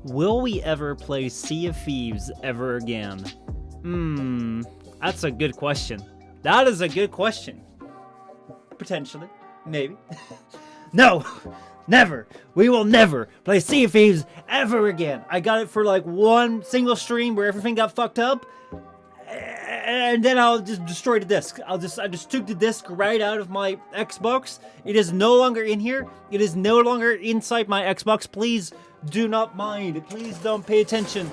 Will we ever play Sea of Thieves ever again? That's a good question. That is a good question. Potentially. Maybe. No! Never! We will never play Sea of Thieves ever again! I got it for like one single stream where everything got fucked up, and then I'll just destroy the disc. I just took the disc right out of my Xbox. It is no longer in here. It is no longer inside my Xbox. Please do not mind. Please don't pay attention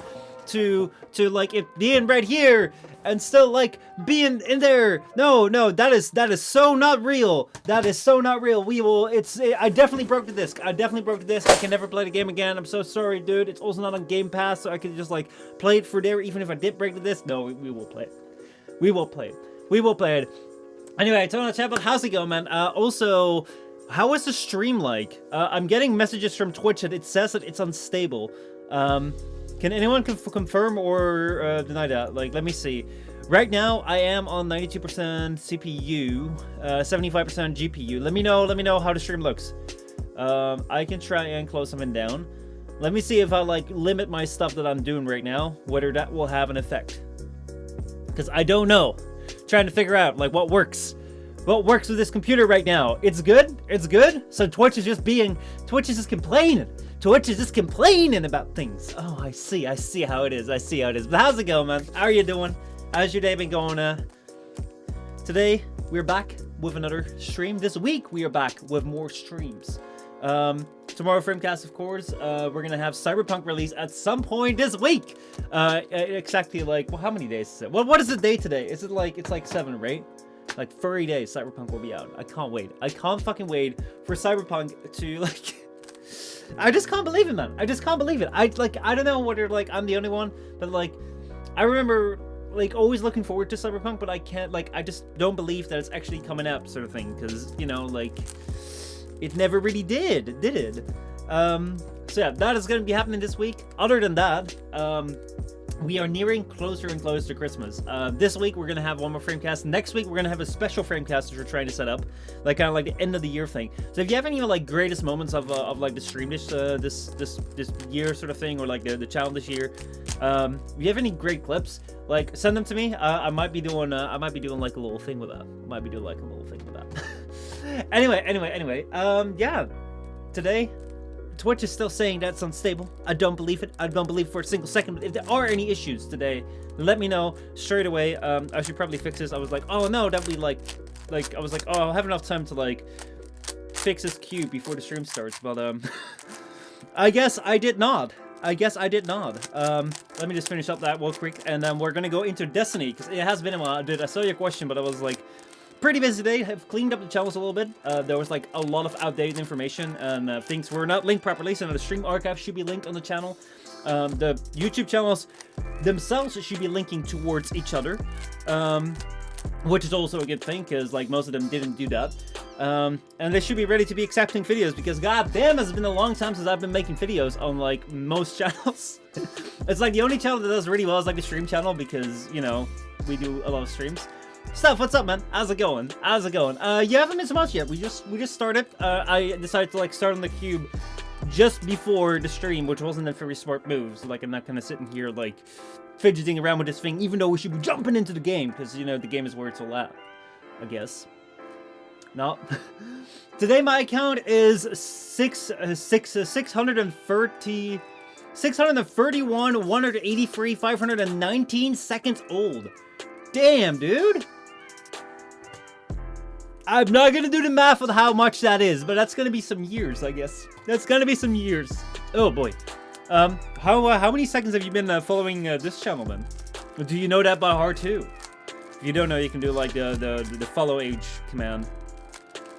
to like it being right here and still like being in there. No, that is so not real. That is so not real. I definitely broke the disc. I can never play the game again. I'm so sorry, dude. It's also not on Game Pass, so I can just like play it for there even if I did break the disc. No, we will play it. We will play it. Anyway, Tony Chapel, how's it going, man? Also, how is the stream like? I'm getting messages from Twitch that it says that it's unstable. Can anyone confirm or deny that? Like, let me see. Right now, I am on 92% CPU, 75% GPU. Let me know how the stream looks. I can try and close something down. Let me see if I like limit my stuff that I'm doing right now, whether that will have an effect. Because I don't know. Trying to figure out like what works with this computer right now. It's good. So Twitch is just complaining. Twitch is just complaining about things. Oh, I see how it is. But how's it going, man? How are you doing? How's your day been going? Today, we're back with another stream. This week, we are back with more streams. Tomorrow, Framecast, of course. We're going to have Cyberpunk release at some point this week. Exactly like, well, how many days is it? What is the day today? Is it like, it's like 7, right? Like 30 days, Cyberpunk will be out. I can't wait. I can't fucking wait for Cyberpunk to, like... I just can't believe it, man. I just can't believe it. I don't know whether, like, I'm the only one, but, like, I remember, like, always looking forward to Cyberpunk, but I can't, like, I just don't believe that it's actually coming out, sort of thing, because, you know, like, it never really did it? So yeah, that is going to be happening this week. Other than that, we are nearing closer and closer to Christmas. This week, we're going to have one more Framecast. Next week, we're going to have a special Framecast that we're trying to set up. Like, kind of like the end of the year thing. So if you have any, like, greatest moments of like, the stream this year sort of thing, or, like, the channel this year, if you have any great clips, like, send them to me. I might be doing, like, a little thing with that. Anyway, yeah. Today... Twitch is still saying that's unstable. I don't believe it. I don't believe it for a single second. But if there are any issues today, let me know straight away. I should probably fix this. I was like, oh no, that would be like I was like, oh, I'll have enough time to like fix this cube before the stream starts. But I guess I did not. Let me just finish up that real quick, and then we're gonna go into Destiny because it has been a while. Dude, I saw your question, but I was like. Pretty busy today. Have cleaned up the channels a little bit. There was like a lot of outdated information and things were not linked properly, so the stream archive should be linked on the channel. The YouTube channels themselves should be linking towards each other, which is also a good thing because like most of them didn't do that. And they should be ready to be accepting videos because goddamn, it's been a long time since I've been making videos on like most channels. It's like the only channel that does really well is like the stream channel because you know we do a lot of streams. Steph, what's up, man? How's it going? You haven't missed much yet. We just started. I decided to like start on the cube just before the stream, which wasn't a very smart move. So like I'm not kind of sitting here like fidgeting around with this thing, even though we should be jumping into the game because you know the game is where it's all at. I guess. No. Today my account is 631, 183, 519 seconds old. Damn, dude. I'm not gonna do the math of how much that is, but that's gonna be some years, I guess. Oh boy. How many seconds have you been following this channel then? Do you know that by heart too? If you don't know, you can do like the follow age command.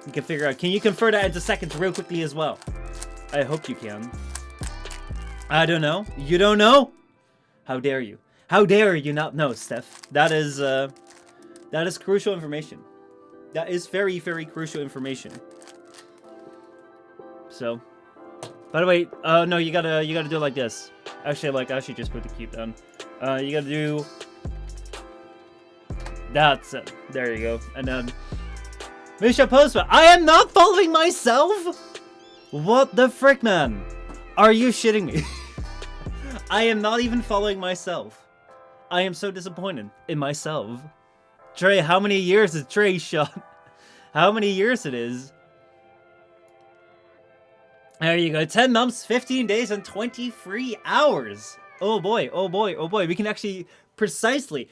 You can figure out. Can you convert that into seconds real quickly as well? I hope you can. I don't know. You don't know? How dare you? How dare you not know, Steph? That is crucial information. That is very, very crucial information. So, by the way, no, you gotta do it like this. Actually, I should just put the cube down. You gotta do. That's it. There you go. And then, Michel Postma. I am not following myself. What the frick, man? Are you shitting me? I am not even following myself. I am so disappointed in myself. Trey, how many years is Trey shot? How many years it is? There you go. 10 months, 15 days, and 23 hours. Oh boy, oh boy, oh boy. We can actually precisely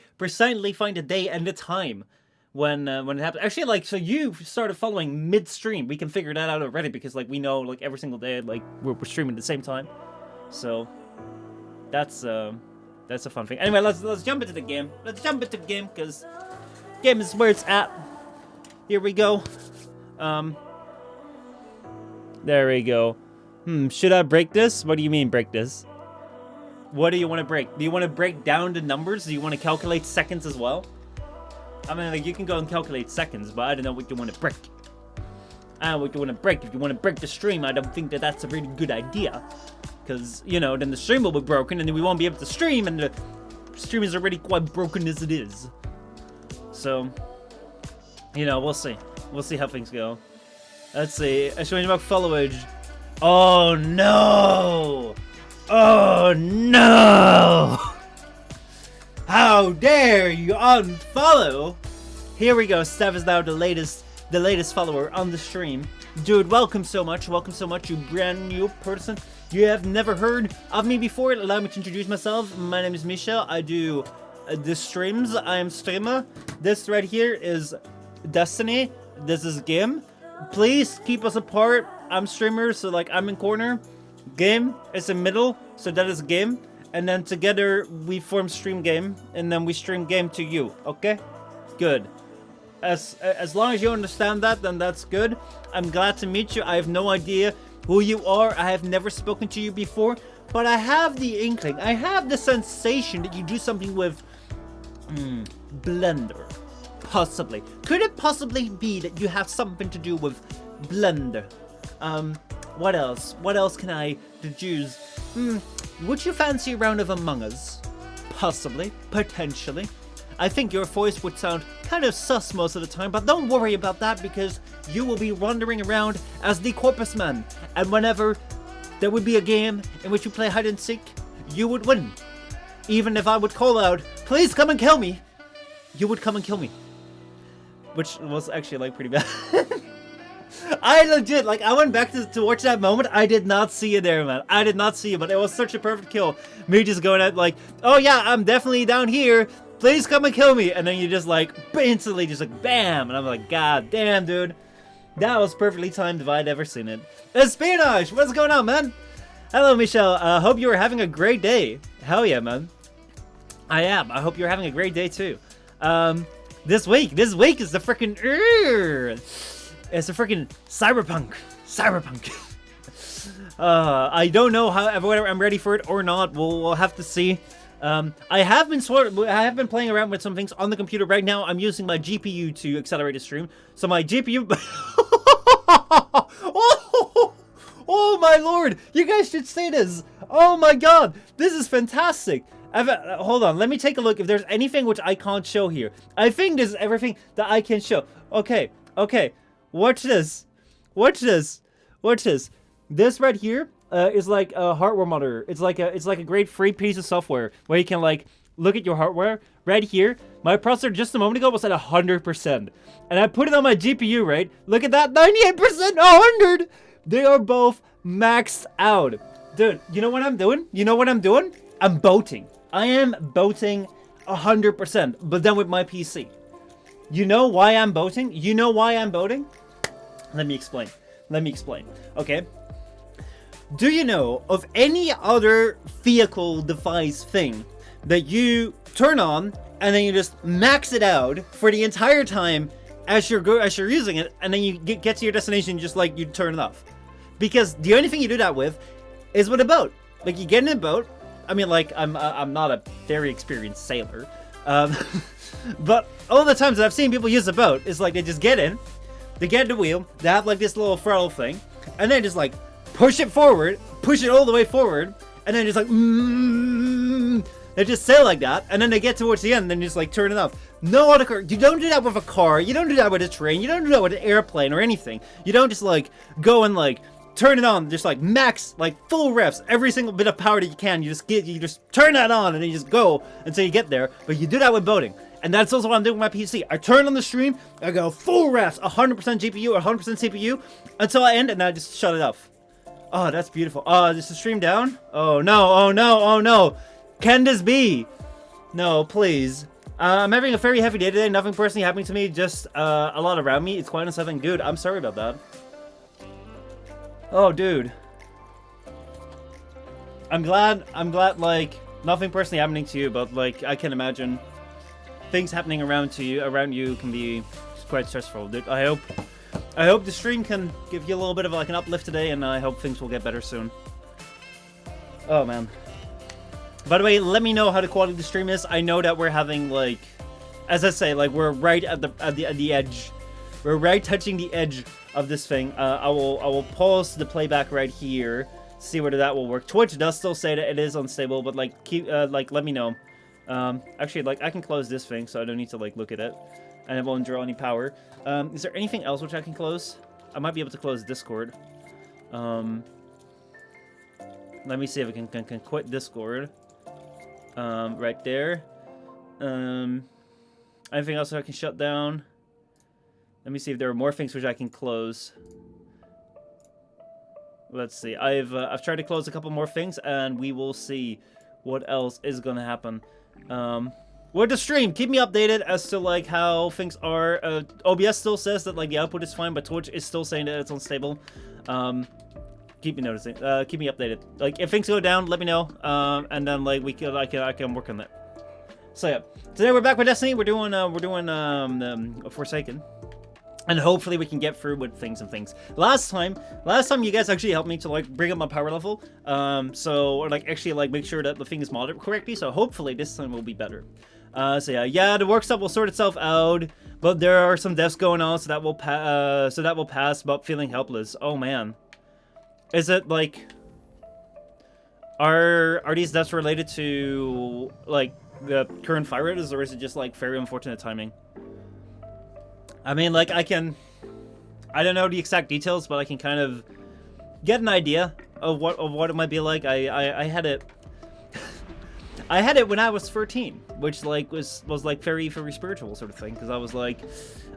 find a day and a time when it happens. Actually, like, so you started following midstream. We can figure that out already because, like, we know, like, every single day, like, we're streaming at the same time. So that's a fun thing. Anyway, let's jump into the game. Let's jump into the game because game is where it's at. Here we go. There we go. Should I break this? What do you mean break this? What do you want to break? Do you want to break down the numbers? Do you want to calculate seconds as well? I mean, like, you can go and calculate seconds, but I don't know what you want to break. I don't know what you want to break. If you want to break the stream, I don't think that that's a really good idea. Because, you know, then the stream will be broken, and then we won't be able to stream, and the stream is already quite broken as it is. So, you know, we'll see. We'll see how things go. Let's see. A strange about followage. Oh, no! Oh, no! How dare you unfollow? Here we go. Steph is now the latest follower on the stream. Dude, welcome so much, you brand new person. You have never heard of me before. Allow me to introduce myself. My name is Michel. I do the streams. I am streamer. This right here is Destiny. This is Game. Please keep us apart. I'm streamer, so like I'm in corner. Game is in middle, so that is Game. And then together we form Stream Game, and then we stream Game to you. Okay? Good. As long as you understand that, then that's good. I'm glad to meet you. I have no idea who you are. I have never spoken to you before, but I have the inkling. I have the sensation that you do something with Blender. Possibly. Could it possibly be that you have something to do with Blender? What else? What else can I deduce? Would you fancy a round of Among Us? Possibly. Potentially. I think your voice would sound kind of sus most of the time, but don't worry about that because you will be wandering around as the Corpus Man. And whenever there would be a game in which you play hide and seek, you would win. Even if I would call out, please come and kill me, you would come and kill me. Which was actually like pretty bad. I legit, like, I went back to watch that moment. I did not see you there, man. I did not see you, but it was such a perfect kill. Me just going out like, oh yeah, I'm definitely down here. Please come and kill me. And then you just like, instantly just like, bam. And I'm like, god damn, dude. That was perfectly timed if I'd ever seen it. Espionage, what's going on, man? Hello, Michel. Hope you are having a great day. Hell yeah, man. I am. I hope you're having a great day, too. This week is the freaking... It's a freaking cyberpunk. I don't know whether I'm ready for it or not. We'll have to see. I have been playing around with some things on the computer. Right now, I'm using my GPU to accelerate the stream. So my GPU... oh my lord! You guys should see this! Oh my god! This is fantastic! Hold on, let me take a look if there's anything which I can't show here. I think this is everything that I can show. Okay. Watch this. This right here is like a hardware monitor. It's like a great free piece of software where you can like look at your hardware. Right here, my processor just a moment ago was at 100%, and I put it on my GPU. Right, look at that, 98%, 100. They are both maxed out, dude. You know what I'm doing? I'm boating. I am boating 100%, but then with my PC. You know why I'm boating? Let me explain. Okay. Do you know of any other vehicle device thing that you turn on and then you just max it out for the entire time as you're using it, and then you get to your destination and just like you turn it off? Because the only thing you do that with is with a boat. Like, you get in a boat. I mean, like, I'm not a very experienced sailor, but all the times that I've seen people use a boat is like they just get in, they get the wheel, they have like this little throttle thing, and then just like push it all the way forward, and then just like they just sail like that, and then they get towards the end, and then just like turn it off. No other car. You don't do that with a car. You don't do that with a train. You don't do that with an airplane or anything. You don't just like go and like turn it on, just like max, like full refs, every single bit of power that you can. You just turn that on, and then you just go until you get there. But you do that with boating, and that's also what I'm doing with my PC. I turn on the stream, I go full refs, 100% GPU or 100% CPU until I end, and then I just shut it off. Oh, that's beautiful. Oh, is the stream down? Oh no! Oh no! Oh no! Can this be? No, please. I'm having a very heavy day today. Nothing personally happening to me, just a lot around me. It's quite unsettling. Dude, I'm sorry about that. Oh, dude. I'm glad, like, nothing personally happening to you, but, like, I can imagine things happening around you can be quite stressful. Dude, I hope the stream can give you a little bit of, like, an uplift today, and I hope things will get better soon. Oh, man. By the way, let me know how the quality of the stream is. I know that we're having, like, as I say, like, we're right at the edge. We're right touching the edge of this thing. I will pause the playback right here, see whether that will work. Twitch does still say that it is unstable, but like let me know. Actually, like, I can close this thing, so I don't need to like look at it, and it won't draw any power. Is there anything else which I can close? I might be able to close Discord. Let me see if I can quit Discord. Right there. Anything else that I can shut down? Let me see if there are more things which I can close. Let's see. I've tried to close a couple more things, and we will see what else is gonna happen. With the stream, keep me updated as to like how things are. OBS still says that like the output is fine, but Twitch is still saying that it's unstable. Keep me noticing. Keep me updated. Like, if things go down, let me know. And then like I can work on that. So yeah, today we're back with Destiny. We're doing Forsaken, and hopefully we can get through with things and things. Last time you guys actually helped me to like bring up my power level. Or like actually like make sure that the thing is modded correctly. So hopefully this time will be better. So yeah, the work stuff will sort itself out, but there are some deaths going on, so that will pass. But feeling helpless. Oh man. Is it like are these deaths related to like the current fire rates, or is it just like very unfortunate timing? I mean, like I don't know the exact details, but I can kind of get an idea of what it might be like. I had it I had it when I was 13, which like was like very spiritual sort of thing, because I was like,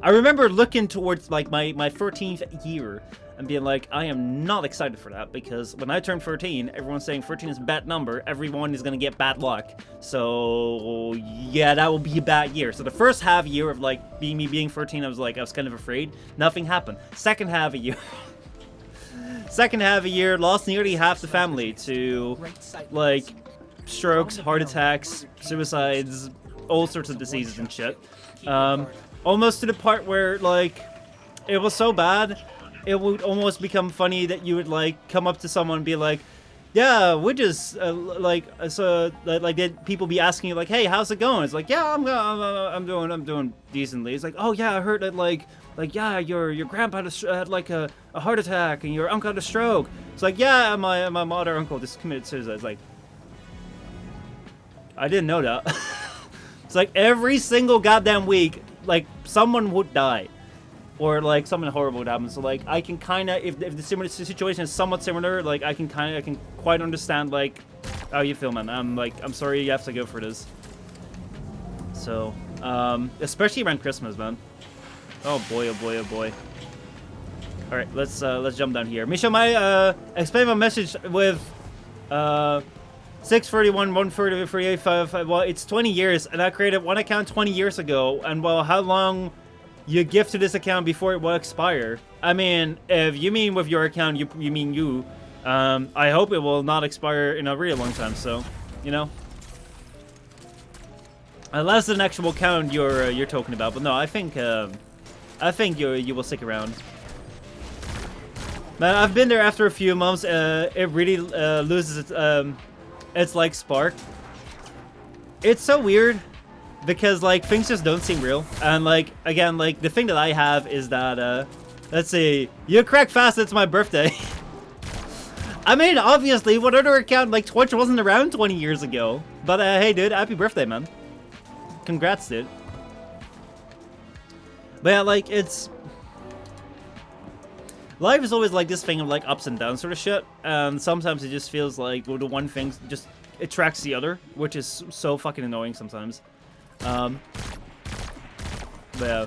I remember looking towards like my 13th year and being like, I am not excited for that, because when I turned 13, everyone's saying 13 is a bad number, everyone is gonna get bad luck. So yeah, that will be a bad year. So the first half year of like me being 13, I was kind of afraid. Nothing happened. Second half of year, lost nearly half the family to like strokes, heart attacks, suicides, all sorts of diseases and shit. Almost to the part where like it was so bad it would almost become funny that you would like come up to someone and be like, yeah, we just did people be asking you like, hey, how's it going? It's like, yeah, I'm doing decently. It's like, oh yeah, I heard that like yeah, your grandpa had like a heart attack and your uncle had a stroke. It's like, yeah, my mother uncle just committed suicide. It's like, I didn't know that. It's like every single goddamn week, like someone would die, or like something horrible would happen. So like I can kind of, if the similar situation is somewhat similar, like I can quite understand like how you feel, man. I'm sorry you have to go for this. So especially around Christmas, man. Oh boy, oh boy, oh boy. All right, let's jump down here. Michel, explain my message with 631, 130, 385. Well, it's 20 years, and I created one account 20 years ago. And well, how long you gift to this account before it will expire? I mean, if you mean with your account, you mean you. I hope it will not expire in a really long time. So, you know, unless it's an actual account you're talking about. But no, I think you will stick around. Man, I've been there after a few months. It really loses its like spark. It's so weird because like things just don't seem real. And like again, like the thing that I have is that let's see, you crack fast, it's my birthday. I mean, obviously, what other account like Twitch wasn't around 20 years ago? But hey, dude, happy birthday, man. Congrats, dude. But yeah, like it's life is always like this thing of like ups and downs sort of shit, and sometimes it just feels like the one thing just attracts the other, which is so fucking annoying sometimes. But yeah.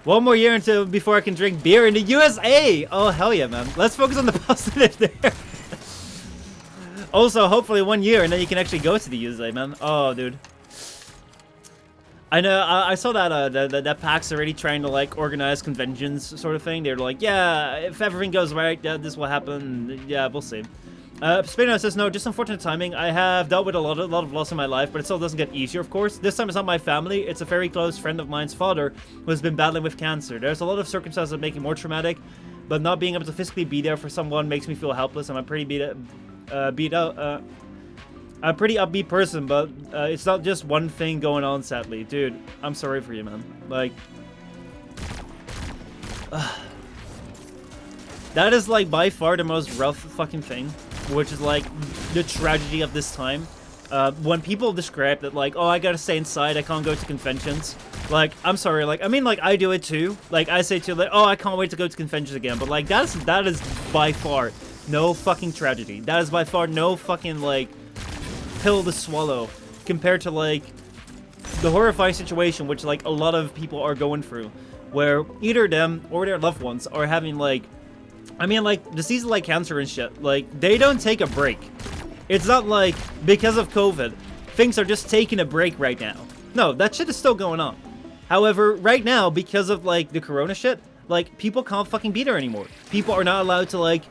One more year until before I can drink beer in the USA! Oh, hell yeah, man. Let's focus on the positive there. Also, hopefully 1 year and then you can actually go to the USA, man. Oh, dude. I know, I saw that that PAX already trying to, like, organize conventions sort of thing. They're like, yeah, if everything goes right, this will happen. Yeah, we'll see. Spino says, no, just unfortunate timing. I have dealt with a lot of loss in my life, but it still doesn't get easier, of course. This time it's not my family. It's a very close friend of mine's father who has been battling with cancer. There's a lot of circumstances that make it more traumatic, but not being able to physically be there for someone makes me feel helpless, and I'm pretty beat out. I'm a pretty upbeat person, but it's not just one thing going on, sadly. Dude, I'm sorry for you, man. Like... that is, like, by far the most rough fucking thing. Which is, like, the tragedy of this time. When people describe that, like, oh, I gotta stay inside, I can't go to conventions. Like, I'm sorry, like, I mean, like, I do it too. Like, I say too, like, oh, I can't wait to go to conventions again. But, like, that is by far no fucking tragedy. That is by far no fucking, like, pill to swallow. Compared to, like, the horrifying situation which, like, a lot of people are going through. Where either them or their loved ones are having, like, I mean, like, diseases like cancer and shit, like, they don't take a break. It's not like, because of COVID, things are just taking a break right now. No, that shit is still going on. However, right now, because of, like, the corona shit, like, people can't fucking be there anymore. People are not allowed to, like,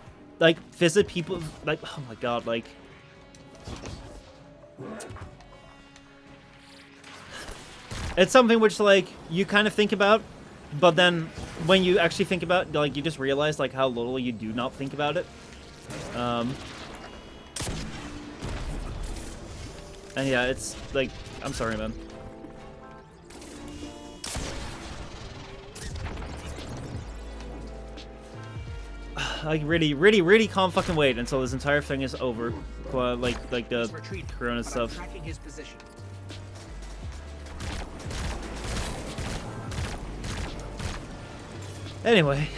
visit people, like, oh my god, like... It's something which, like, you kind of think about, but then, when you actually think about, like, you just realize, like, how little you do not think about it. And yeah, it's, like, I'm sorry, man. I really can't fucking wait until this entire thing is over. Like the corona stuff. Anyway,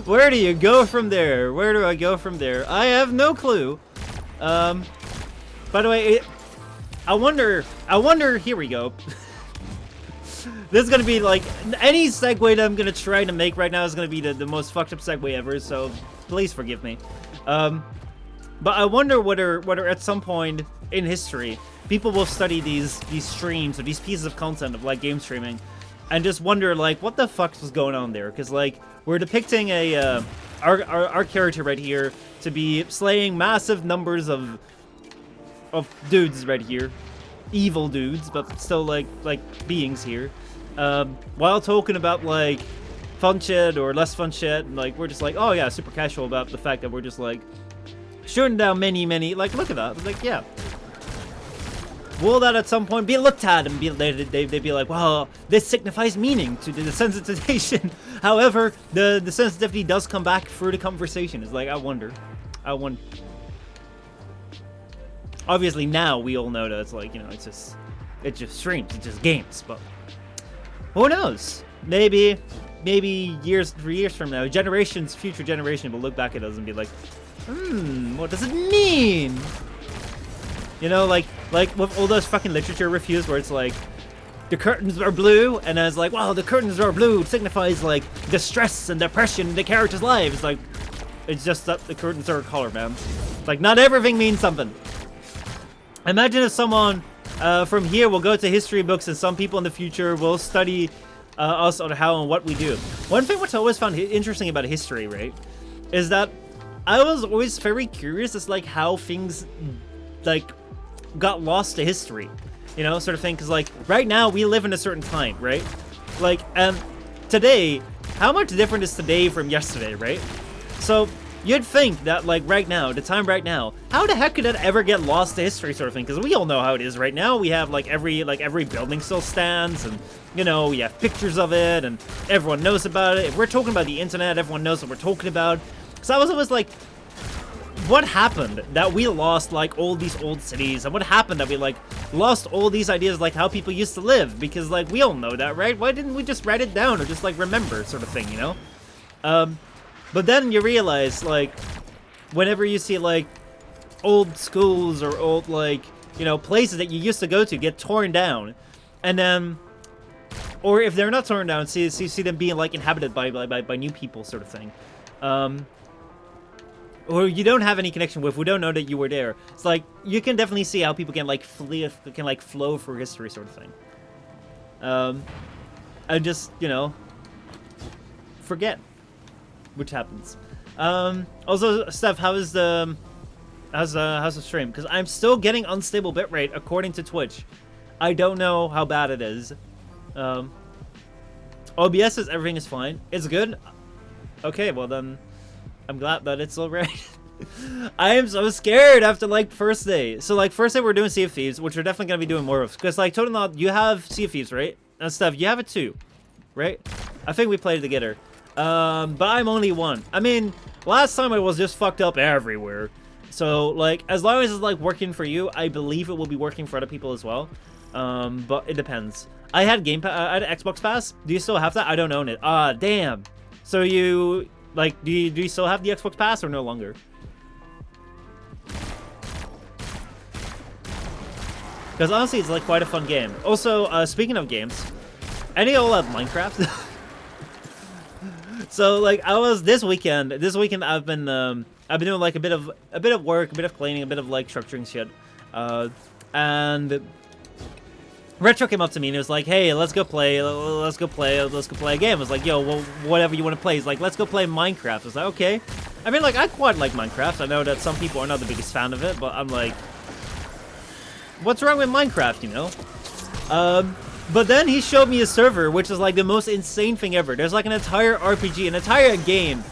where do you go from there? Where do I go from there? I have no clue. By the way, I wonder, here we go. This is gonna be like, any segue that I'm gonna try to make right now is gonna be the most fucked up segue ever, so please forgive me. But I wonder whether at some point in history, people will study these streams or these pieces of content of, like, game streaming, and just wonder, like, what the fuck was going on there? Because, like, we're depicting our character right here to be slaying massive numbers of dudes right here, evil dudes, but still like beings here, while talking about, like, fun shit or less fun shit, and, like, we're just like, oh yeah, super casual about the fact that we're just, like, shooting down many, like, look at that, like, yeah. Will that at some point be looked at and they'd be like, well, this signifies meaning to the desensitization. However, the sensitivity does come back through the conversation. It's like, I wonder. Obviously now we all know that it's like, you know, it's just streams, it's just games, but who knows? Maybe years from now, future generation will look back at us and be like, what does it mean? You know, like with all those fucking literature reviews where it's like, the curtains are blue, and then it's like, wow, the curtains are blue, it signifies, like, distress and depression in the characters' lives. Like, it's just that the curtains are a color, man. Like, not everything means something. Imagine if someone from here will go to history books and some people in the future will study us on how and what we do. One thing which I always found interesting about history, right, is that I was always very curious as, like, how things, like, got lost to history, you know, sort of thing, because, like, right now we live in a certain time, right? Like, today, how much different is today from yesterday, right? So you'd think that, like, right now, the time right now, how the heck could that ever get lost to history, sort of thing? Because we all know how it is right now. We have, like, every building still stands, and, you know, we have pictures of it, and everyone knows about it. If we're talking about the internet, everyone knows what we're talking about. So I was always like, what happened that we lost, like, all these old cities, and what happened that we, like, lost all these ideas, like, how people used to live? Because, like, we all know that, right? Why didn't we just write it down or just, like, remember, sort of thing, you know? But then you realize, like, whenever you see, like, old schools or old, like, you know, places that you used to go to get torn down, and then, or if they're not torn down, see them being, like, inhabited by new people, sort of thing. Or you don't have any connection with, we don't know that you were there. It's like, you can definitely see how people can, like, flow through history, sort of thing. And just, you know, forget, which happens. Also, Steph, how's the stream? Because I'm still getting unstable bitrate according to Twitch. I don't know how bad it is. OBS says everything is fine. It's good? Okay, well then, I'm glad that it's alright. I am so scared after, like, first day. So, like, first day we're doing Sea of Thieves, which we're definitely going to be doing more of. Because, like, Total, you have Sea of Thieves, right? And Steph, you have it too, right? I think we played it together. But I'm only one. I mean, last time I was just fucked up everywhere. So, like, as long as it's, like, working for you, I believe it will be working for other people as well. But it depends. I had I had Xbox Pass. Do you still have that? I don't own it. Ah, damn. So you, like, do you still have the Xbox Pass or no longer? Because honestly, it's, like, quite a fun game. Also, speaking of games, any of y'all have Minecraft? So, like, this weekend I've been doing, like, a bit of work, a bit of cleaning, a bit of, like, structuring shit. And Retro came up to me and he was like, hey, let's go play a game. I was like, yo, well, whatever you want to play. He's like, let's go play Minecraft. I was like, okay. I mean, like, I quite like Minecraft. I know that some people are not the biggest fan of it, but I'm like, what's wrong with Minecraft, you know? But then he showed me a server, which is, like, the most insane thing ever. There's, like, an entire RPG, an entire game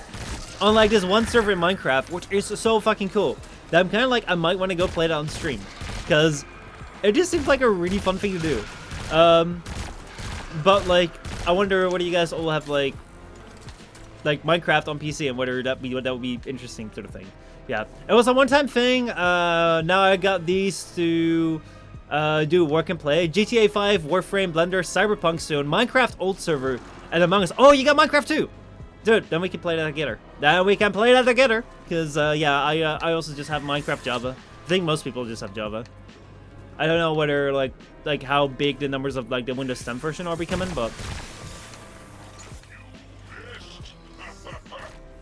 on, like, this one server in Minecraft, which is so fucking cool. That I'm kind of like, I might want to go play it on stream. Because it just seems like a really fun thing to do. But, like, I wonder what do you guys all have, like Minecraft on PC and whether that would be interesting sort of thing. Yeah, it was a one-time thing. Now I got these to do work and play. GTA 5, Warframe, Blender, Cyberpunk soon, Minecraft old server, and Among Us. Oh, you got Minecraft too, dude. Then we can play that together. Because yeah, I also just have Minecraft Java. I think most people just have Java. I don't know whether like how big the numbers of, like, the Windows 10 version are becoming, but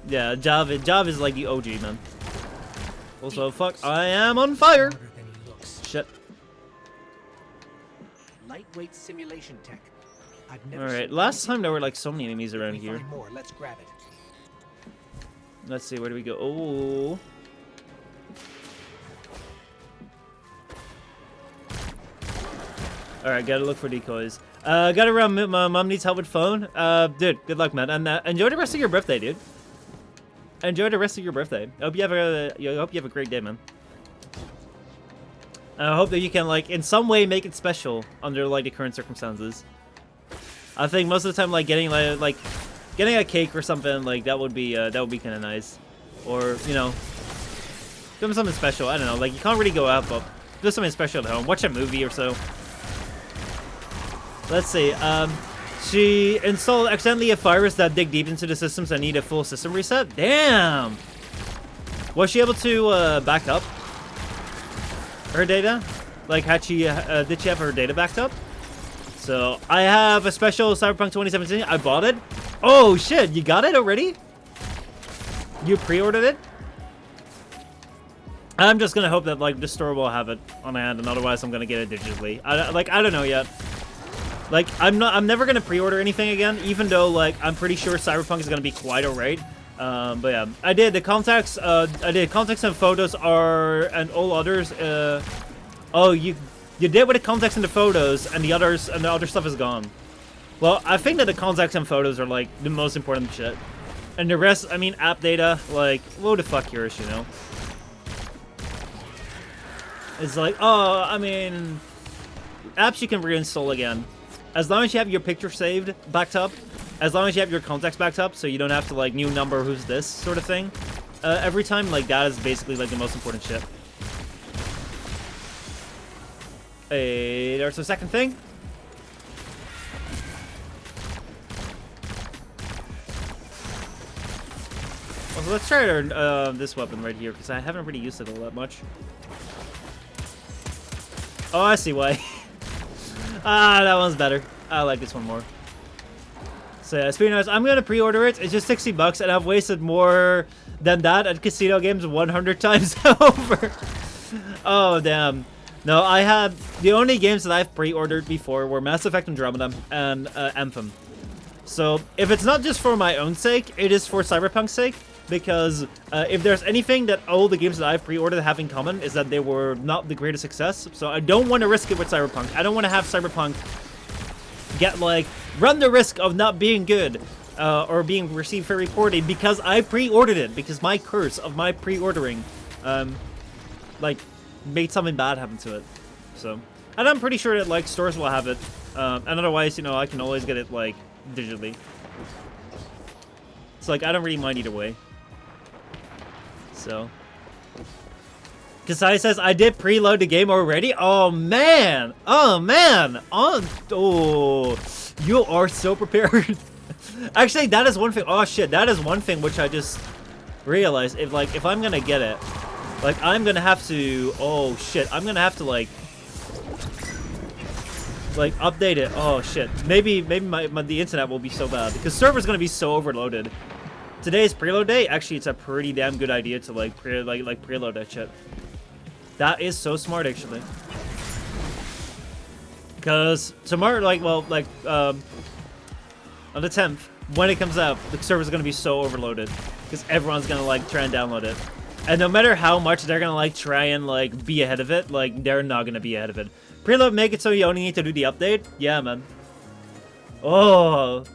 yeah, Java is like the OG, man. Also, fuck, I am on fire. Shit. Lightweight simulation tech. All right, last time there were, like, so many enemies around here. Let's grab it. Let's see, where do we go? Oh. Alright, gotta look for decoys. Gotta run. My mom needs help with phone. Dude, good luck, man. And enjoy the rest of your birthday, dude. Enjoy the rest of your birthday. I hope you have a great day, man. I hope that you can, like, in some way make it special under, like, the current circumstances. I think most of the time, like, getting getting a cake or something, like, that would be kind of nice. Or, you know, doing something special. I don't know, like, you can't really go out, but do something special at home. Watch a movie or so. Let's see. She installed accidentally a virus that dig deep into the systems and need a full system reset. Damn. Was she able to back up her data? Like, did she have her data backed up? So I have a special Cyberpunk 2017. I bought it. Oh shit! You got it already? You pre-ordered it? I'm just gonna hope that, like, the store will have it on hand, and otherwise I'm gonna get it digitally. I don't know yet. Like, I'm never gonna pre-order anything again, even though, like, I'm pretty sure Cyberpunk is gonna be quite alright. But yeah, I did the contacts. Contacts and photos and all others. Oh, you did with the contacts and the photos, and the other stuff is gone. Well, I think that the contacts and photos are, like, the most important shit, and the rest, I mean, app data, like, who the fuck cares, you know? It's like, oh, I mean, apps you can reinstall again. As long as you have your picture saved, backed up, as long as you have your contacts backed up, so you don't have to, like, new number, who's this, sort of thing. Every time, like, that is basically, like, the most important shit. Hey, there's the second thing. let's try this weapon right here, because I haven't really used it all that much. Oh, I see why. That one's better. I like this one more. So yeah, speaking of, I'm gonna pre-order it. It's just $60, and I've wasted more than that at casino games 100 times over. Oh damn. No, I had the only games that I've pre-ordered before were Mass Effect Andromeda and Anthem. So if it's not just for my own sake, it is for Cyberpunk's sake. Because if there's anything that all the games that I've pre-ordered have in common is that they were not the greatest success. So I don't want to risk it with Cyberpunk. I don't want to have Cyberpunk get run the risk of not being good or being received very poorly because I pre-ordered it. Because my curse of my pre-ordering made something bad happen to it. So, and I'm pretty sure that stores will have it. And otherwise, I can always get it digitally. It's I don't really mind either way. So, Kasai says, I did preload the game already. Oh man! Oh man! Oh, you are so prepared. Actually, that is one thing. Oh shit, that is one thing which I just realized. If I'm gonna get it, I'm gonna have to. Oh shit, I'm gonna have to update it. Oh shit, maybe the internet will be so bad because server's gonna be so overloaded. Today's preload day. Actually, it's a pretty damn good idea to preload that shit. That is so smart, actually. Because tomorrow, on the 10th, when it comes out, the server's gonna be so overloaded because everyone's gonna try and download it, and no matter how much they're gonna try and be ahead of it, they're not gonna be ahead of it. Preload make it so you only need to do the update. Yeah, man. Oh.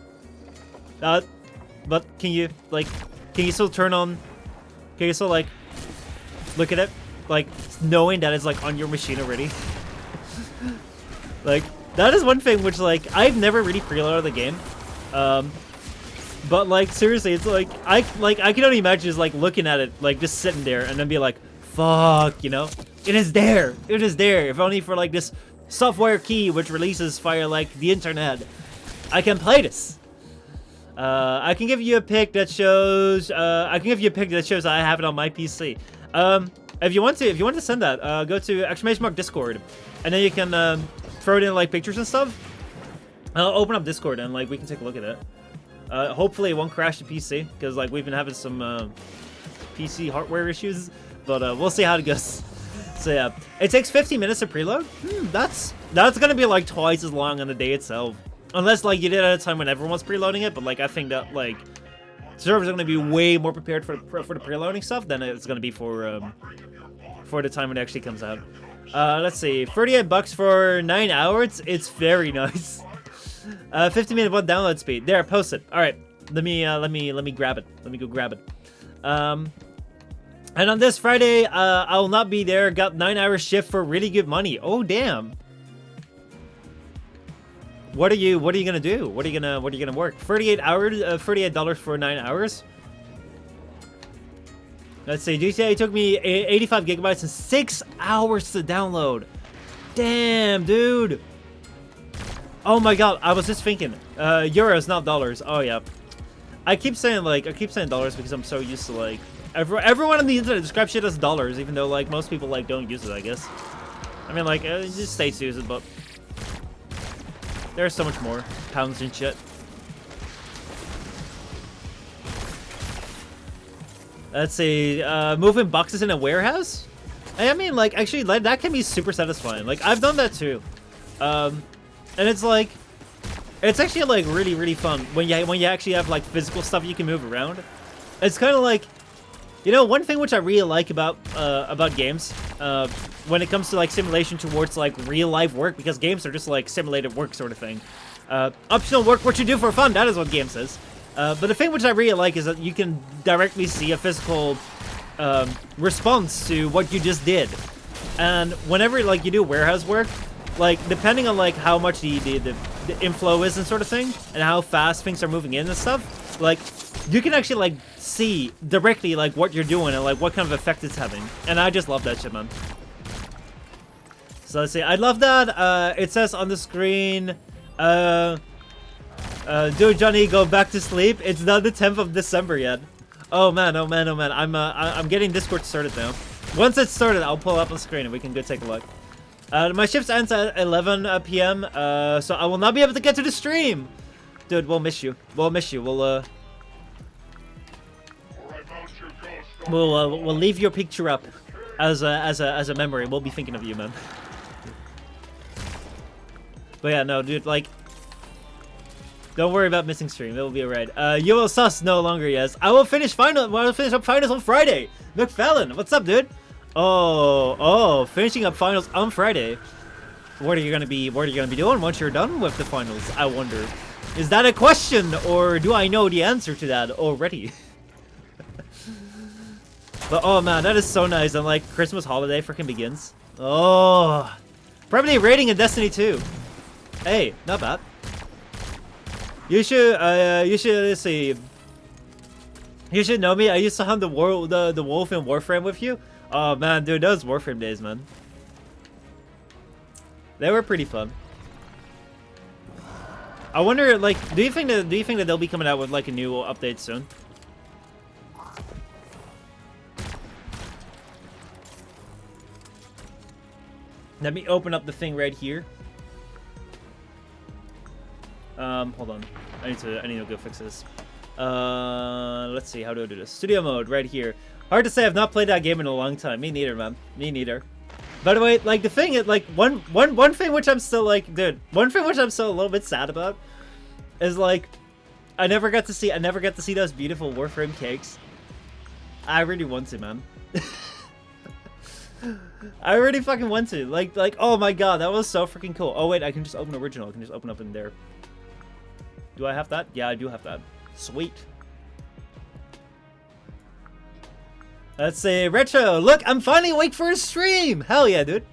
But can you still turn on? Can you still look at it, knowing that it's on your machine already? That is one thing which I've never really preloaded the game, but seriously, it's I can only imagine just looking at it, just sitting there and then be fuck, it is there, if only for this software key which releases via the internet, I can play this. I can give you a pic that shows. I have it on my PC. If you want to send that, go to !Discord, and then you can throw it in pictures and stuff. I'll open up Discord and we can take a look at it. Hopefully it won't crash the PC because we've been having some PC hardware issues, but we'll see how it goes. So yeah, it takes 15 minutes to preload. That's gonna be twice as long on the day itself. Unless you did it at a time when everyone's preloading it, but I think that servers are gonna be way more prepared for the preloading stuff than it's gonna be for the time when it actually comes out. Let's see, $38 for 9 hours. It's very nice. 50-minute one download speed. There, post it. All right, let me grab it. Let me go grab it. And on this Friday, I will not be there. Got 9-hour shift for really good money. Oh damn. What are you gonna do? What are you gonna work? 38 hours, $38 for 9 hours. Let's see. GTA took me 85 gigabytes and 6 hours to download. Damn, dude. Oh my god, I was just thinking, euros, not dollars. Oh yeah. I keep saying dollars because I'm so used to everyone on the internet describes shit as dollars, even though most people don't use it, I guess. I mean just states use it, but there's so much more. Pounds and shit. Let's see. Moving boxes in a warehouse? I mean, actually, that can be super satisfying. I've done that too. And it's it's actually really, really fun when you actually have physical stuff you can move around. It's kind of one thing which I really like about games, when it comes to simulation towards real life work, because games are just simulated work sort of thing. Optional work, what you do for fun, that is what games is. But the thing which I really like is that you can directly see a physical response to what you just did. And whenever you do warehouse work, depending on how much the inflow is and sort of thing, and how fast things are moving in and stuff, you can actually see directly what you're doing and what kind of effect it's having. And I just love that shit, man. So let's see, I love that. It says on the screen, dude, Johnny, go back to sleep. It's not the 10th of December yet. Oh man, oh man, oh man. I'm getting Discord started now. Once it's started, I'll pull up on screen and we can go take a look. My shift ends at 11 p.m. So I will not be able to get to the stream. Dude, we'll miss you. We'll miss you. We'll leave your picture up as a memory. We'll be thinking of you, man. But yeah, no, dude, like, don't worry about missing stream. It will be alright. You will sus no longer. Yes, I will finish finish up finals on Friday. McFallon, what's up, dude? Oh, finishing up finals on Friday. What are you gonna be doing once you're done with the finals? I wonder. Is that a question, or do I know the answer to that already? But oh man, that is so nice. And like Christmas holiday freaking begins. Oh, probably rating in Destiny 2. Hey, not bad. You should let's see. You should know me. I used to hunt the wolf in Warframe with you. Oh man, dude, those Warframe days, man. They were pretty fun. I wonder, like, do you think that they'll be coming out with like a new update soon? Let me open up the thing right here. Hold on. I need to go fix this. Let's see, how do I do this? Studio mode right here. Hard to say, I've not played that game in a long time. Me neither, man. Me neither. By the way, like the thing is, like one thing which I'm still like, dude, one thing which I'm still a little bit sad about is like I never got to see those beautiful Warframe cakes. I really want to, man. I really fucking want to. Like, oh my god, that was so freaking cool. Oh wait, I can just open original. I can just open up in there. Do I have that? Yeah, I do have that. Sweet. Let's say retro. Look, I'm finally awake for a stream. Hell yeah, dude.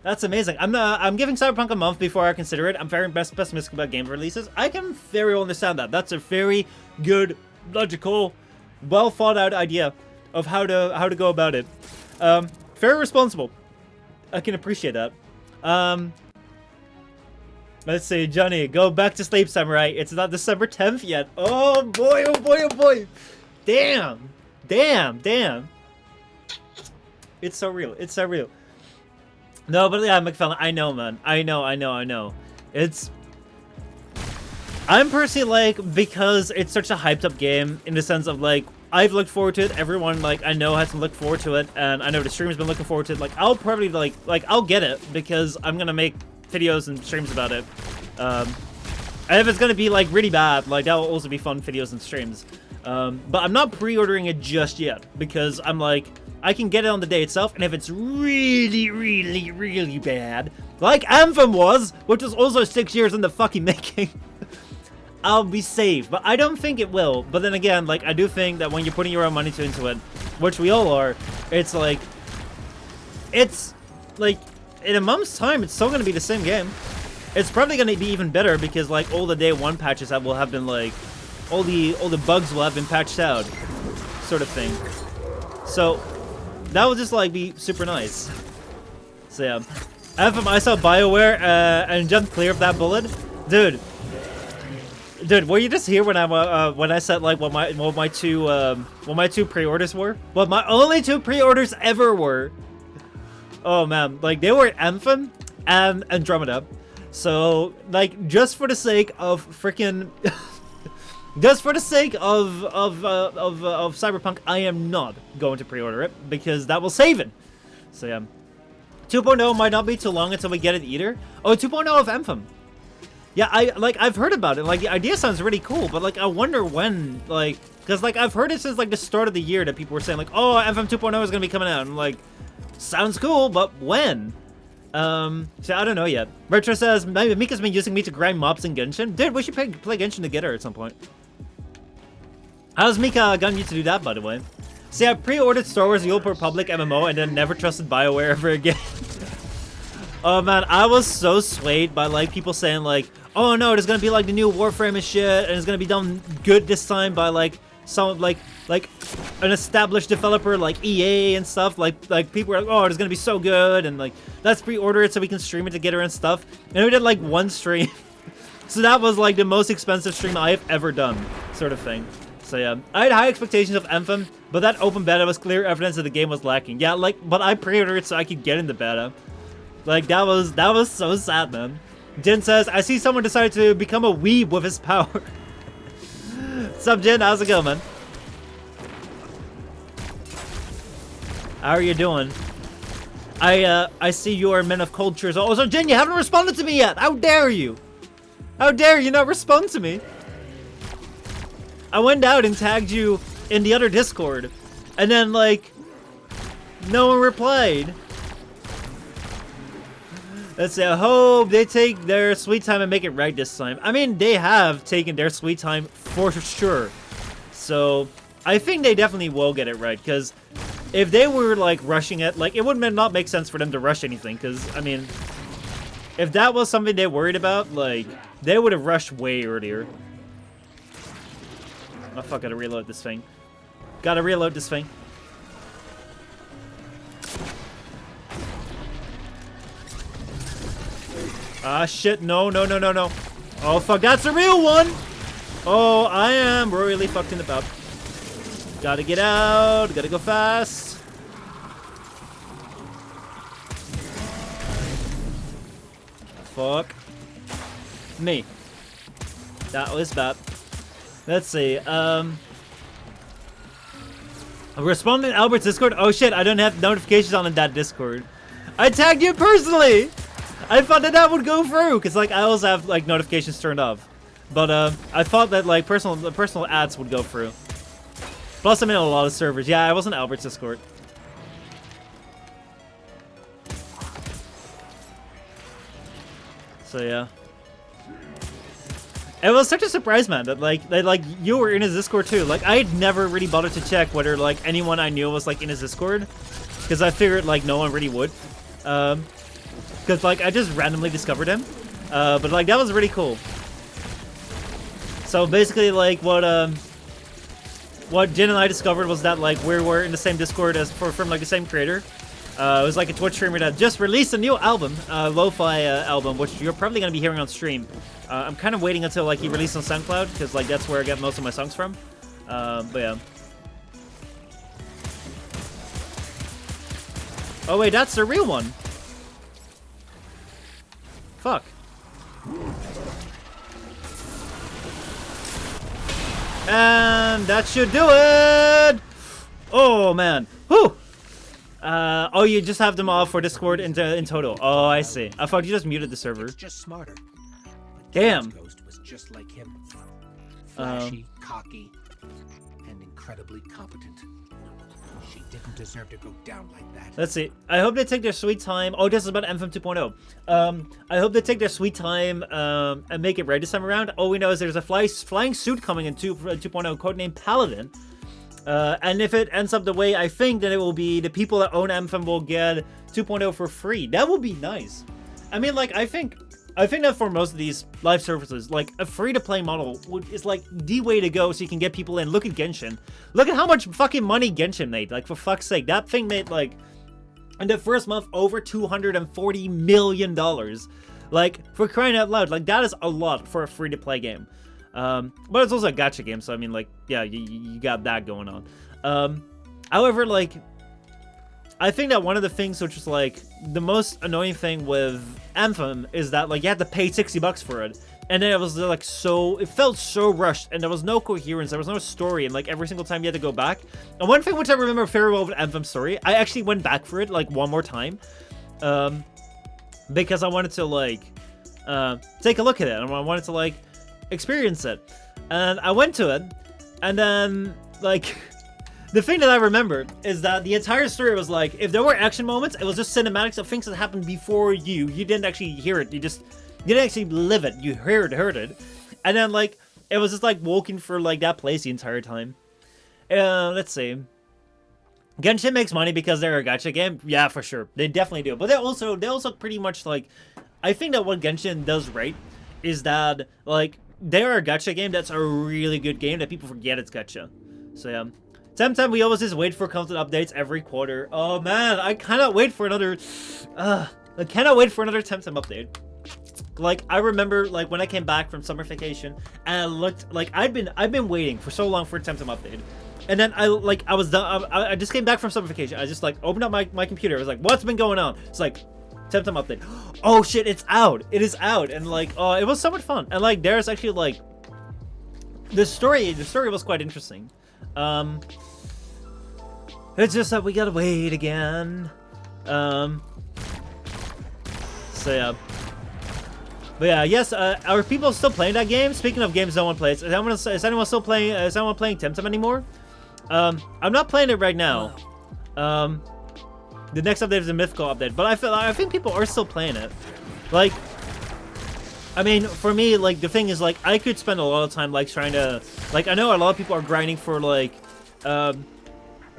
That's amazing. I'm giving Cyberpunk a month before I consider it. I'm very pessimistic about game releases. I can very well understand that. That's a very good, logical, well thought out idea of how to go about it. Very responsible. I can appreciate that. Let's see, Johnny, go back to sleep, Samurai. It's not December 10th yet. Oh boy, oh boy, oh boy. Damn. Damn. It's so real. It's so real. No, but yeah, McFarlane, I know, man. I know. I'm personally like, because it's such a hyped up game in the sense of like, I've looked forward to it. Everyone like I know has looked forward to it, and I know the streamer's been looking forward to it. Like, I'll probably like I'll get it because I'm gonna make videos and streams about it. And if it's gonna be like really bad, like that will also be fun videos and streams. But I'm not pre-ordering it just yet because I'm like, I can get it on the day itself, and if it's really bad, like Anthem was, which was also 6 years in the fucking making, I'll be safe. But I don't think it will. But then again, like, I do think that when you're putting your own money into it, which we all are, it's like in a month's time, it's still going to be the same game. It's probably going to be even better because like all the day one patches that will have been like, all the bugs will have been patched out, sort of thing. So that will just like be super nice. So yeah, Anthem, I saw BioWare and jumped clear of that bullet, dude. Were you just here when I said like what my two pre-orders were? What my only two pre-orders ever were. Oh man, like they were Anthem and Andromeda. So like just for the sake of freaking just for the sake of Cyberpunk, I am not going to pre-order it because that will save it. So yeah, 2.0 might not be too long until we get it either. Oh, 2.0 of Anthem. Yeah, I've heard about it. Like the idea sounds really cool, but like I wonder when, like, because like I've heard it since like the start of the year that people were saying like, oh, Anthem 2.0 is gonna be coming out. And I'm like, sounds cool, but when? So I don't know yet. Retro says Mika's been using me to grind mobs in Genshin. Dude, we should play Genshin together at some point. How's Mika gotten you to do that, by the way? See, I pre-ordered Star Wars The Old Republic MMO and then never trusted BioWare ever again. Oh man, I was so swayed by like people saying like, oh no, there's gonna be like the new Warframe and shit, and it's gonna be done good this time by like some like an established developer like EA and stuff. Like people were like, oh, it's gonna be so good, and like let's pre-order it so we can stream it together and stuff. And we did like one stream, so that was like the most expensive stream I have ever done, sort of thing. So yeah, I had high expectations of Anthem, but that open beta was clear evidence that the game was lacking. Yeah, like, but I pre-ordered it so I could get in the beta. Like, that was so sad, man. Jin says, I see someone decided to become a weeb with his power. What's up, Jin? How's it going, man? How are you doing? I see you are men of cultures. Oh, so Jin, you haven't responded to me yet. How dare you? How dare you not respond to me? I went out and tagged you in the other Discord, and then, like, no one replied. Let's say, I hope they take their sweet time and make it right this time. I mean, they have taken their sweet time for sure. So, I think they definitely will get it right, because if they were, like, rushing it, like, it would not make sense for them to rush anything, because, I mean, if that was something they worried about, like, they would have rushed way earlier. Oh, fuck, gotta reload this thing. Gotta reload this thing. Ah, shit, no. Oh, fuck, that's a real one! Oh, I am royally fucked in the mouth. Gotta get out, gotta go fast. Fuck. Me. That was bad. Let's see, responding to Albert's Discord? Oh shit, I don't have notifications on in that Discord. I tagged you personally! I thought that would go through, because, like, I always have, like, notifications turned off. But, I thought that, like, personal ads would go through. Plus, I'm in a lot of servers. Yeah, I was in Albert's Discord. So, yeah. It was such a surprise, man, that, you were in his Discord, too. Like, I had never really bothered to check whether, like, anyone I knew was, like, in his Discord. Because I figured, like, no one really would. Because, like, I just randomly discovered him. But, like, that was really cool. So, basically, like, what Jin and I discovered was that, like, we were in the same Discord as from, like, the same creator. It was, like, a Twitch streamer that just released a new album, lo-fi album, which you're probably going to be hearing on stream. I'm kind of waiting until, like, he released on SoundCloud, because, like, that's where I get most of my songs from. But, yeah. Oh, wait, that's the real one. Fuck. And that should do it! Oh, man. Whew! Oh, you just have them all for Discord in total. Oh, I see. I thought you just muted the server. It's just smarter. Damn. Ghost was just like him. Flashy, cocky, and incredibly competent. She didn't deserve to go down like that. Let's see. I hope they take their sweet time. Oh, this is about Anthem 2.0. I hope they take their sweet time and make it right this time around. All we know is there's a flying suit coming in 2.0, codenamed Paladin. And if it ends up the way I think, then it will be the people that own Anthem will get 2.0 for free. That would be nice. I mean, like, I think that for most of these live services, like, a free-to-play model is, like, the way to go so you can get people in. Look at Genshin. Look at how much fucking money Genshin made. Like, for fuck's sake. That thing made, like, in the first month, over $240 million. Like, for crying out loud. Like, that is a lot for a free-to-play game. But it's also a gacha game, so, I mean, like, yeah, you got that going on. However, like, I think that one of the things which is, like, the most annoying thing with Anthem is that, like, you had to pay $60 for it. And then it was, like, it felt so rushed, and there was no coherence, there was no story, and, like, every single time you had to go back. And one thing which I remember very well with Anthem's story, I actually went back for it, like, one more time. Because I wanted to, like, take a look at it, and I wanted to, like, experience it. And I went to it, and then, like... The thing that I remember is that the entire story was like, if there were action moments, it was just cinematics of things that happened before you. You didn't actually hear it. You didn't actually live it. You heard it. And then, like, it was just, like, walking for, like, that place the entire time. Let's see. Genshin makes money because they're a gacha game. Yeah, for sure. They definitely do. But they also pretty much, like, I think that what Genshin does right is that, like, they're a gacha game that's a really good game that people forget it's gacha. So, yeah. Temtem, we always just wait for content updates every quarter. Oh man, I cannot wait for another... I cannot wait for another Temtem update. like I remember like when I came back from summer vacation and I looked like I've been waiting for so long for a Temtem update, and then I was done. I just came back from summer vacation. I just like opened up my computer. I was like, what's been going on? It's like Temtem update. Oh shit, it's out. It is out, and like it was so much fun. And like there's actually like the story was quite interesting. It's just that we gotta wait again. So yeah. But yeah, yes, are people still playing that game? Speaking of games no one plays, is anyone still playing, Temtem anymore? I'm not playing it right now. The next update is a mythical update, but I think people are still playing it. Like, I mean, for me, like, the thing is, like, I could spend a lot of time, like, trying to, like, I know a lot of people are grinding for, like, the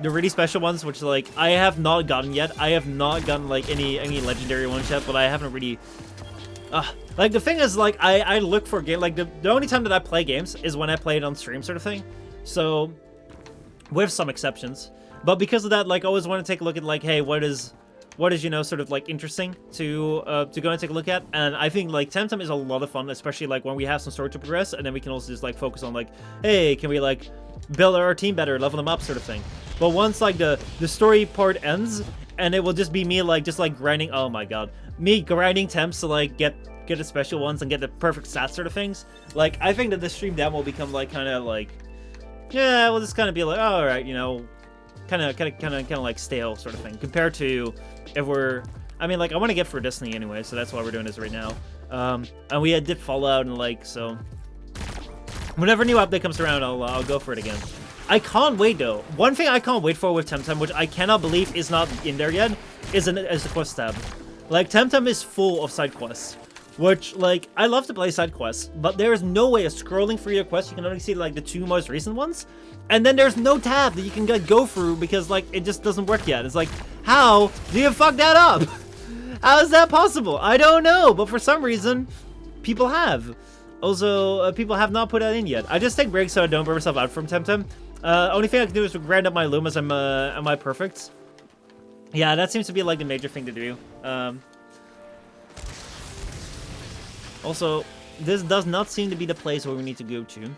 really special ones, which, like, I have not gotten yet. I have not gotten, like, any legendary ones yet, but I haven't really, like, the thing is, like, I look for game, like, the only time that I play games is when I play it on stream, sort of thing. So, with some exceptions. But because of that, like, I always want to take a look at, like, hey, what is, you know, sort of, like, interesting to go and take a look at. And I think, like, Temtem is a lot of fun, especially, like, when we have some story to progress, and then we can also just, like, focus on, like, hey, can we, like, build our team better, level them up, sort of thing. But once, like, the story part ends, and it will just be me, like, just, like, grinding, oh my god. Me grinding temps to, like, get the special ones and get the perfect stats, sort of things. Like, I think that the stream demo will become, like, kind of, like, yeah, we'll just kind of be like, oh, alright, you know, kind of like stale sort of thing compared to if we're, I mean, like, I want to get for Destiny anyway, so that's why we're doing this right now. And we did Fallout, and like, so whenever a new update comes around, I'll go for it again. I can't wait though. One thing I can't wait for with Temtem, which I cannot believe is not in there yet, is the quest tab. Like, Temtem is full of side quests, which, like, I love to play side quests, but there is no way of scrolling through your quests. You can only see, like, the 2 most recent ones, and then there's no tab that you can go through because, like, it just doesn't work yet. It's like, how do you fuck that up? How is that possible? I don't know, but for some reason, people have. Also, people have not put that in yet. I just take breaks so I don't burn myself out from Temtem. Only thing I can do is grind up my Lumas and my perfects. Yeah, that seems to be, like, the major thing to do. Also, this does not seem to be the place where we need to go to.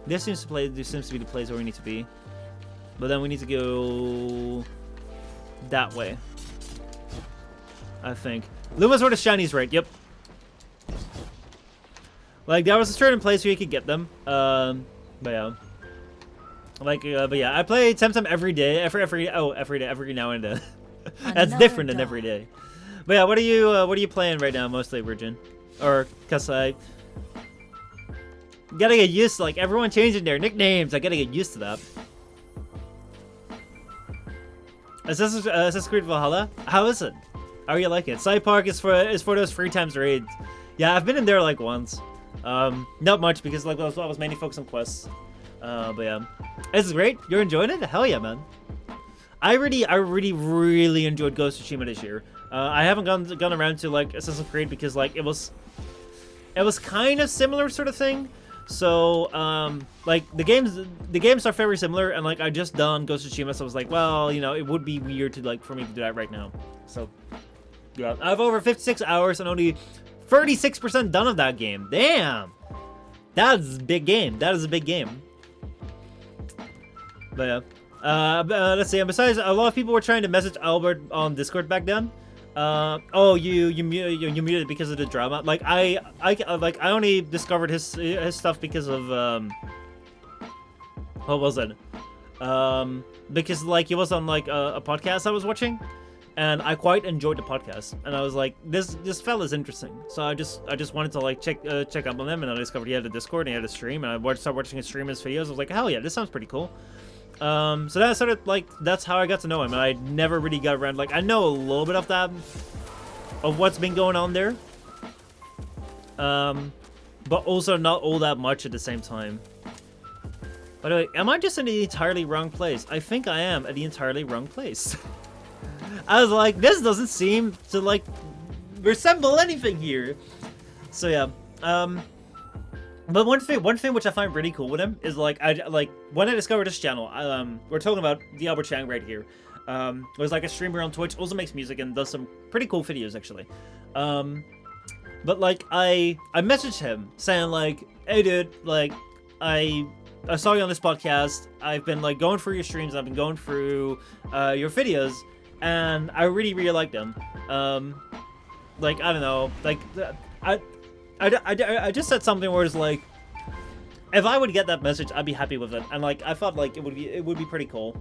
This seems to be the place where we need to be. But then we need to go that way, I think. Lumas were the shinies, right? Yep. Like, there was a certain place where you could get them. But yeah. Like, but yeah, I play Temtem every day. Every day, every now and then. That's different than every day. But yeah, what are you playing right now, mostly, Virgin? Or, cause I gotta get used to, like, everyone changing their nicknames. I gotta get used to that. Assassin's Creed Valhalla? How is it? How are you liking it? Side Park is for those free times raids. Yeah, I've been in there, like, once. Not much, because, like, I was mainly focused on quests. But yeah. This is great. You're enjoying it? Hell yeah, man. I really enjoyed Ghost of Tsushima this year. I haven't gone around to, like, Assassin's Creed because, like, it was kind of similar sort of thing. So, like, the games are very similar, and, like, I just done Ghost of Tsushima, so I was like, well, you know, it would be weird to, like, for me to do that right now. So, yeah, I have over 56 hours and only 36% done of that game. Damn, that's a big game. That is a big game. But yeah, let's see. And besides, a lot of people were trying to message Albert on Discord back then. Oh, you muted because of the drama. Like, I only discovered his stuff because of what was it? Because, like, he was on, like, a podcast I was watching, and I quite enjoyed the podcast, and I was like, this fella's interesting. So I just wanted to, like, check up on him, and I discovered he had a Discord and he had a stream, and I started watching his stream, his videos. I was like, hell yeah, this sounds pretty cool. So that sort of, like, that's how I got to know him, and I never really got around, like, I know a little bit of that, of what's been going on there, but also not all that much at the same time. By the way, am I just in the entirely wrong place? I think I am at the entirely wrong place. I was like, this doesn't seem to, like, resemble anything here. So yeah, but one thing which I find really cool with him is, like, when I discovered this channel, we're talking about the Albert Chang right here. was like a streamer on Twitch, also makes music and does some pretty cool videos actually. But like I messaged him saying like, hey dude, like I saw you on this podcast. I've been like going through your streams. I've been going through your videos, and I really liked them. Like I don't know, like I just said something where it's like, if I would get that message, I'd be happy with it, and like I thought like it would be pretty cool.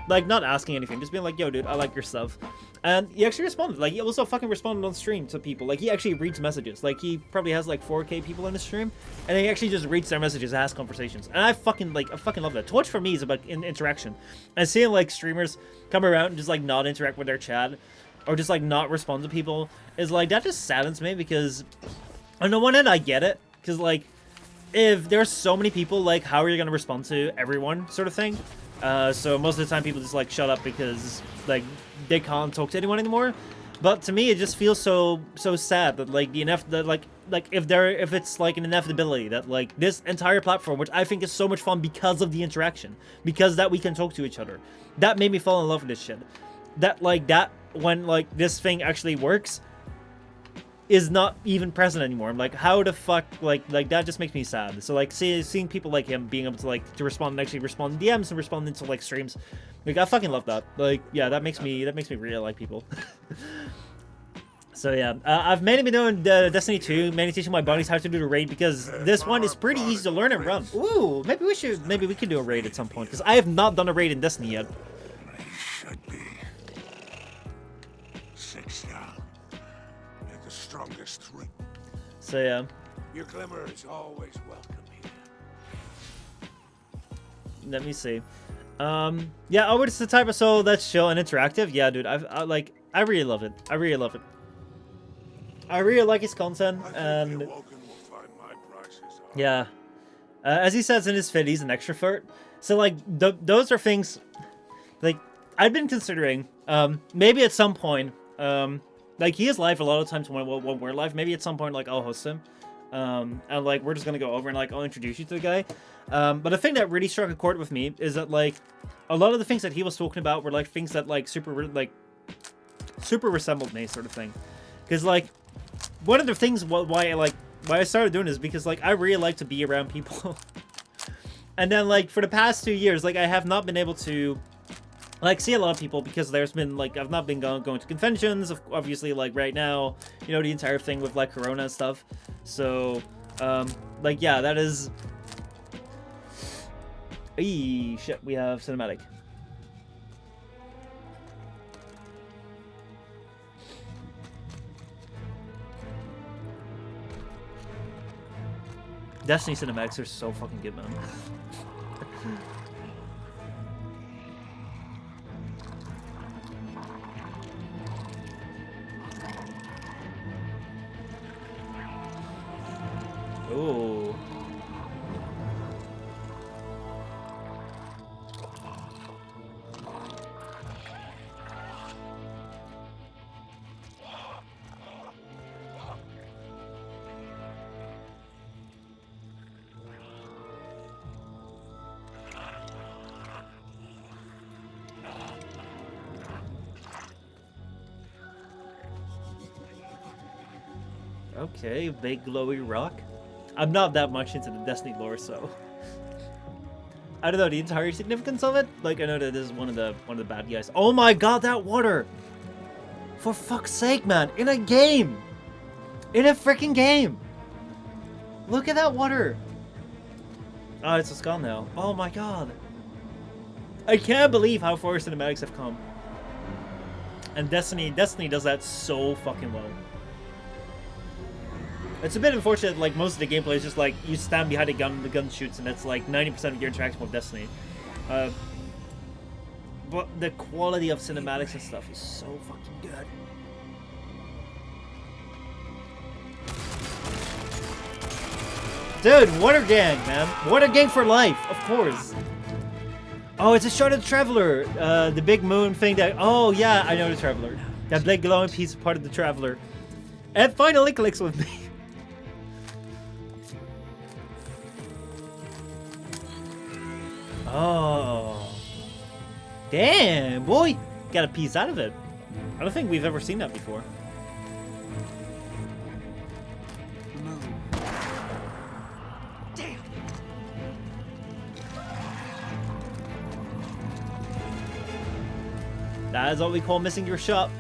Like not asking anything, just being like, yo dude, I like your stuff. And he actually responded. Like he also fucking responded on stream to people. Like he actually reads messages. Like he probably has like 4K people in his stream, and he actually just reads their messages, has conversations. And I fucking love that. Twitch for me is about interaction. And seeing like streamers come around and just like not interact with their chat, or just like not respond to people, is like, that just saddens me, because on the one hand I get it, because like if there's so many people, like how are you gonna respond to everyone, sort of thing. So most of the time people just like shut up because like they can't talk to anyone anymore. But to me it just feels so sad that like if it's like an inevitability that like this entire platform, which I think is so much fun because of the interaction, because that we can talk to each other, that made me fall in love with this shit, that like that when like this thing actually works is not even present anymore. I'm like, how the fuck, like that just makes me sad. So like seeing people like him being able to like to respond and actually respond in DMs and respond into like streams, like I fucking love that. Like yeah, that makes me really like people. So yeah, I've mainly been doing Destiny 2, mainly teaching my buddies how to do the raid, because this one is pretty easy to learn and run. Ooh, maybe we can do a raid at some point, because I have not done a raid in Destiny yet. They should be 6 down. They're the strongest 3. So yeah. Your glimmer is always welcome here. Let me see. Yeah, Owen is the type of soul that's chill and interactive. Yeah, dude, I really love it. I really love it. I really like his content, and yeah, as he says in his vid, he's an extrovert. So like, those are things like I've been considering. Maybe at some point, like he is live a lot of times when we're live. Maybe at some point, like I'll host him, and like we're just gonna go over and like I'll introduce you to the guy. But the thing that really struck a chord with me is that like a lot of the things that he was talking about were like things that like super resembled me, sort of thing. Because like one of the things why I started doing this is because like I really like to be around people. And then like for the past 2 years, like I have not been able to like see a lot of people, because there's been like I've not been going to conventions, obviously, like right now, you know, the entire thing with like Corona and stuff. So like yeah, that is shit, we have cinematic. Destiny cinematics are so fucking good, man. Ooh. Okay, big glowy rock. I'm not that much into the Destiny lore, so I don't know the entire significance of it. Like I know that this is one of the bad guys. Oh my god, that water! For fuck's sake, man! In a game, in a freaking game! Look at that water! Oh, it's just gone now. Oh my god! I can't believe how far cinematics have come. And Destiny does that so fucking well. It's a bit unfortunate, like, most of the gameplay is just, like, you stand behind a gun, the gun shoots, and it's, like, 90% of your interaction with Destiny. But the quality of cinematics and stuff is so fucking good. Dude, Water Gang, man. Water Gang for life, of course. Oh, it's a shot of the Traveler. The big moon thing that... Oh, yeah, I know the Traveler. That big glowing piece of part of the Traveler. It finally clicks with me. Oh. Damn, boy. Got a piece out of it. I don't think we've ever seen that before. The moon. Damn. That is what we call missing your shot.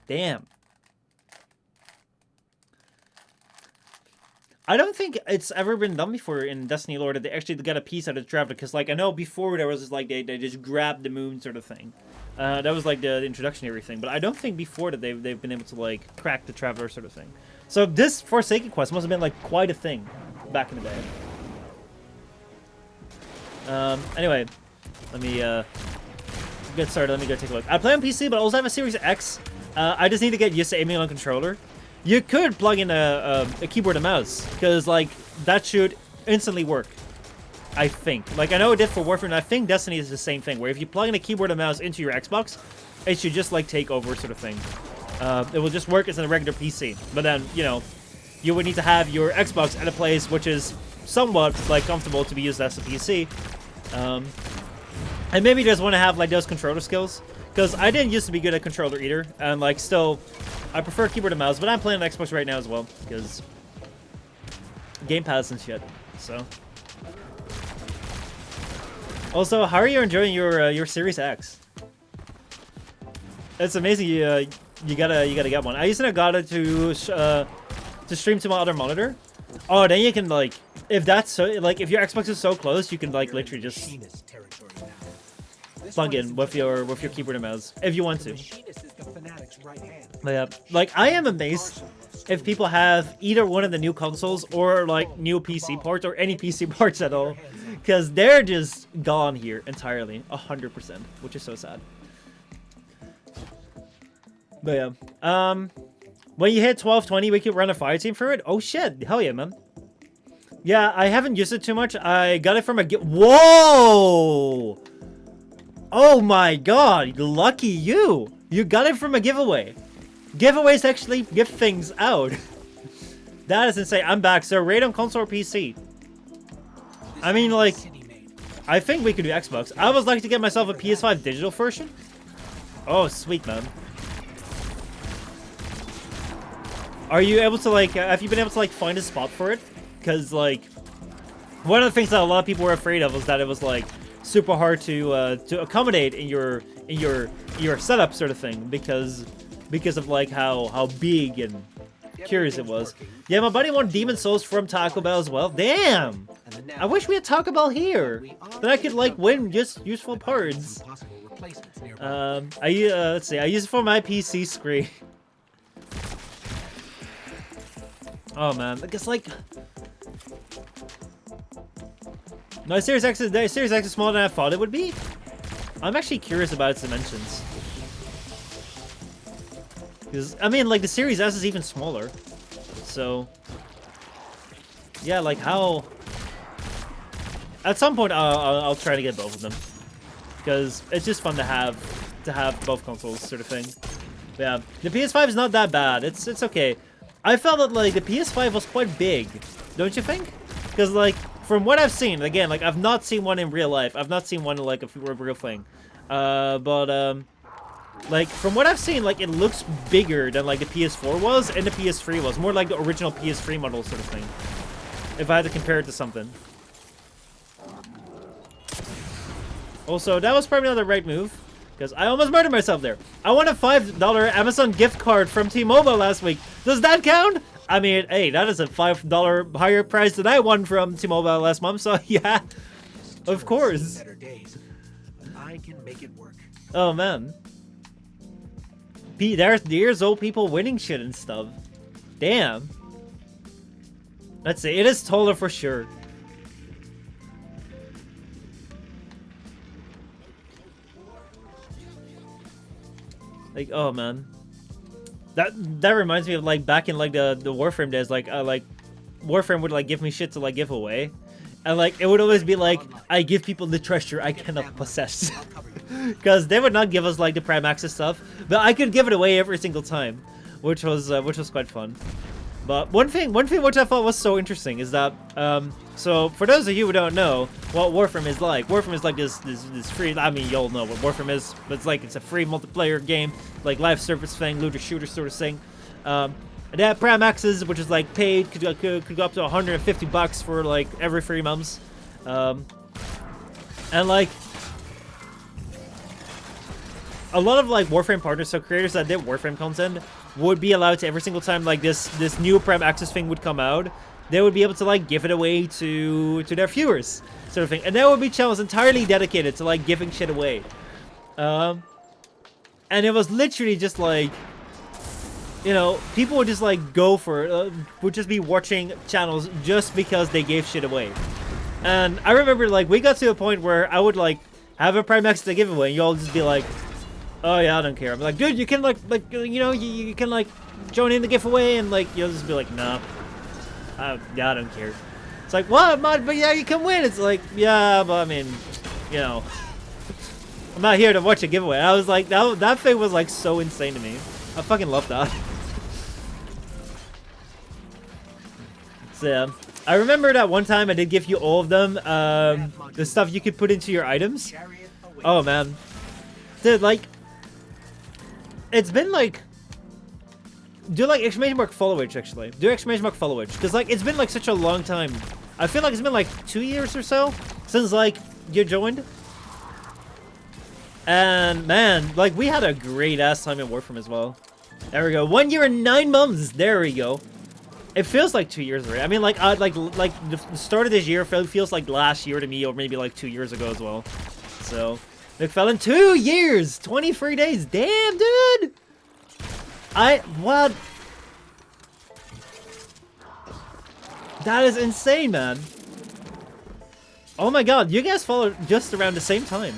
Damn. I don't think it's ever been done before in Destiny lore that they actually got a piece out of the traveler, because like I know before there was this, like they just grabbed the moon sort of thing. That was like the introductory thing, but I don't think before that they've been able to like crack the traveler sort of thing. So this Forsaken quest must have been like quite a thing back in the day. Anyway, let me get started. Let me go take a look. I play on PC, but I also have a Series X. I just need to get used to aiming on controller. You could plug in a keyboard and mouse, because like that should instantly work. I think. Like I know it did for Warframe, and I think Destiny is the same thing, where if you plug in a keyboard and mouse into your Xbox, it should just like take over sort of thing. It will just work as a regular PC. But then, you know, you would need to have your Xbox at a place which is somewhat like comfortable to be used as a PC. And maybe you just want to have like those controller skills, because I didn't used to be good at controller either, and like still I prefer keyboard and mouse, but I'm playing on Xbox right now as well, because Game Pass and shit. So also, how are you enjoying your Series X? It's amazing you gotta get one. I used to got it to stream to my other monitor. Oh, then you can like, if that's so, like if your Xbox is so close, you can like literally just plug in with your keyboard and mouse if you want to. But yeah, like I am amazed if people have either one of the new consoles or like new PC ports or any PC ports at all, because they're just gone here entirely, 100%, which is so sad. But yeah, when you hit 1220, we could run a fire team for it. Oh shit, hell yeah, man. Yeah, I haven't used it too much. I got it from a whoa! Oh my god, lucky you! You got it from a giveaway. Giveaways actually give things out. That is insane. I'm back. So, rate on console or PC? I mean, like, I think we could do Xbox. I would like to get myself a PS5 digital version. Oh, sweet, man. Are you able to, like, have you been able to, like, find a spot for it? Because, like, one of the things that a lot of people were afraid of was that it was, like, super hard to accommodate in your setup sort of thing, because of like how big and curious it was. Yeah, my buddy won Demon Souls from Taco Bell as well. Damn! I wish we had Taco Bell here. Then I could like win just useful parts. Let's see. I use it for my PC screen. Oh man, I guess like. No, Series X is smaller than I thought it would be. I'm actually curious about its dimensions. Because, I mean, like, the Series S is even smaller. So, yeah, like, how... At some point, I'll try to get both of them. Because it's just fun to have both consoles, sort of thing. But yeah, the PS5 is not that bad. It's okay. I felt that, like, the PS5 was quite big. Don't you think? Because, like, from what I've seen, again, like, I've not seen one in real life. I've not seen one in, like, a real thing. Like, from what I've seen, like, it looks bigger than, like, the PS4 was and the PS3 was. More like the original PS3 model sort of thing. If I had to compare it to something. Also, that was probably not the right move. Because I almost murdered myself there. I won a $5 Amazon gift card from T-Mobile last week. Does that count? I mean, hey, that is a $5 higher price than I won from T-Mobile last month, so yeah, of course. I can make it work. Oh man, there's old people winning shit and stuff. Damn. Let's see, it is taller for sure. Like, oh man. That reminds me of like back in like the Warframe days, like Warframe would like give me shit to like give away, and like it would always be like I give people the treasure I cannot possess, because they would not give us like the Prime Access stuff, but I could give it away every single time, which was quite fun. But one thing which I thought was so interesting is that So for those of you who don't know what Warframe is like this free. I mean, you'll know what Warframe is, but it's a free multiplayer game, like live service thing, looter shooter sort of thing. They have Prime Access, which is like paid, could go up to $150 for like every 3 months, and like a lot of like Warframe partners, so creators that did Warframe content would be allowed to every single time like this new Prime Access thing would come out, they would be able to like give it away to their viewers, sort of thing, and there would be channels entirely dedicated to like giving shit away, and it was literally just like, you know, people would just like go for it, would just be watching channels just because they gave shit away. And I remember like we got to a point where I would like have a Prime Access to give away, and y'all just be like, oh yeah, I don't care. I'm like, dude, you can like you know, you can like join in the giveaway, and like you'll just be like, nah, yeah, I don't care. It's like, what, mod? But yeah, you can win. It's like, yeah, but I mean, you know, I'm not here to watch a giveaway. I was like, that thing was like so insane to me. I fucking love that. So yeah, I remember that one time I did give you all of them, the stuff you could put into your items. Oh man, dude, like, it's been like, do like exclamation mark followage actually. Do exclamation mark followage, because like it's been like such a long time. I feel like it's been like 2 years or so since like you joined. And man, like we had a great ass time in Warframe as well. There we go. 1 year and 9 months. There we go. It feels like 2 years already. I mean, like the start of this year feels like last year to me, or maybe like 2 years ago as well. So, McFellen, 2 years, 23 days. Damn, dude. What? That is insane, man. Oh my god, you guys followed just around the same time.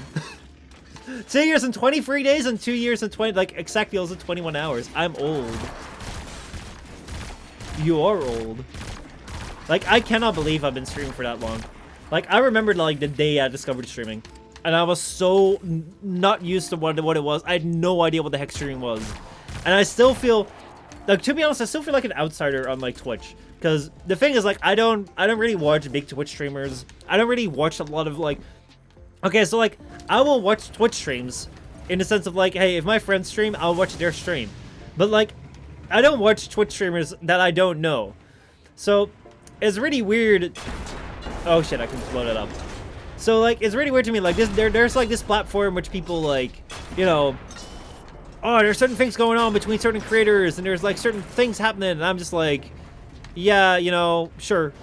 2 years and 23 days and 2 years and 20, like exactly also 21 hours. I'm old. You are old. Like, I cannot believe I've been streaming for that long. Like, I remember like the day I discovered streaming, and I was so not used to what it was. I had no idea what the heck streaming was, and I still feel like, to be honest, I still feel like an outsider on like Twitch. Because the thing is, like, I don't really watch big Twitch streamers. I don't really watch a lot of like. Okay, so like I will watch Twitch streams in the sense of like, hey, if my friends stream, I'll watch their stream, but like, I don't watch Twitch streamers that I don't know. So, it's really weird. Oh shit, I can blow that up. So like, it's really weird to me, like there's like this platform which people like, you know, oh, there's certain things going on between certain creators, and there's like certain things happening, and I'm just like, yeah, you know, sure.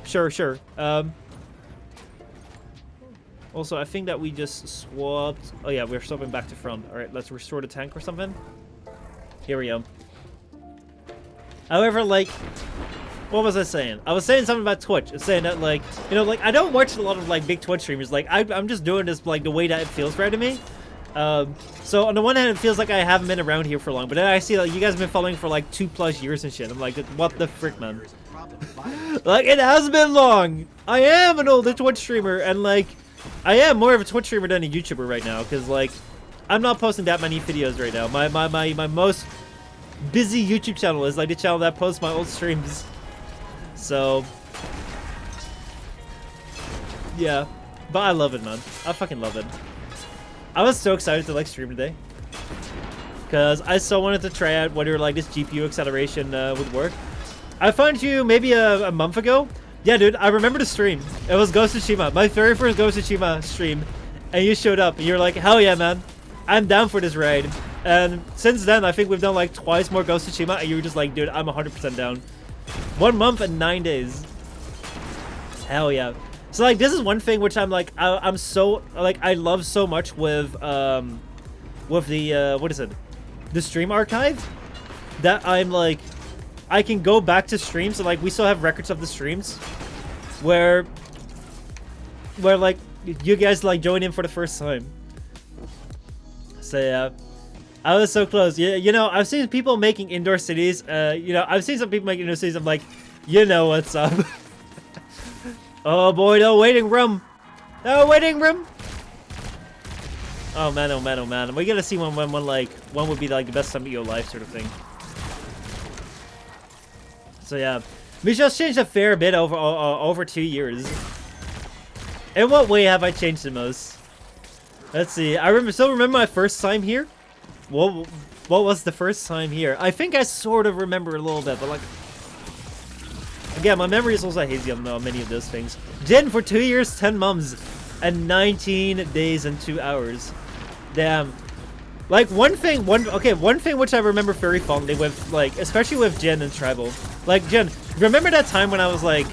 Also, I think that we just swapped. Oh yeah, we're swapping back to front. Alright, let's restore the tank or something. Here we go. However, like, what was I saying? I was saying something about Twitch. It's saying that, like, you know, like, I don't watch a lot of, like, big Twitch streamers. Like, I'm just doing this, like, the way that it feels right to me. So, on the one hand, it feels like I haven't been around here for long. But then I see, like, you guys have been following for, like, 2+ years and shit. I'm like, what the frick, man? Like, it has been long. I am an older Twitch streamer. And, like, I am more of a Twitch streamer than a YouTuber right now. Because, like, I'm not posting that many videos right now. My most busy YouTube channel is like the channel that posts my old streams. So yeah, but I love it, man. I fucking love it. I was so excited to like stream today because I so wanted to try out whether like this GPU acceleration would work. I found you maybe a month ago. Yeah, dude, I remember the stream. It was Ghost of Tsushima, my very first Ghost of Tsushima stream, and you showed up and you're like, hell yeah, man, I'm down for this raid. And since then, I think we've done like twice more Ghost of Tsushima, and you were just like, dude, I'm 100% down. 1 month and 9 days. Hell yeah. So like, this is one thing which I'm like, I'm so, like, I love so much with the, what is it? The stream archive, that I'm like, I can go back to streams, and like, we still have records of the streams where like, you guys like join in for the first time. So yeah. I was so close. Yeah, you know, I've seen people making indoor cities. You know, I've seen some people making indoor cities. I'm like, you know what's up. Oh boy, no waiting room. No waiting room. Oh man, oh man, oh man. We gotta see when would be like the best time of your life, sort of thing. So yeah, Michel's changed a fair bit over 2 years. In what way have I changed the most? Let's see. I remember my first time here. What was the first time here? I think I sort of remember a little bit, but like, again, my memory is also hazy on many of those things. Jin for 2 years, 10 months, and 19 days and 2 hours. Damn. Like one thing which I remember very fondly with, like, especially with Jin and Tribal. Like, Jin, remember that time when I was like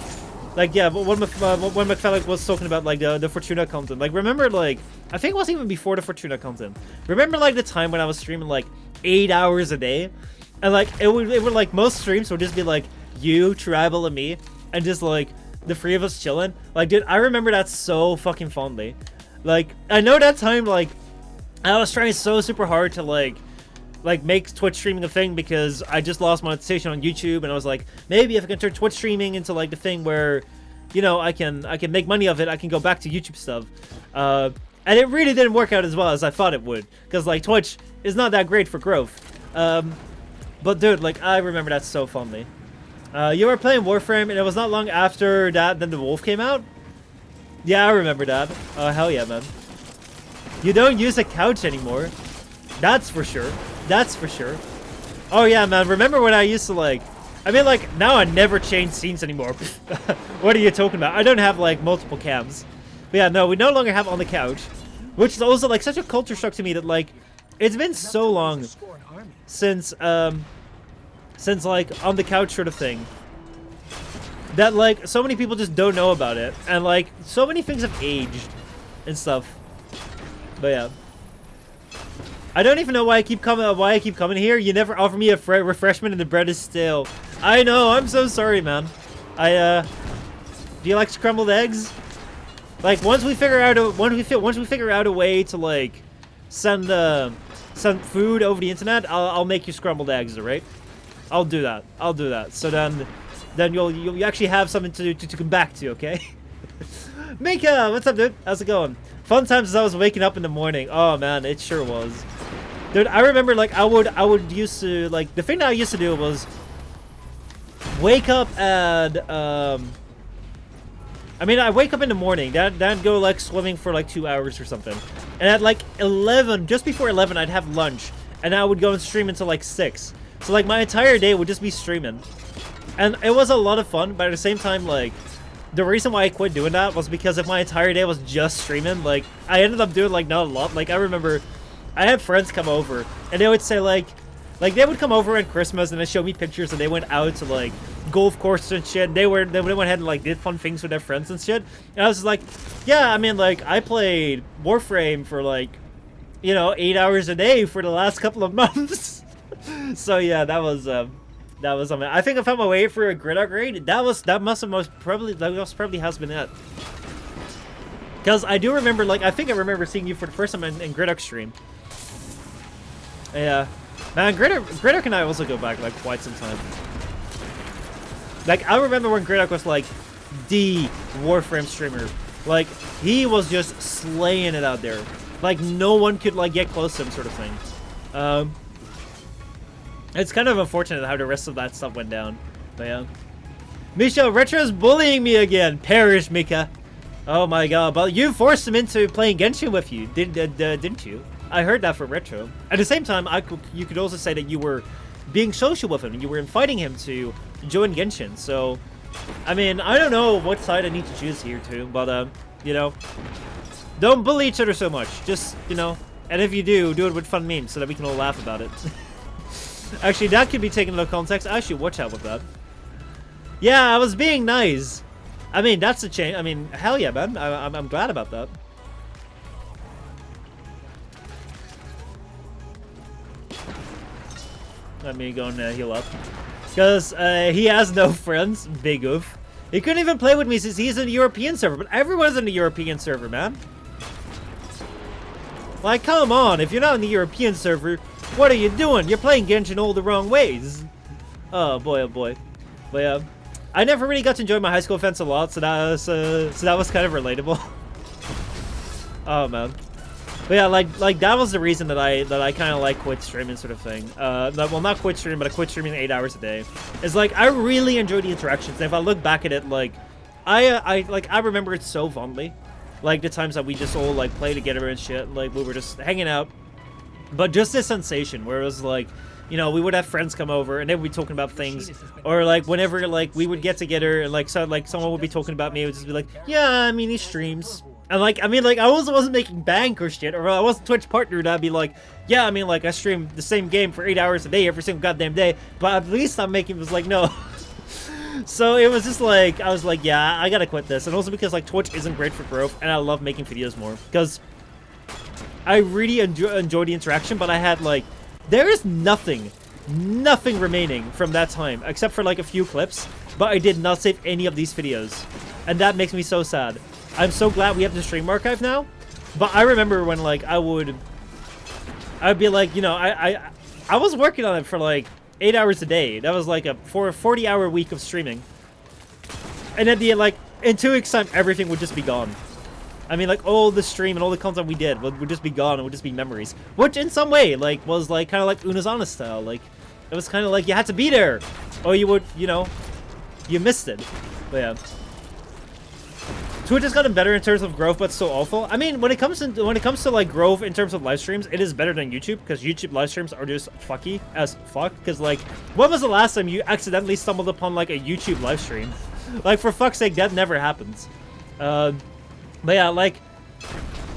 yeah, when McFellick was talking about like the Fortuna content. Like, remember, like, I think it was even before the Fortuna content. Remember like the time when I was streaming like 8 hours a day, and like it would like most streams would just be like you, Tribal, and me, and just like the three of us chilling. Like, dude, I remember that so fucking fondly. Like, I know that time, like, I was trying so super hard to like make Twitch streaming a thing because I just lost monetization on YouTube, and I was like, maybe if I can turn Twitch streaming into like the thing where, you know, I can make money of it, I can go back to YouTube stuff. And it really didn't work out as well as I thought it would, because like Twitch is not that great for growth. But dude, like, I remember that so fondly. You were playing Warframe, and it was not long after that then the Wolf came out. Yeah, I remember that. Oh, hell yeah, man. You don't use a couch anymore. That's for sure. That's for sure. Oh yeah, man. Remember when I used to like... I mean, like, now I never change scenes anymore. What are you talking about? I don't have, like, multiple cams. But yeah, no, we no longer have on the couch. Which is also, like, such a culture shock to me that, like, it's been so long since, like, on the couch sort of thing. That, like, so many people just don't know about it. And, like, so many things have aged and stuff. But yeah. I don't even know why I keep coming here. You never offer me a refreshment and the bread is stale. I know, I'm so sorry, man. Do you like scrambled eggs? Like, once we figure out a way to like send food over the internet, I'll make you scrambled eggs, alright? I'll do that. I'll do that. So then you'll actually have something to come back to, okay? Mika, what's up, dude? How's it going? Fun times as I was waking up in the morning. Oh man, it sure was. Dude, I remember like I would used to, like, the thing that I used to do was wake up at I mean, I wake up in the morning, then go like swimming for like 2 hours or something. And at like 11, just before 11, I'd have lunch, and I would go and stream until like 6. So like my entire day would just be streaming. And it was a lot of fun, but at the same time, like, the reason why I quit doing that was because if my entire day was just streaming, like, I ended up doing, like, not a lot. Like, I remember I had friends come over, and they would say, like, they would come over at Christmas, and they show me pictures, and they went out to, like, golf courses and shit. They went ahead and, like, did fun things with their friends and shit. And I was just like, yeah, I mean, like, I played Warframe for, like, you know, 8 hours a day for the last couple of months. So, yeah, that was something. I think I found my way for a grid upgrade. That must probably has been it. Because I do remember, like, I think I remember seeing you for the first time in Griddock stream. Yeah. Man, Griddock and I also go back, like, quite some time. Like, I remember when Griddock was, like, the Warframe streamer. Like, he was just slaying it out there. Like, no one could, like, get close to him, sort of thing. It's kind of unfortunate how the rest of that stuff went down. But yeah. Michel, Retro's bullying me again. Perish, Mika. Oh my god. But you forced him into playing Genshin with you, didn't you? I heard that from Retro. At the same time, you could also say that you were being social with him. You were inviting him to join Genshin. So, I mean, I don't know what side I need to choose here too. But, you know, don't bully each other so much. Just, you know, and if you do it with fun memes so that we can all laugh about it. Actually, that could be taken into context. I should watch out with that. Yeah, I was being nice. I mean, that's a change. I mean, hell yeah, man. I'm glad about that. Let me go and heal up. Because he has no friends. Big oof. He couldn't even play with me since he's in the European server. But everyone's in the European server, man. Like, come on. If you're not in the European server, what are you doing? You're playing Genshin all the wrong ways. Oh boy, oh boy. But yeah, I never really got to enjoy my high school friends a lot, so that was kind of relatable. Oh man. But yeah, like that was the reason that I kind of like quit streaming, sort of thing. Well, not quit streaming, but I quit streaming 8 hours a day. It's like I really enjoy the interactions. And if I look back at it, like I remember it so fondly. like the times that we just all like play together and shit, like we were just hanging out. But just this sensation where it was like, you know, we would have friends come over and they would be talking about things, or like whenever like we would get together and like so like someone would be talking about me, it would just be like, yeah, I mean he streams. And like, I mean, like, I also wasn't making bank or shit, or I wasn't Twitch partnered. I'd be like, yeah, I mean, like, I stream the same game for 8 hours a day every single goddamn day, but at least I'm making, it was like, no. So it was just like, I was like, yeah, I gotta quit this. And also because, like, Twitch isn't great for growth, and I love making videos more. Because I really enjoy the interaction, but I had, like, there is nothing remaining from that time, except for, like, a few clips, but I did not save any of these videos. And that makes me so sad. I'm so glad we have the stream archive now, but I remember when, like, I'd be like, you know, I was working on it for, like, 8 hours a day. That was, like, a 40-hour week of streaming. And at the end, like, in 2 weeks' time, everything would just be gone. I mean, like, all the stream and all the content we did would just be gone. It would just be memories. Which, in some way, like, was, like, kind of like Unazana style. Like, it was kind of like you had to be there, or you would, you know, you missed it. But, yeah. Twitch has gotten better in terms of growth, but still awful. I mean, when it comes to like growth in terms of live streams, it is better than YouTube, because YouTube live streams are just fucky as fuck. Because like, when was the last time you accidentally stumbled upon like a YouTube live stream? Like, for fuck's sake, that never happens. But yeah, like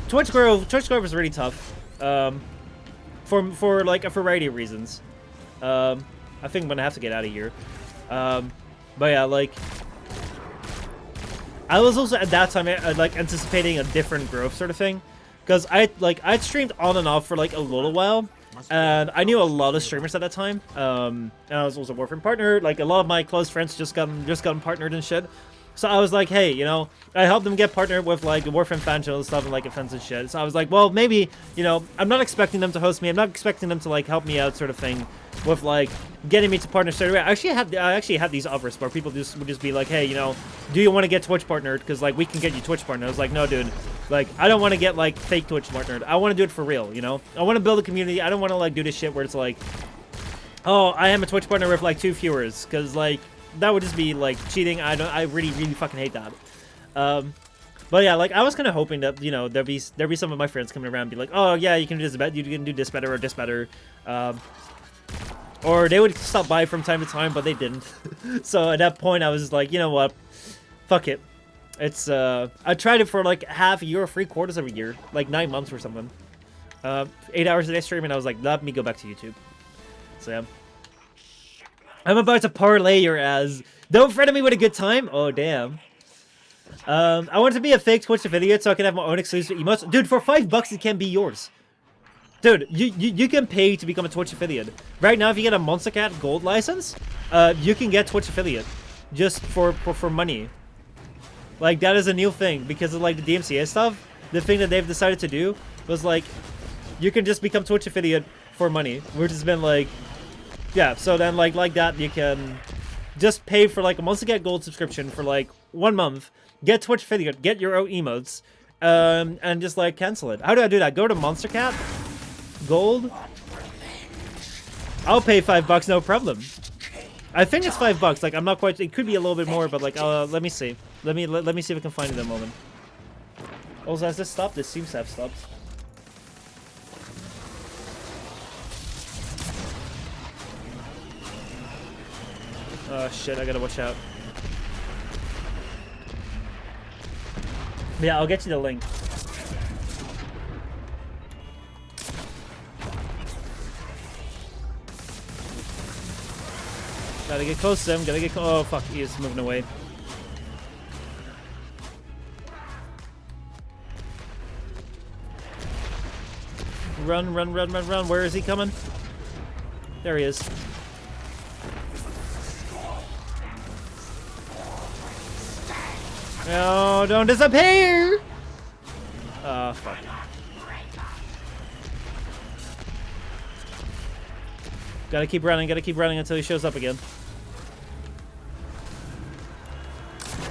Twitch growth is really tough. For like a variety of reasons. I think I'm gonna have to get out of here. But yeah, like, I was also at that time like anticipating a different growth sort of thing, because I'd streamed on and off for like a little while, and I knew a lot of streamers at that time. And I was also Warframe partner. Like, a lot of my close friends just gotten partnered and shit. So I was like, hey, you know, I helped them get partnered with like the Warframe fan channel and stuff and like events and shit. So I was like, well, maybe, you know, I'm not expecting them to host me. I'm not expecting them to like help me out sort of thing with like getting me to partner straight away. I actually had these offers where people would just be like, hey, you know, do you want to get Twitch partnered? Because like we can get you Twitch partnered. I was like, no, dude, like I don't want to get like fake Twitch partnered. I want to do it for real, you know. I want to build a community. I don't want to like do this shit where it's like, oh, I am a Twitch partner with like 2 viewers, because like that would just be like cheating. I really fucking hate that. But yeah, like I was kind of hoping that, you know, there'd be some of my friends coming around and be like, oh yeah, you can do this better, you can do this better or this better. Or they would stop by from time to time, but they didn't. So at that point, I was like, you know what? Fuck it. It's, I tried it for like half a year or 3/4 of a year. Like 9 months or something. 8 hours a day streaming, I was like, let me go back to YouTube. So yeah. I'm about to parlay your ass. Don't threaten me with a good time? Oh, damn. I want it to be a fake Twitch affiliate so I can have my own exclusive emotes. Dude, for $5 it can be yours. Dude, you can pay to become a Twitch affiliate. Right now, if you get a Monster Cat Gold license, you can get Twitch affiliate. Just for money. Like, that is a new thing. Because of, like, the DMCA stuff, the thing that they've decided to do was, like, you can just become Twitch affiliate for money. Which has been, like... Yeah, so then, like that, you can just pay for, like, a Monster Cat Gold subscription for, like, 1 month. Get Twitch affiliate, get your own emotes, and just, like, cancel it. How do I do that? Go to Monster Cat Gold? I'll pay $5, no problem. I think it's $5. Like, I'm not quite... It could be a little bit more, but, like, let me see. Let me see if I can find it in a moment. Also, has this stopped? This seems to have stopped. Oh shit, I gotta watch out. Yeah, I'll get you the link. Gotta get close to him, gotta get oh fuck, he is moving away. Run, where is he coming? There he is. No, don't disappear! Oh, fuck. Gotta keep running until he shows up again.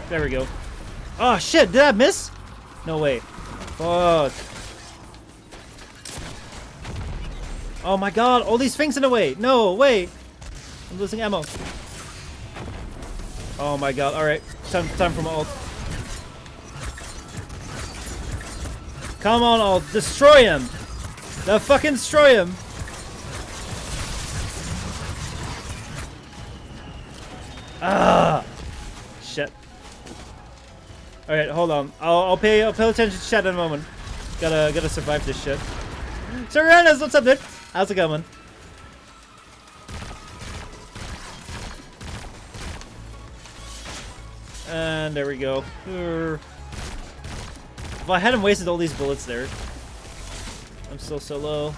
There we go. Oh, shit, did I miss? No way. Fuck. Oh my god, all these things in the way. No, wait. I'm losing ammo. Oh my god, alright. Time for my ult. Come on, I'll destroy him. Now fucking destroy him. Ah, shit. All right, hold on. I'll pay attention to chat in a moment. Gotta survive this shit. Sir Rannis, what's up, dude? How's it going? And there we go. If I hadn't wasted all these bullets there. I'm still so low.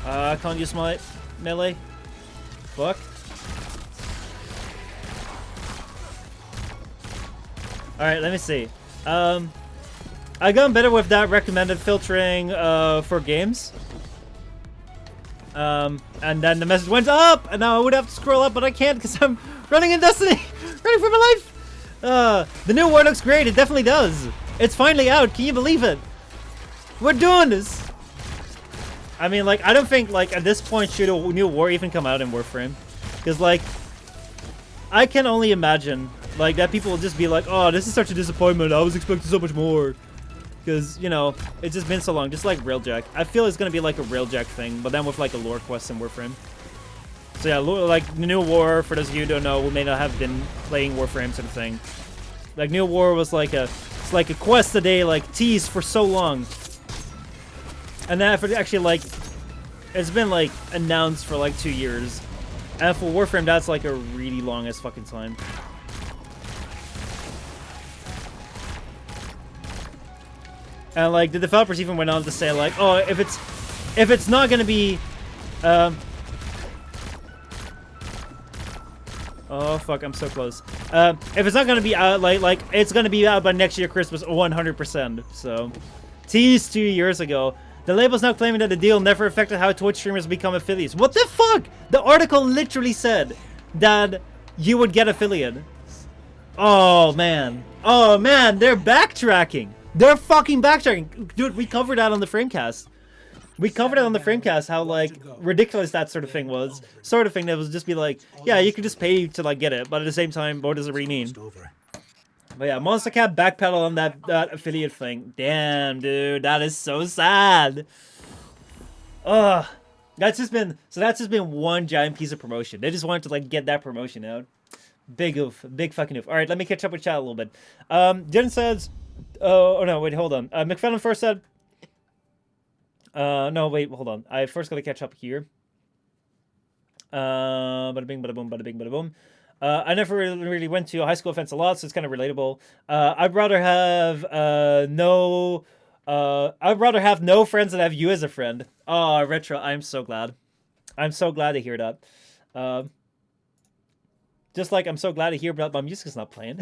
I can't use my melee. Fuck. Alright, let me see. I got better with that recommended filtering for games. And then the message went up, and now I would have to scroll up, but I can't because I'm running in Destiny. Running for my life. The new war looks great. It definitely does. It's finally out. Can you believe it? We're doing this. I mean, like, I don't think, like, at this point should a new war even come out in Warframe. Because, like, I can only imagine, like, that people will just be like, oh, this is such a disappointment. I was expecting so much more. Because, you know, it's just been so long. Just like Railjack. I feel it's going to be like a Railjack thing, but then with, like, a lore quest in Warframe. So, yeah, like, the New War, for those of you who don't know, who may not have been playing Warframe sort of thing. Like, New War was like a, it's like a quest that they, like, teased for so long. And then for actually, like, it's been, like, announced for, like, 2 years. And for Warframe, that's, like, a really long as fucking time. And, like, the developers even went on to say, like, oh, if it's not gonna be, oh, fuck, I'm so close. If it's not gonna be out, like, it's gonna be out by next year Christmas, 100%. So, teased 2 years ago. The label's now claiming that the deal never affected how Twitch streamers become affiliates. What the fuck? The article literally said that you would get affiliate. Oh, man. Oh, man, they're backtracking. They're fucking backtracking. Dude, we covered that on the Framecast. We covered it on the Framecast, how, like, ridiculous that sort of thing was. Sort of thing that was just be like, yeah, you can just pay to, like, get it. But at the same time, what does it really mean? But yeah, Monster Cat backpedal on that affiliate thing. Damn, dude, that is so sad. Ugh. That's just been one giant piece of promotion. They just wanted to, like, get that promotion out. Big oof. Big fucking oof. Alright, let me catch up with chat a little bit. Jen says... oh, no, wait, hold on. McFadden first said... no, wait, hold on. I first gotta catch up here. Bada bing, bada boom, bada bing, bada boom. I never really went to a high school events a lot, so it's kind of relatable. I'd rather have no friends than have you as a friend. Oh, Retro, I'm so glad. I'm so glad to hear that. Just like I'm so glad to hear about my music's not playing.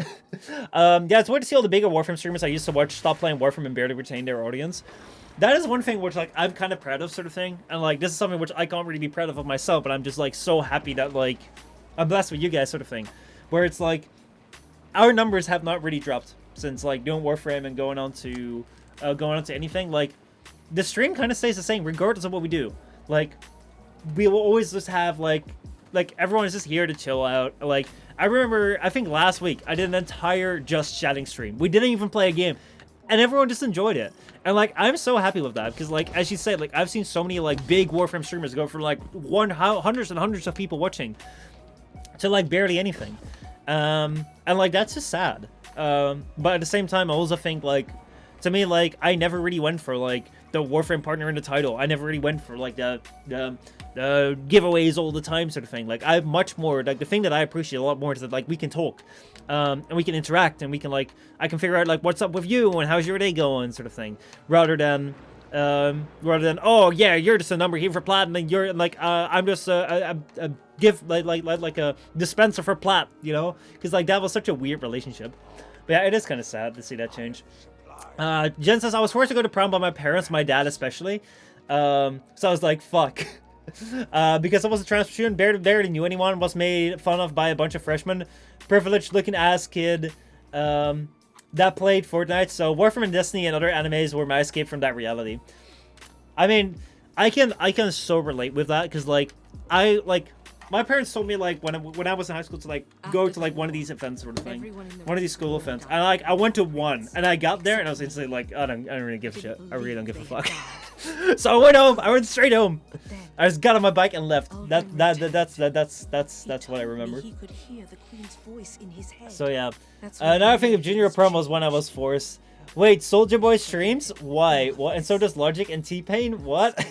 Yeah, it's weird to see all the bigger Warframe streamers I used to watch stop playing Warframe and barely retain their audience. That is one thing which, like, I'm kind of proud of, sort of thing. And, like, this is something which I can't really be proud of myself, but I'm just, like, so happy that, like, I'm blessed with you guys, sort of thing. Where it's, like, our numbers have not really dropped since, like, doing Warframe and going on to anything. Like, the stream kind of stays the same, regardless of what we do. Like, we will always just have, like, everyone is just here to chill out. Like, I remember, I think last week, I did an entire just chatting stream. We didn't even play a game. And everyone just enjoyed it. And, like, I'm so happy with that. Because, like, as you said, like, I've seen so many, like, big Warframe streamers go from, like, hundreds and hundreds of people watching to, like, barely anything. And, like, that's just sad. But at the same time, I also think, like, to me, like, I never really went for, like, the Warframe partner in the title. I never really went for, like, the giveaways all the time sort of thing. Like, I have much more, like, the thing that I appreciate a lot more is that, like, we can talk. And we can interact, and we can, like, I can figure out, like, what's up with you, and how's your day going, sort of thing. Rather than, oh, yeah, you're just a number here for plat, and you're, like, I'm just a gift, like a dispenser for plat, you know? Because, like, that was such a weird relationship. But yeah, it is kind of sad to see that change. Jen says, I was forced to go to prom by my parents, my dad especially. So I was like, fuck. Because I was a transfer student, barely knew anyone, was made fun of by a bunch of freshmen. Privileged looking ass kid that played Fortnite. So Warframe and Destiny and other animes were my escape from that reality. I mean, I can so relate with that, because, like, my parents told me like when I was in high school to like go to like one of these events sort of thing, one of these school events, and like I went to one, and I got there and I was instantly like, I don't really give a shit. I really don't give a fuck. So I went home. I went straight home. I just got on my bike and left. That's what I remember. So yeah. Another thing of junior prom was when I was forced. Wait, Soulja Boy streams? Why? What? And so does Logic and T-Pain? What?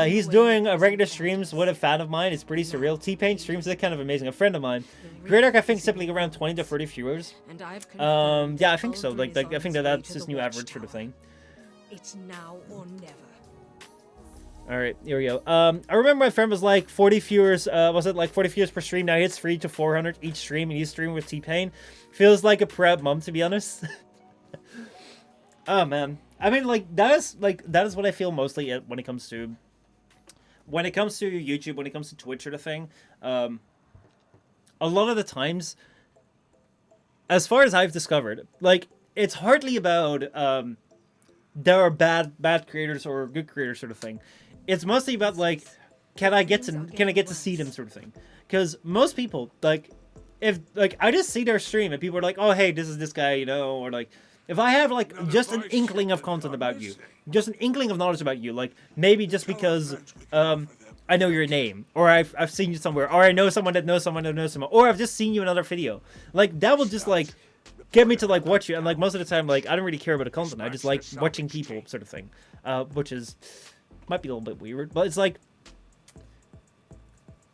He's doing regular streams with a fan of mine. It's pretty surreal. T-Pain streams are kind of amazing. A friend of mine. Great Arc, I think, simply around 20 to 30 viewers. Yeah, I think so. Like I think that's his new average sort of thing. It's now or never. All right, here we go. I remember my friend was like 40 viewers. Was it like 40 viewers per stream? Now it's 300 to 400 each stream, and he's streaming with T-Pain. Feels like a proud mom, to be honest. Oh man, I mean, like that is what I feel mostly when it comes to YouTube, when it comes to Twitch sort of thing. A lot of the times, as far as I've discovered, like it's hardly about there are bad creators or good creators sort of thing. It's mostly about like can I get to see them sort of thing. Because most people like if like I just see their stream and people are like, oh hey, this is this guy, you know, or like. If I have, like, just an inkling of content about you, just an inkling of knowledge about you, like, maybe just because, I know your name, or I've seen you somewhere, or I know someone that knows someone that knows someone, or I've just seen you in another video, like, that will just, like, get me to, like, watch you, and, like, most of the time, like, I don't really care about the content, I just like watching people, sort of thing, which is, might be a little bit weird, but it's, like,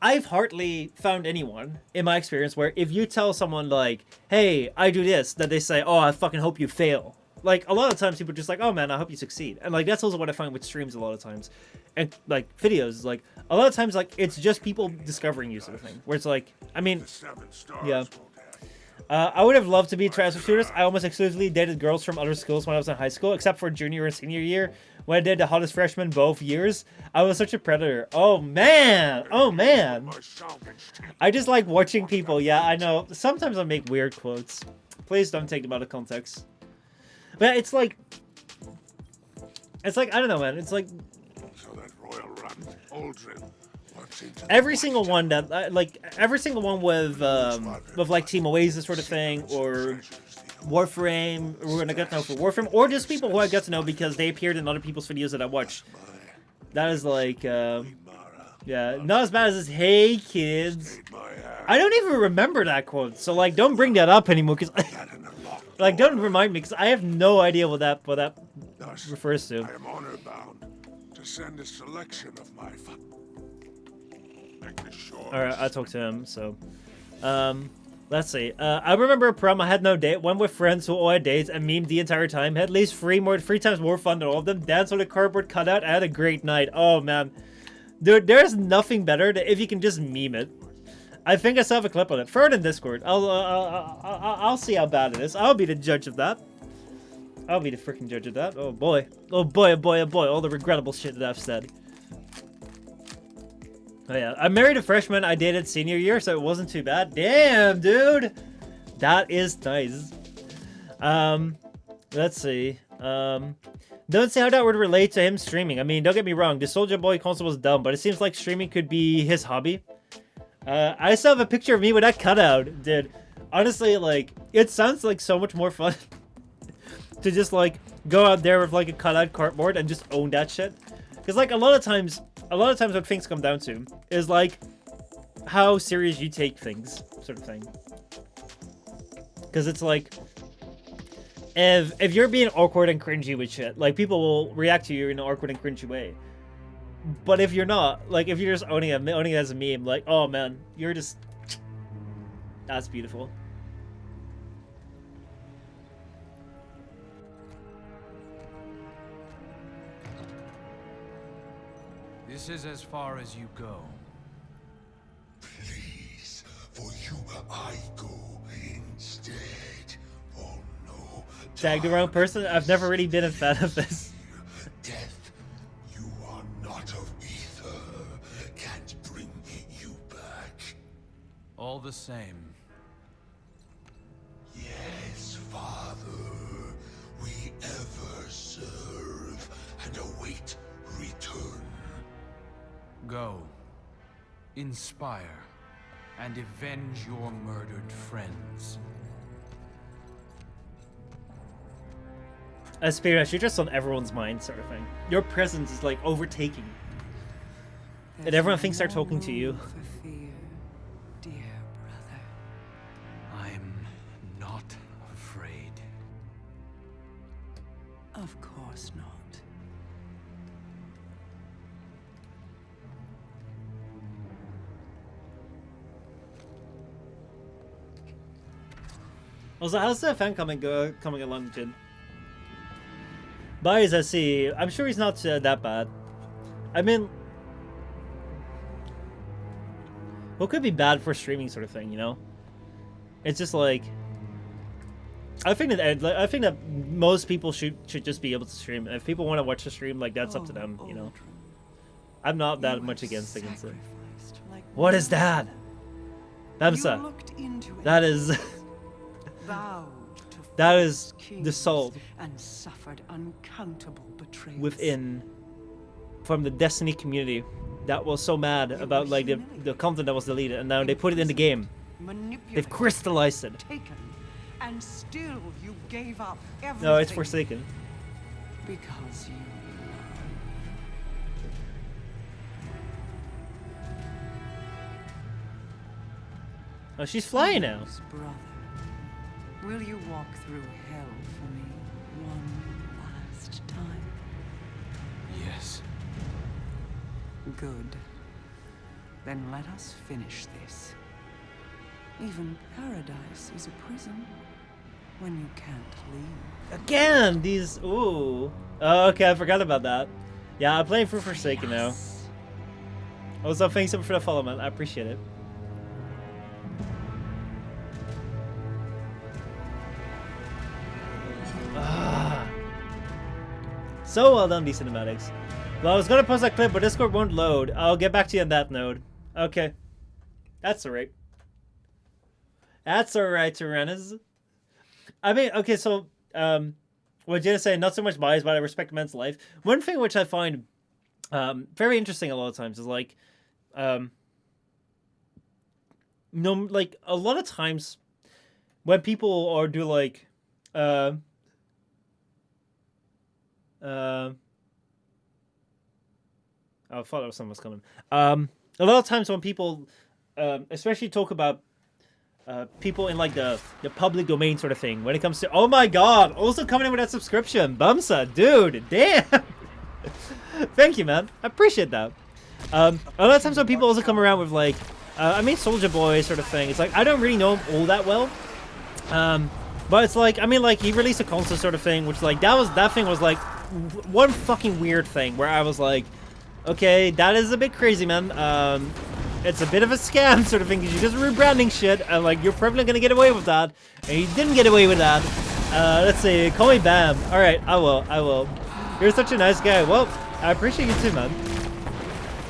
I've hardly found anyone, in my experience, where if you tell someone, like, hey, I do this, that they say, oh, I fucking hope you fail. Like, a lot of times people are just like, oh, man, I hope you succeed. And, like, that's also what I find with streams a lot of times. And, like, videos, like, a lot of times, like, it's just people discovering you sort of thing. Where it's like, I mean, yeah. I would have loved to be transfer students. I almost exclusively dated girls from other schools when I was in high school, except for junior and senior year, when I did the hottest freshman both years. I was such a predator. Oh man! Oh man! I just like watching people. Yeah, I know. Sometimes I make weird quotes. Please don't take them out of context. But it's like, I don't know, man. It's like every single one that like every single one with like Team Oasis sort of thing, or Warframe. We're gonna get to know for Warframe, or just people who I get to know because they appeared in other people's videos that I watched. That is like yeah, not as bad as this. Hey kids, I don't even remember that quote, so like don't bring that up anymore, because like don't remind me, because I have no idea what that refers to. I am honor bound to send a selection of my Alright, I talked to him, so let's see. I remember a prom I had no date, went with friends who all had dates and memed the entire time. Had at least three times more fun than all of them. Danced with a cardboard cutout. I had a great night. Oh man, dude, there's nothing better than if you can just meme it. I think I still have a clip on it. Throw it in Discord. I'll see how bad it is. I'll be the judge of that. I'll be the freaking judge of that. Oh boy. Oh boy, oh boy, oh boy. All the regrettable shit that I've said. Oh yeah, I married a freshman I dated senior year, so it wasn't too bad. Damn, dude! That is nice. Let's see. Don't see how that would relate to him streaming. I mean, don't get me wrong, the Soulja Boy console was dumb, but it seems like streaming could be his hobby. I still have a picture of me with that cutout, dude. Honestly, like, it sounds like so much more fun to just, like, go out there with, like, a cutout cardboard and just own that shit. Because, like, a lot of times what things come down to is, like, how serious you take things, sort of thing. Because it's like, if you're being awkward and cringy with shit, like, people will react to you in an awkward and cringy way. But if you're not, like, if you're just owning it as a meme, like, oh man, you're just, that's beautiful. This is as far as you go. Please, for you I go instead. Oh no. Tag the wrong person? I've never really been a fan of this. Death, you are not of ether. Can't bring you back. All the same. Yes, Father. We ever serve and await return. Go. inspire, and avenge your murdered friends. Aspira, you're just on everyone's mind, sort of thing. Your presence is like overtaking. And everyone thinks they're talking to you. For fear, dear brother. I'm not afraid. Of course not. Also, how's the fan coming along, Jin? Buys, I see. I'm sure he's not that bad. I mean, what could be bad for streaming, sort of thing, you know? It's just like, I think that most people should just be able to stream. If people want to watch the stream, like that's up to them, you know. I'm not that much against it. What is that? Bamsa. That is. That is the soul and suffered uncountable betrayals within from the Destiny community that was so mad about like the content that was deleted, and now they put it in the game. They've crystallized it. Taken, and still you gave up everything. No, it's Forsaken. Because you Oh, she's flying now. brother. Will you walk through hell for me one last time? Yes. Good. Then let us finish this. Even paradise is a prison when you can't leave. Again, these. Ooh. Oh, okay, I forgot about that. Yeah, I'm playing for Forsaken now. Also, thanks for the follow, man. I appreciate it. So well done, these cinematics. Well, I was gonna post that clip, but Discord won't load. I'll get back to you on that node. Okay. That's alright. That's alright, Tyrannus. I mean, okay, so, what Jenna saying, not so much bias, but I respect men's life. One thing which I find very interesting a lot of times is like, like a lot of times when people are do like, I thought someone was coming. A lot of times when people, especially talk about people in like the public domain sort of thing, when it comes to, oh my god, also coming in with that subscription, Bumsa, dude, damn. Thank you, man. I appreciate that. A lot of times when people also come around with like, I mean, Soldier Boy sort of thing, it's like, I don't really know him all that well. But it's like, I mean, like, he released a console sort of thing, which like, that thing was like one fucking weird thing where I was like, okay, that is a bit crazy, man. It's a bit of a scam sort of thing, because you're just rebranding shit, and like, you're probably gonna get away with that, and you didn't get away with that. Let's see, call me Bam. Alright, I will. You're such a nice guy. Well, I appreciate you too, man.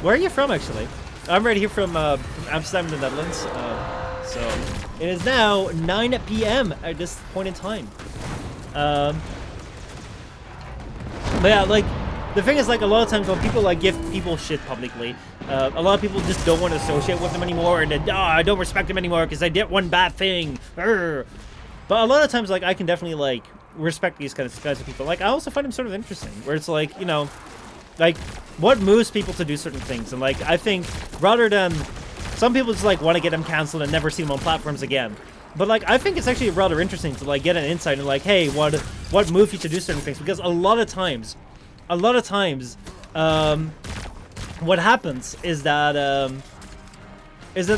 Where are you from, actually? I'm right here from Amsterdam, the Netherlands. So, it is now 9 p.m. at this point in time. But yeah, like, the thing is, like, a lot of times when people, like, give people shit publicly, a lot of people just don't want to associate with them anymore, and then, I don't respect them anymore because I did one bad thing. Urgh. But a lot of times, like, I can definitely, like, respect these kinds of people. Like, I also find them sort of interesting, where it's like, you know, like, what moves people to do certain things. And, like, I think rather than, some people just, like, want to get them canceled and never see them on platforms again. But, like, I think it's actually rather interesting to, like, get an insight and, like, hey, what moved you to do certain things? Because a lot of times, what happens is that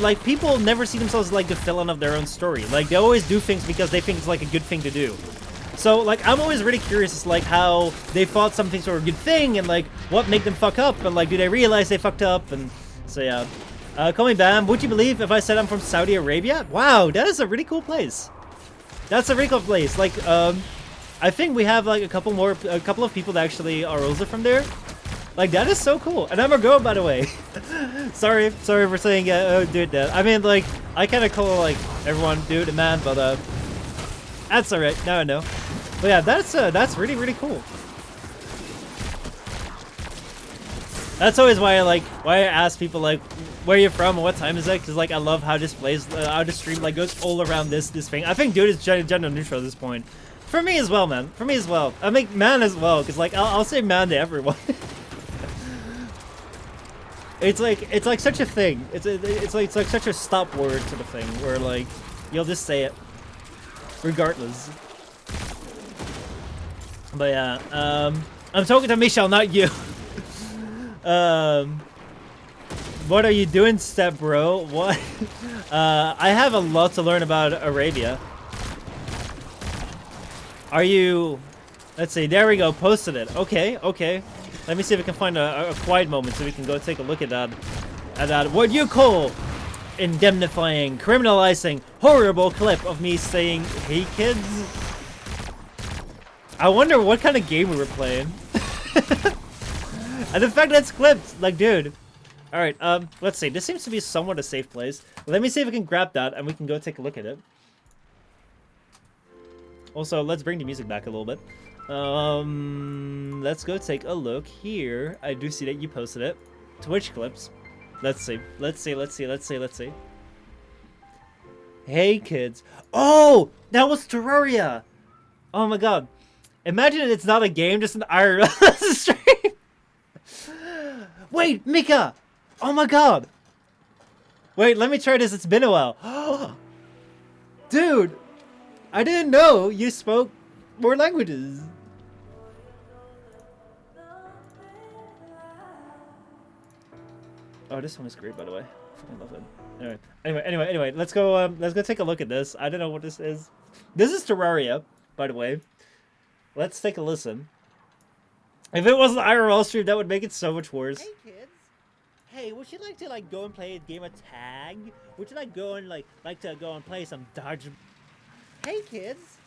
like, people never see themselves as, like, the villain of their own story. Like, they always do things because they think it's, like, a good thing to do. So, like, I'm always really curious as, like, how they thought something sort of good thing, and, like, what made them fuck up, and, like, do they realize they fucked up, and so, yeah. Call me Bam. Would you believe if I said I'm from Saudi Arabia? Wow, that is a really cool place. That's a really cool place. Like, I think we have, like, a couple of people that actually are also from there. Like, that is so cool. And I'm a girl, by the way. sorry for saying, dude, that. I mean, like, I kind of call, like, everyone dude and man, but, that's alright. Now I know. But yeah, that's really, really cool. That's always why I ask people, like, where you're from and what time is it, because like I love how this plays, how this stream like goes all around this thing. I think dude is gender neutral at this point. For me as well, man. For me as well. I make man as well, because like I'll say man to everyone. It's like such a thing. It's like such a stop word sort of thing where like you'll just say it regardless. But yeah, I'm talking to Michel, not you. What are you doing, step bro? What? I have a lot to learn about Arabia. Are you? Let's see. There we go. Posted it. Okay. Okay. Let me see if we can find a quiet moment so we can go take a look at that. At that. What you call indemnifying, criminalizing, horrible clip of me saying, "Hey kids." I wonder what kind of game we were playing. And the fact that it's clipped, like, dude. All right. Let's see. This seems to be somewhat a safe place. Let me see if we can grab that and we can go take a look at it. Also, let's bring the music back a little bit. Let's go take a look here. I do see that you posted it. Twitch clips. Let's see. Let's see. Let's see. Let's see. Let's see. Hey, kids. Oh, that was Terraria. Oh my god. Imagine it's not a game, just an IRL stream. Wait, Mika. Oh my god. Wait, let me try this. It's been a while. Dude, I didn't know you spoke more languages. Oh, this one is great, by the way. I fucking love it. Anyway, let's go take a look at this. I don't know what this is. This is Terraria, by the way. Let's take a listen. If it wasn't IRL stream, that would make it so much worse. Hey kids. Hey, would you like to like go and play a game of tag? Would you like go and like to go and play some dodge? Hey kids.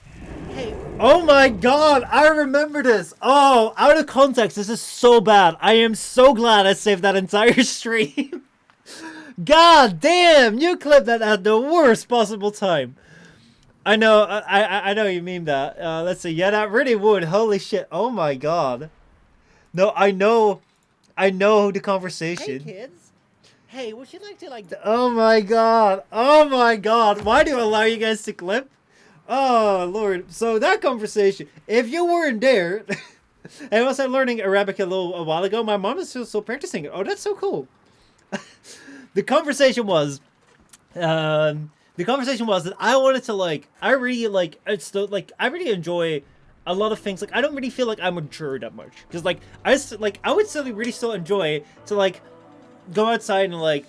Hey. Oh my god, I remember this. Oh, out of context, this is so bad. I am so glad I saved that entire stream. God damn, you clipped that at the worst possible time. I know, I know you mean that. Let's see. Yeah, that really would. Holy shit. Oh my god. No, I know the conversation. Hey kids. Hey, would you like to like? Oh my god. Oh my god. Why do you allow you guys to clip? Oh lord. So that conversation. If you weren't there, and I was learning Arabic a while ago. My mom is still practicing it. Oh, that's so cool. The conversation was that I wanted to like, I really enjoy a lot of things. Like, I don't really feel like I'm mature that much. Because like, I would still really still enjoy to like, go outside and like,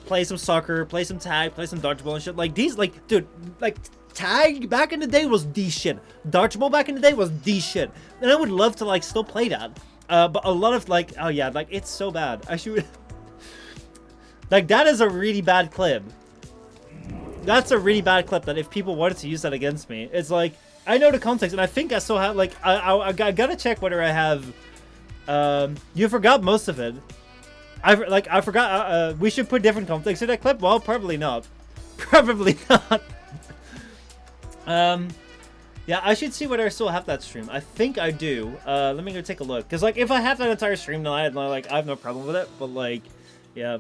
play some soccer, play some tag, play some dodgeball and shit. Like these, like, dude, like, tag back in the day was the shit. Dodgeball back in the day was the shit. And I would love to like, still play that. But a lot of like, oh yeah, like, it's so bad. I should, like, that is a really bad clip. That's a really bad clip that if people wanted to use that against me, it's like, I know the context, and I think I still have, like, I gotta check whether I have, you forgot most of it. I forgot, we should put different context in that clip? Well, probably not. Probably not. Yeah, I should see whether I still have that stream. I think I do. Let me go take a look. Because, like, if I have that entire stream, then I have no problem with it, but, like, yeah.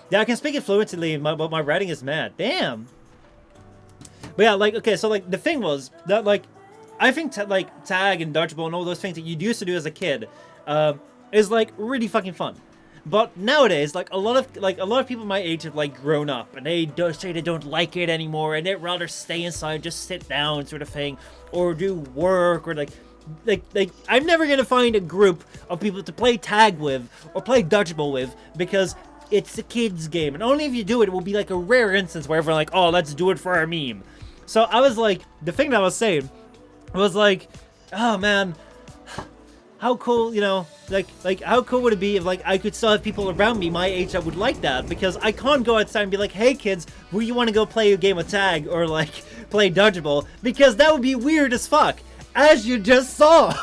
Yeah, I can speak it fluently, but my writing is mad. Damn! But yeah, like, okay, so, like, the thing was that, like, I think, like, tag and dodgeball and all those things that you used to do as a kid is, like, really fucking fun. But nowadays, like, a lot of people my age have, like, grown up, and they don't say they don't like it anymore, and they'd rather stay inside, just sit down, sort of thing, or do work, or, like, I'm never gonna find a group of people to play tag with, or play dodgeball with, because it's a kid's game, and only if you do it, it will be, like, a rare instance where everyone's like, oh, let's do it for our meme. So I was like, the thing that I was saying was like, oh man, how cool, you know, like how cool would it be if like I could still have people around me my age that would like that, because I can't go outside and be like, hey kids, will you want to go play a game of tag or like play dodgeball, because that would be weird as fuck, as you just saw.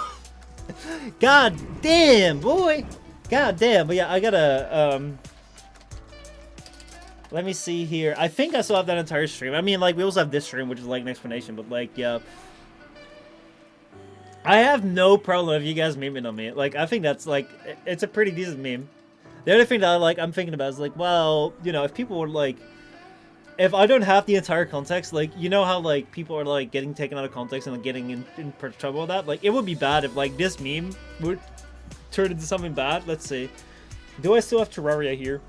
God damn, boy. God damn. But yeah, I gotta let me see here. I think I still have that entire stream. I mean, like, we also have this stream, which is, like, an explanation, but, like, yeah. I have no problem if you guys memeing on me. Like, I think that's, like, it's a pretty decent meme. The other thing that I'm thinking about is like, well, you know, if people were like, if I don't have the entire context, like, you know how like people are like getting taken out of context and like, getting in trouble with that. Like, it would be bad if like this meme would turn into something bad. Let's see. Do I still have Terraria here?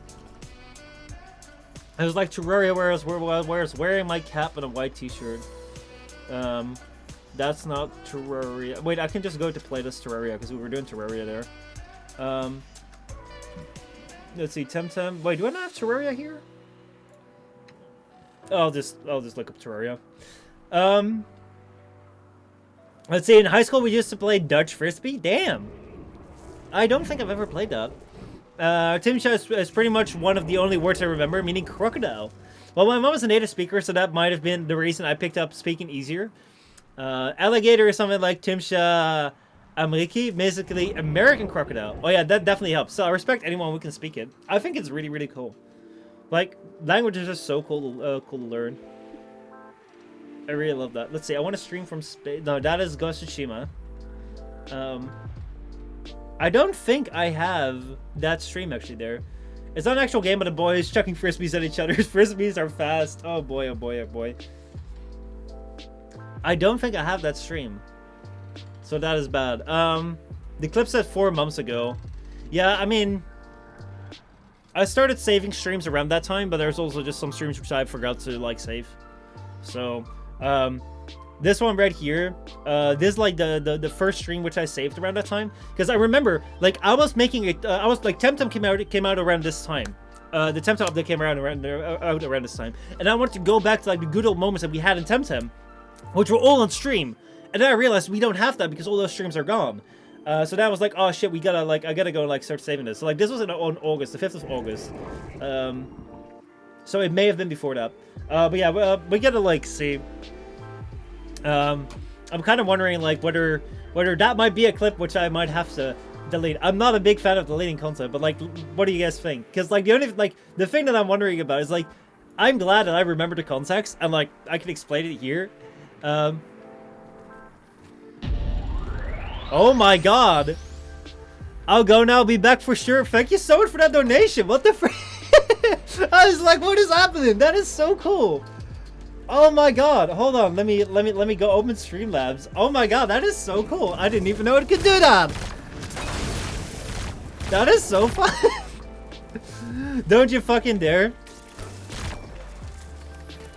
It was like Terraria where I was wearing my cap and a white t-shirt. That's not Terraria. Wait, I can just go to playlist Terraria because we were doing Terraria there. Let's see, Temtem. Wait, do I not have Terraria here? I'll just look up Terraria. Let's see. In high school, we used to play Dutch Frisbee. Damn. I don't think I've ever played that. Timsha is pretty much one of the only words I remember, meaning crocodile. Well, my mom was a native speaker, so that might have been the reason I picked up speaking easier. Alligator is something like Timsha Ameriki, basically American crocodile. Oh yeah, that definitely helps. So I respect anyone who can speak it. I think it's really, really cool. Like, languages are so cool to learn. I really love that. Let's see, I want to stream from space. No, that is Ghost of Tsushima. I don't think I have that stream actually there. It's not an actual game, but the boys chucking frisbees at each other. Frisbees are fast. Oh boy, oh boy, oh boy. I don't think I have that stream. So that is bad. The clip said 4 months ago. Yeah, I mean, I started saving streams around that time, but there's also just some streams which I forgot to like save. So, this one right here, this is like the first stream which I saved around that time, because I remember like I was making it. I was like Temtem came out around this time. The Temtem update came out around this time, and I wanted to go back to like the good old moments that we had in Temtem, which were all on stream. And then I realized we don't have that because all those streams are gone. So that was like, oh shit, we gotta like I gotta go like start saving this. So like this was on August, the 5th of August. So it may have been before that. But yeah, we gotta like see. I'm kind of wondering like whether that might be a clip which I might have to delete. I'm not a big fan of deleting content, but like, what do you guys think? Because like the thing that I'm wondering about is like, I'm glad that I remember the context and like I can explain it here. Oh my god. I'll go now, be back for sure. Thank you so much for that donation. What the frick? I was like, what is happening? That is so cool. Oh my god. Hold on. Let me go open Streamlabs. Oh my god, that is so cool. I didn't even know it could do that. That is so fun. Don't you fucking dare.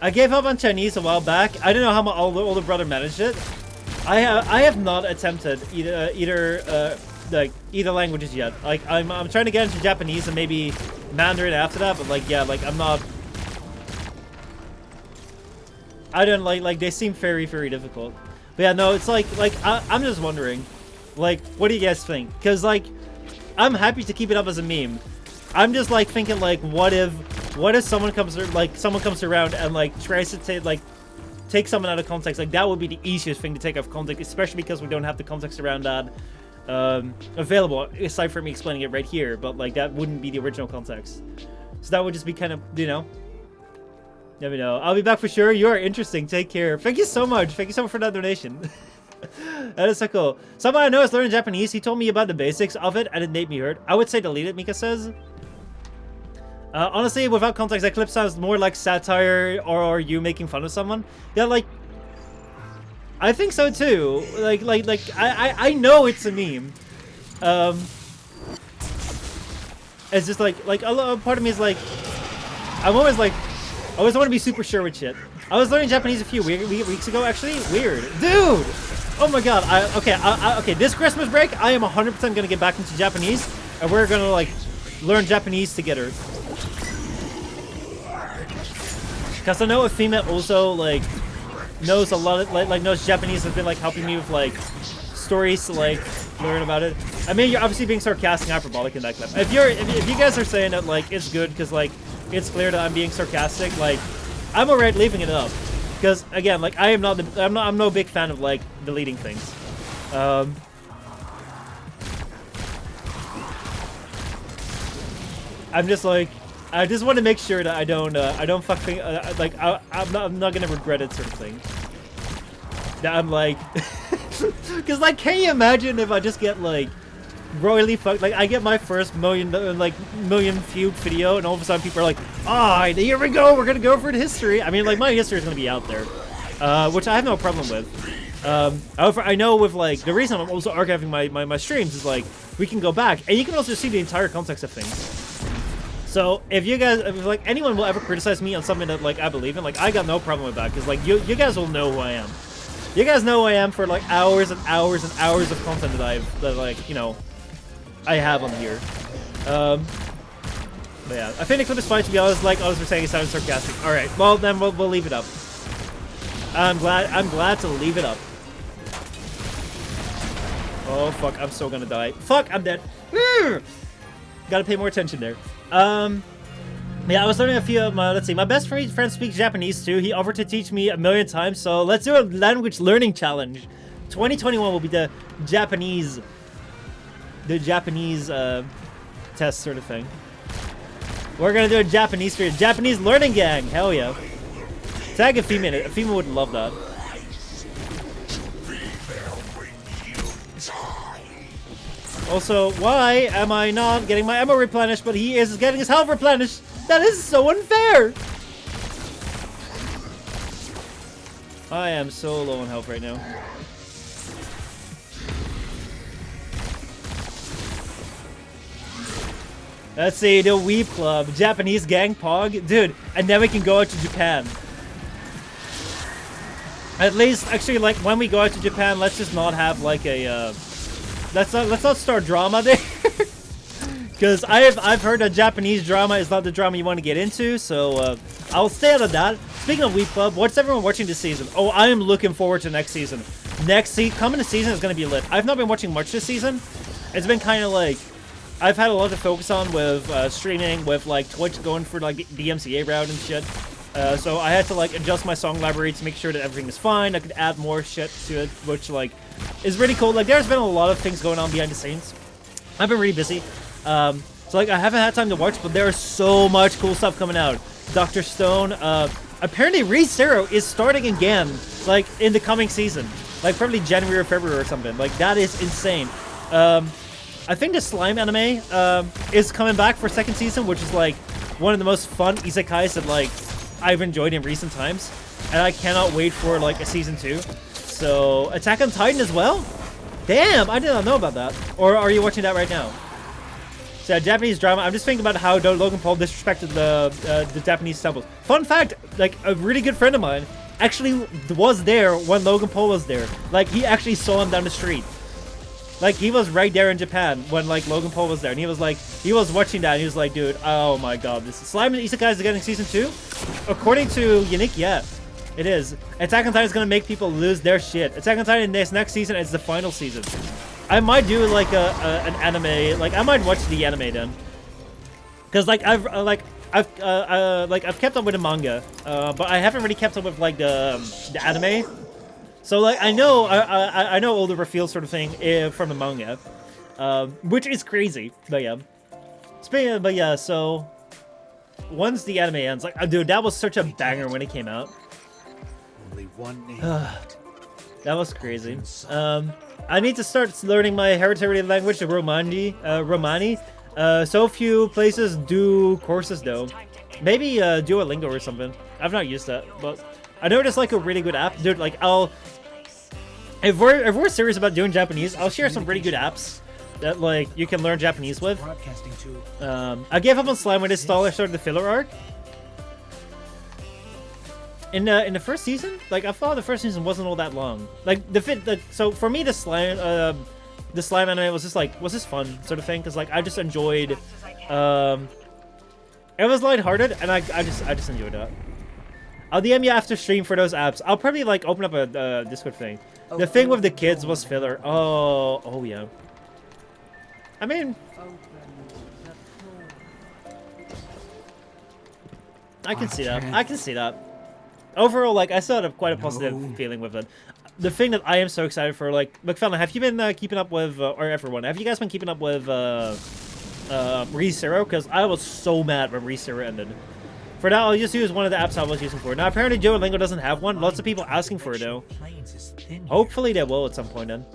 I gave up on Chinese a while back. I don't know how my older brother managed it. I have not attempted either languages yet. Like I'm trying to get into Japanese and maybe Mandarin after that, but like yeah, like I'm not. I don't like they seem very, very difficult. But yeah, no, it's like I'm just wondering, like, what do you guys think? Because like I'm happy to keep it up as a meme. I'm just like thinking like, what if someone comes around and like tries to take someone out of context? Like that would be the easiest thing to take out of context, especially because we don't have the context around that available, aside from me explaining it right here. But like that wouldn't be the original context, so that would just be kind of, you know. Let me know. I'll be back for sure. You are interesting. Take care. Thank you so much. Thank you so much for that donation. That is so cool. Someone I know is learning Japanese. He told me about the basics of it and it made me hurt. I would say delete it, Mika says. Honestly, without context, that clip sounds more like satire or you making fun of someone. Yeah, like, I think so too. Like, I know it's a meme. It's just like a part of me is like, I'm always like, I always want to be super sure with shit. I was learning Japanese a few weeks ago, actually. Weird, dude. Oh my god. Okay. This Christmas break, I am 100% gonna get back into Japanese, and we're gonna like learn Japanese together. Because I know Efima also like knows a lot of like knows Japanese, has been like helping me with like stories to like learn about it. I mean, you're obviously being sarcastic and hyperbolic in that clip. If you guys are saying that like it's good because like it's clear that I'm being sarcastic, like I'm alright leaving it up. Because again, like I'm no big fan of like deleting things. I'm just like, I just want to make sure that I don't I'm not gonna regret it, sort of thing. That I'm like, because like, can you imagine if I just get like royally fucked. Like I get my first million viewed video, and all of a sudden people are like, "Ah, here we go. We're gonna go for the history." I mean, like my history is gonna be out there, which I have no problem with. However, I know with like the reason I'm also archiving my streams is like we can go back, and you can also see the entire context of things. So if you guys, if like anyone will ever criticize me on something that like I believe in, like I got no problem with that, because like you guys will know who I am. You guys know who I am for like hours and hours and hours of content that like you know I have on here. But yeah, I think the clip is fine, to be honest. Like I was saying, it sounds sarcastic. All right, well then we'll leave it up. I'm glad to leave it up. Oh fuck, I'm so gonna die. Fuck, I'm dead. Gotta pay more attention there. Yeah, I was learning a few of my, let's see, my best friend speaks Japanese too. He offered to teach me 1,000,000 times, so let's do a language learning challenge. 2021 will be the Japanese test sort of thing. We're gonna do a Japanese learning gang. Hell yeah. Tag Afima. Afima would love that. Also, why am I not getting my ammo replenished, but he is getting his health replenished? That is so unfair! I am so low on health right now. Let's see, the Weeb Club, Japanese gang pog. Dude, and then we can go out to Japan. At least, actually, like, when we go out to Japan, let's just not have, like, a, let's not start drama there. Because I've heard that Japanese drama is not the drama you want to get into, so I'll stay out of that. Speaking of Weeb Club, what's everyone watching this season? Oh, I am looking forward to next season. Coming season is going to be lit. I've not been watching much this season. It's been kind of like, I've had a lot to focus on with streaming, with like Twitch going for like the MCA route and shit. So I had to like adjust my song library to make sure that everything is fine. I could add more shit to it, which like is really cool. Like there's been a lot of things going on behind the scenes. I've been really busy. So like I haven't had time to watch, but there's so much cool stuff coming out. Dr. Stone, apparently ReZero is starting again, like in the coming season, like probably January or February or something. Like that is insane. I think the Slime anime is coming back for second season, which is like one of the most fun isekais that like I've enjoyed in recent times, and I cannot wait for like a season 2. So Attack on Titan as well. Damn, I did not know about that. Or are you watching that right now? So Japanese drama. I'm just thinking about how Logan Paul disrespected the Japanese temples. Fun fact: like a really good friend of mine actually was there when Logan Paul was there. Like he actually saw him down the street. Like he was right there in Japan when like Logan Paul was there, and he was like, he was watching that, and he was like, dude, oh my god, this is Slime and Isekai is getting season 2. According to Yannick, yeah, it is. Attack on Titan is gonna make people lose their shit. Attack on Titan next season is the final season. I might do like an anime, like I might watch the anime then, because like I've kept up with the manga, but I haven't really kept up with like the anime. So like I know all the reveals sort of thing from the manga, which is crazy. But yeah, but yeah. So once the anime ends, like dude, that was such a banger when it came out. Only one name. That was crazy. I need to start learning my hereditary language, the Romani. So few places do courses though. Maybe Duolingo or something. I've not used that, but I know there's like a really good app, dude. Like if we're serious about doing Japanese, I'll share some really good apps that like you can learn Japanese with. I gave up on Slime when I started the filler arc. In the first season, like I thought the first season wasn't all that long. Like so for me the slime anime was just fun sort of thing, because like I just enjoyed. It was lighthearted, and I just enjoyed that. I'll DM you after stream for those apps. I'll probably like open up a Discord thing. The thing with the kids was filler. Oh yeah. I mean, I can see that. I can see that. Overall, like I still had quite a positive feeling with it. The thing that I am so excited for, like McFarlane, have you been keeping up with, or everyone, have you guys been keeping up with ReZero? Because I was so mad when ReZero ended. For now, I'll just use one of the apps I was using for it. Now, apparently Duolingo doesn't have one. Lots of people asking for it, though. Hopefully they will at some point, then.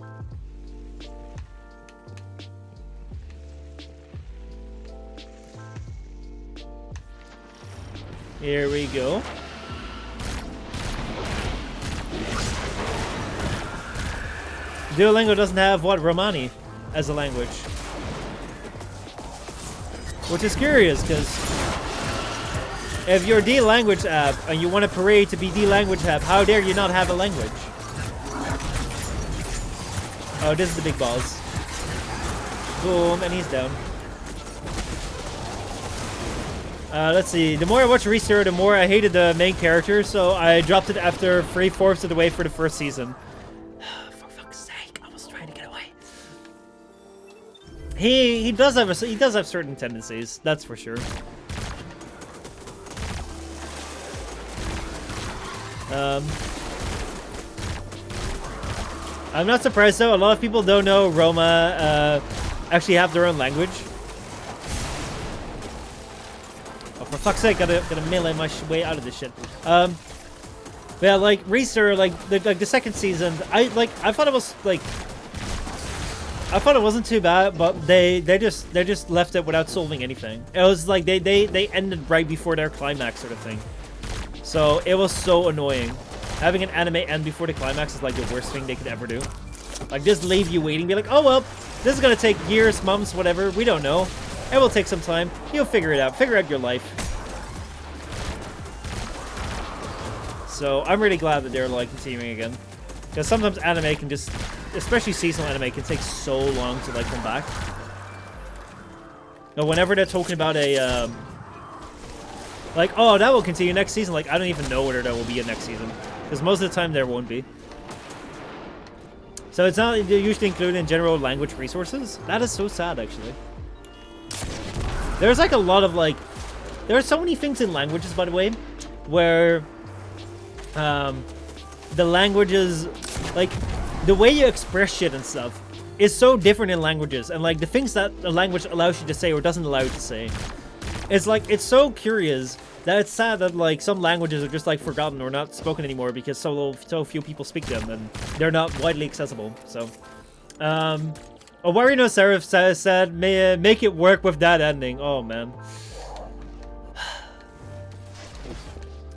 Here we go. Duolingo doesn't have, what, Romani as a language. Which is curious, because if you're the language app and you want a parade to be the language app, how dare you not have a language? Oh, this is the big boss. Boom, and he's down. Let's see. The more I watched Restore, the more I hated the main character, so I dropped it after 3/4 of the way for the first season. For fuck's sake, I was trying to get away. He does have certain tendencies, that's for sure. I'm not surprised though. A lot of people don't know Roma actually have their own language. Oh, for fuck's sake, gotta melee my way out of this shit. Yeah, like Reeser, like the second season, I thought it was like, I thought it wasn't too bad, but they just left it without solving anything. It was like they ended right before their climax sort of thing. So it was so annoying. Having an anime end before the climax is like the worst thing they could ever do. Like just leave you waiting, be like, oh well, this is gonna take years, months, whatever. We don't know. It will take some time. You'll figure it out. Figure out your life. So I'm really glad that they're like continuing again, because sometimes anime can just, especially seasonal anime, can take so long to like come back. Now, whenever they're talking about a like, oh, that will continue next season, like I don't even know whether there will be a next season, because most of the time there won't be. So it's not usually included in general language resources. That is so sad, actually. There's like a lot of like, there are so many things in languages, by the way, where the languages, like the way you express shit and stuff is so different in languages, and like the things that a language allows you to say or doesn't allow you to say. It's like, it's so curious that it's sad that like some languages are just like forgotten or not spoken anymore because so few people speak them and they're not widely accessible. So, Warino Seraph said, make it work with that ending. Oh man.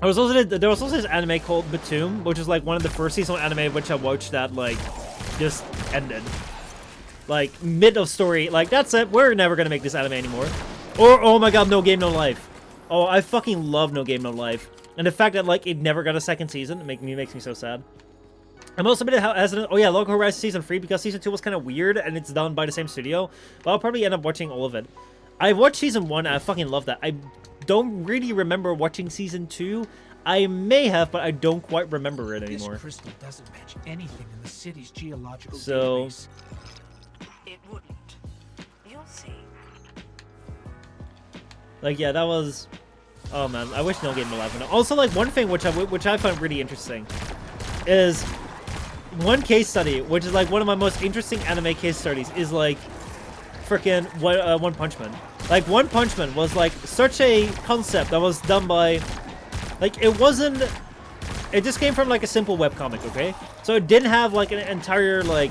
There was also this anime called Batum, which is like one of the first seasonal anime which I watched that like just ended. Like mid of story, like that's it, we're never gonna make this anime anymore. Or, oh my god, No Game No Life. Oh, I fucking love No Game No Life. And the fact that, like, it never got a second season makes me so sad. I'm also a bit hesitant. Oh yeah, Local Horizon Season 3, because Season 2 was kind of weird, and it's done by the same studio. But I'll probably end up watching all of it. I watched Season 1, and I fucking love that. I don't really remember watching Season 2. I may have, but I don't quite remember it anymore. This crystal doesn't match anything in the city's geological So, database. It wouldn't. You'll see. like, yeah, that was... Oh, man, I wish No Game No Life. Also, like, one thing which I found really interesting is one case study, which is, like, one of my most interesting anime case studies, is, like, freaking One Punch Man. Like, One Punch Man was, like, such a concept that was done by... Like, it wasn't... It just came from, like, a simple webcomic, okay? So it didn't have, like, an entire, like,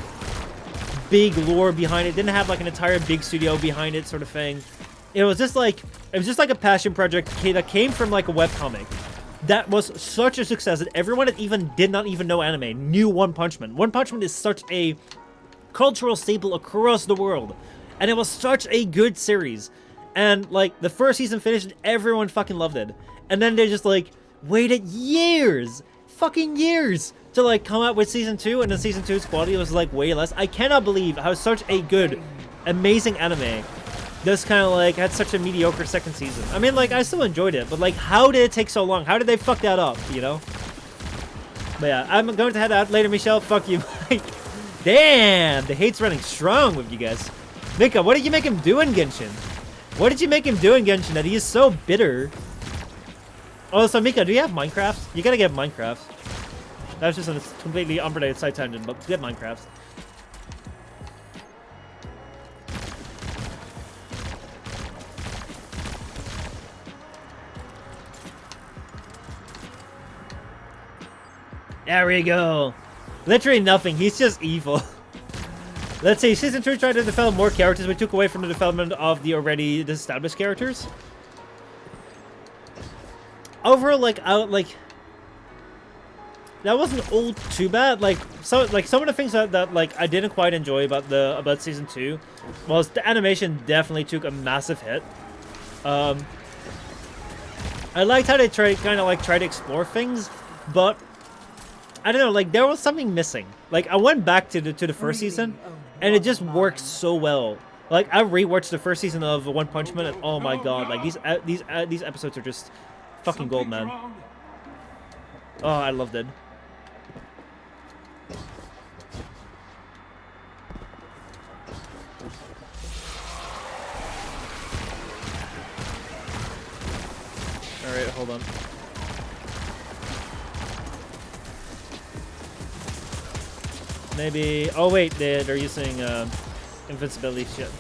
big lore behind it. It didn't have, like, an entire big studio behind it sort of thing. It was just like a passion project that came from like a webcomic that was such a success that everyone that did not even know anime knew One Punch Man. One Punch Man is such a cultural staple across the world, and it was such a good series. And like the first season finished, and everyone fucking loved it. And then they just like waited years, fucking years, to like come out with Season 2, and then Season 2's quality was like way less. I cannot believe how such a good, amazing anime this kind of like had such a mediocre second season. I mean, like, I still enjoyed it, but like, how did it take so long? How did they fuck that up, you know? But yeah, I'm going to head out later, Michelle. Fuck you, Mike. Damn, the hate's running strong with you guys. Mika, what did you make him do in Genshin? What did you make him do in Genshin that he is so bitter? Oh, so Mika, do you have Minecraft? You gotta get Minecraft. That was just a completely unrelated side tangent, but get Minecraft. There we go. Literally nothing. He's just evil. Let's see. Season 2 tried to develop more characters, but took away from the development of the already established characters. overall, like, that wasn't all too bad. Like, some of the things that like I didn't quite enjoy about season 2 was the animation definitely took a massive hit. I liked how they try to explore things, but I don't know, like there was something missing. Like I went back to the first season, and it just worked so well. Like I rewatched the first season of One Punch Man, and oh my god, like these episodes are just fucking gold, man. Oh, I loved it. Alright, hold on. Maybe... Oh wait, they're using invincibility shit.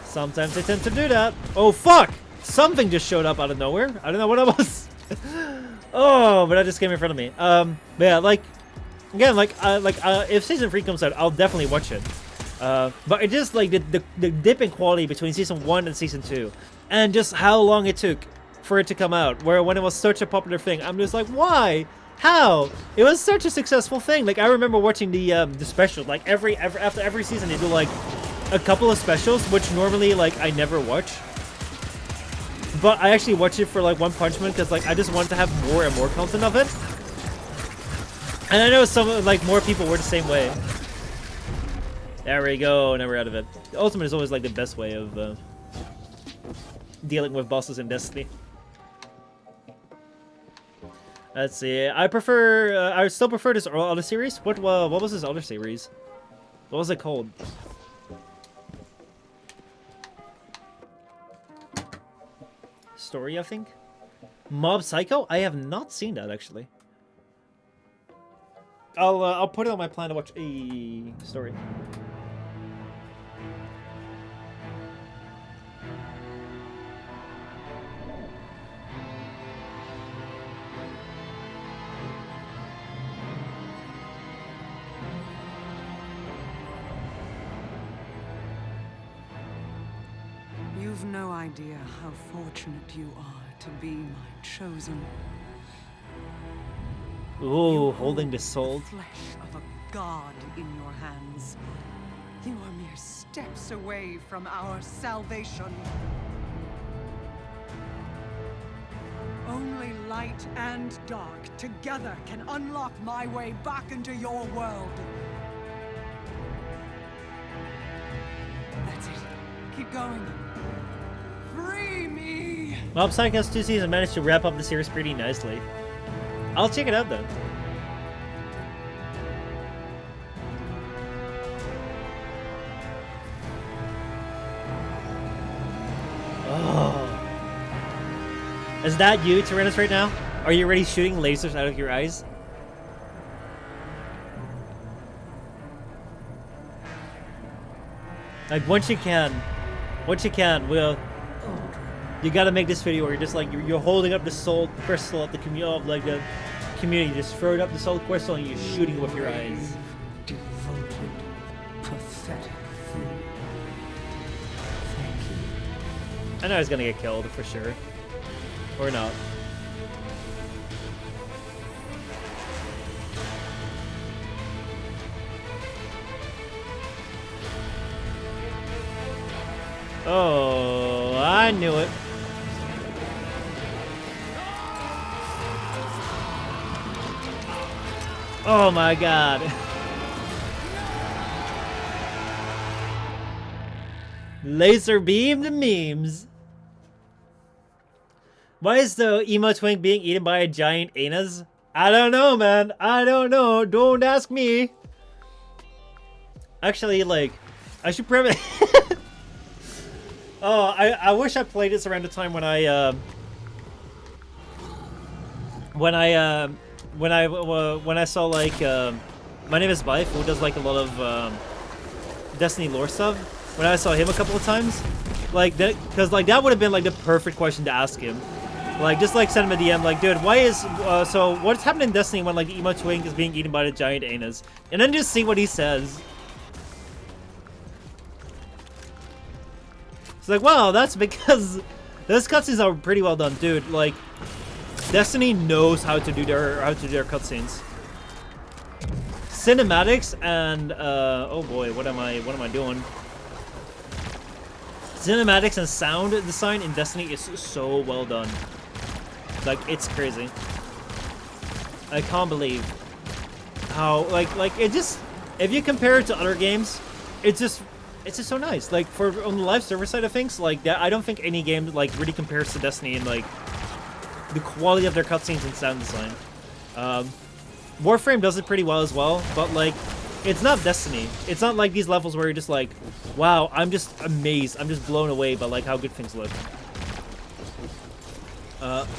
Sometimes they tend to do that. Oh fuck! Something just showed up out of nowhere. I don't know what it was. Oh, but that just came in front of me. But yeah, like... Again, if season 3 comes out, I'll definitely watch it. But it just, like, the dip in quality between season 1 and season 2. And just how long it took for it to come out, when it was such a popular thing. I'm just like, why? How? It was such a successful thing. Like, I remember watching the specials. Like, after every season, they do, like, a couple of specials, which normally, like, I never watch. But I actually watched it for, like, One Punch Man, because, like, I just wanted to have more and more content of it. And I know some, like, more people were the same way. There we go. Now we're out of it. The Ultimate is always, like, the best way of... dealing with bosses in Destiny. Let's see. I still prefer this other series. What was this other series? What was it called? Story, I think. Mob Psycho. I have not seen that actually. I'll put it on my plan to watch a story. You've no idea how fortunate you are to be my chosen. Ooh, holding the soul. The flesh of a god in your hands. You are mere steps away from our salvation. Only light and dark together can unlock my way back into your world. That's it. Keep going. Free me! Mob Psycho has 2 seasons and managed to wrap up the series pretty nicely. I'll check it out then. Oh. Is that you, Tyrannus, right now? Are you already shooting lasers out of your eyes? Like, once you can, you gotta make this video where you're just like, you're holding up the soul crystal of the community, just throwing up the soul crystal and you're shooting with your eyes. Devoted, pathetic fool. Thank you. I know he's gonna get killed for sure. Or not. Oh, I knew it. Oh my god. Laser beam the memes. Why is the emo twink being eaten by a giant anus? I don't know, man. I don't know. Don't ask me. Actually, like, I should probably... Oh, I wish I played this around the time when I saw like My Name is Bife, who does like a lot of Destiny lore stuff. When I saw him a couple of times, like that, because like that would have been like the perfect question to ask him. Like just like send him a DM, like, dude, why is so what's happening in Destiny when like the emo twink is being eaten by the giant anus, and then just see what he says. It's like, wow, that's because Those cutscenes are pretty well done, dude. Like, Destiny knows how to do their cutscenes. Cinematics and oh boy, what am I doing? Cinematics and sound design in Destiny is so well done. Like, it's crazy. I can't believe how like it just, if you compare it to other games, it's just so nice. Like, for on the live server side of things, like that, I don't think any game like really compares to Destiny in like the quality of their cutscenes and sound design. Warframe does it pretty well as well, but like, it's not Destiny. It's not like these levels where you're just like, wow, I'm just amazed, I'm just blown away by like how good things look.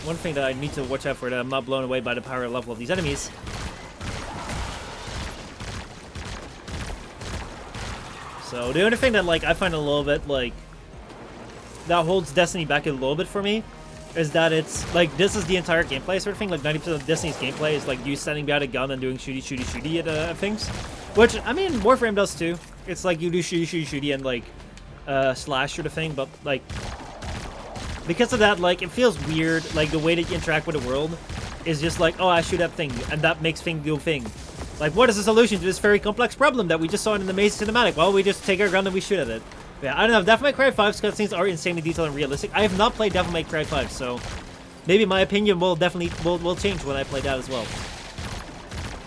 One thing that I need to watch out for, that I'm not blown away by the power level of these enemies. So the only thing that like I find a little bit like that holds Destiny back a little bit for me is that it's like, this is the entire gameplay sort of thing. Like 90% of Destiny's gameplay is like you standing behind a gun and doing shooty at things, which I mean Warframe does too. It's like you do shooty and like slash sort of thing, but like because of that, like it feels weird. Like the way that you interact with the world is just like, oh, I shoot that thing and that makes thing do thing. Like, what is the solution to this very complex problem that we just saw in an amazing cinematic? Well, we just take our gun and we shoot at it. Yeah, I don't know. Devil May Cry 5's cutscenes are insanely detailed and realistic. I have not played Devil May Cry 5, so maybe my opinion will definitely will change when I play that as well.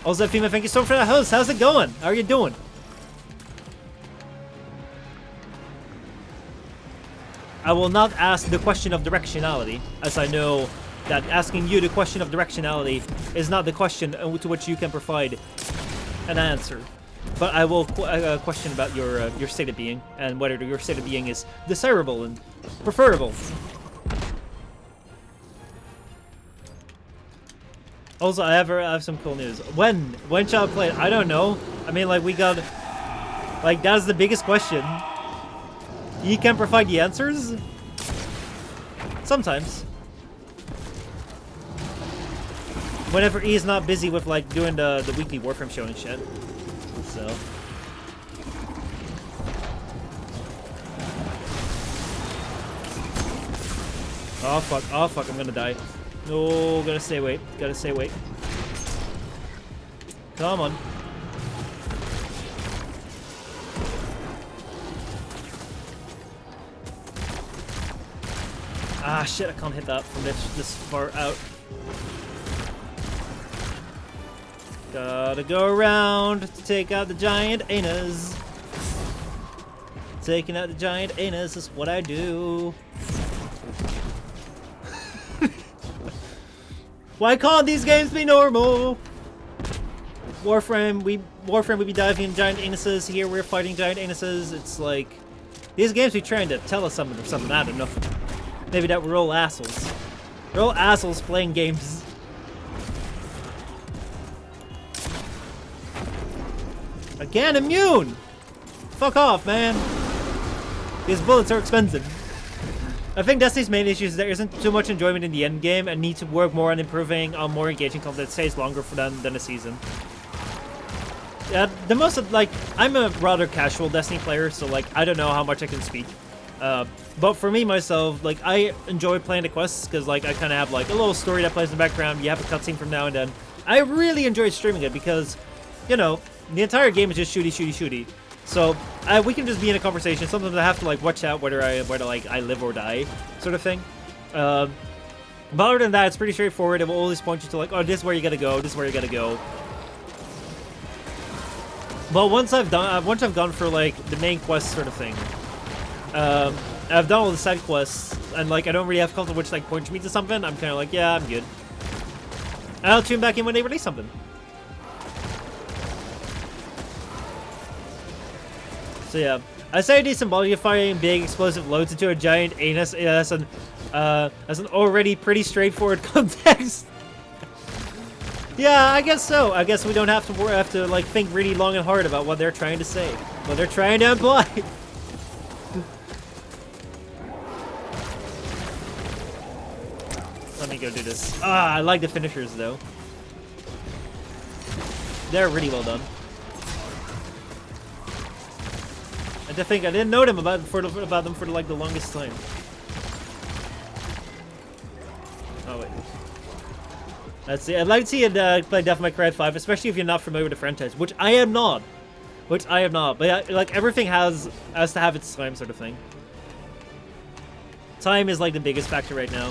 Also, Fima, thank you so much for that host. How's it going? How are you doing? I will not ask the question of directionality, as I know that asking you the question of directionality is not the question to which you can provide an answer. But I will question about your state of being and whether your state of being is desirable and preferable. Also, I have some cool news. When shall I play it? I don't know. I mean, like, we got, like, that's the biggest question. You can provide the answers? Sometimes. Whenever he's not busy with like doing the weekly Warframe show and shit. So. Oh fuck, I'm gonna die. No, gotta stay wait. Come on. Ah shit, I can't hit that from this far out. Gotta go around to take out the giant anus. Taking out the giant anus is what I do. Why can't these games be normal? Warframe, we be diving in giant anuses. Here we're fighting giant anuses. It's like, these games be trying to tell us something or something. I don't know. Maybe that we're all assholes. We're all assholes playing games. Again, immune! Fuck off, man. These bullets are expensive. I think Destiny's main issue is there isn't too much enjoyment in the end game and need to work more on improving on more engaging content that stays longer for them than a season. Yeah, the most of, like, I'm a rather casual Destiny player, so like I don't know how much I can speak. But for me myself, like I enjoy playing the quests because like I kind of have like a little story that plays in the background. You have a cutscene from now and then. I really enjoy streaming it because, you know, the entire game is just shooty. So we can just be in a conversation. Sometimes I have to like watch out whether I live or die, sort of thing. But other than that, it's pretty straightforward. It will always point you to like, oh, this is where you gotta go. This is where you gotta go. But once I've gone for like the main quest sort of thing, I've done all the side quests, and like I don't really have content which like points me to something. I'm kind of like, yeah, I'm good. And I'll tune back in when they release something. So yeah, I say a decent body of firing big explosive loads into a giant anus as an already pretty straightforward context. Yeah, I guess so. I guess we don't have to like think really long and hard about what they're trying to say, what they're trying to imply. Let me go do this. Ah, I like the finishers though. They're really well done. I think I didn't know them about them for like the longest time. Oh wait. Let's see. I'd like to see it play Devil May Cry 5, especially if you're not familiar with the franchise, which I am not. But yeah, like everything has to have its time, sort of thing. Time is like the biggest factor right now,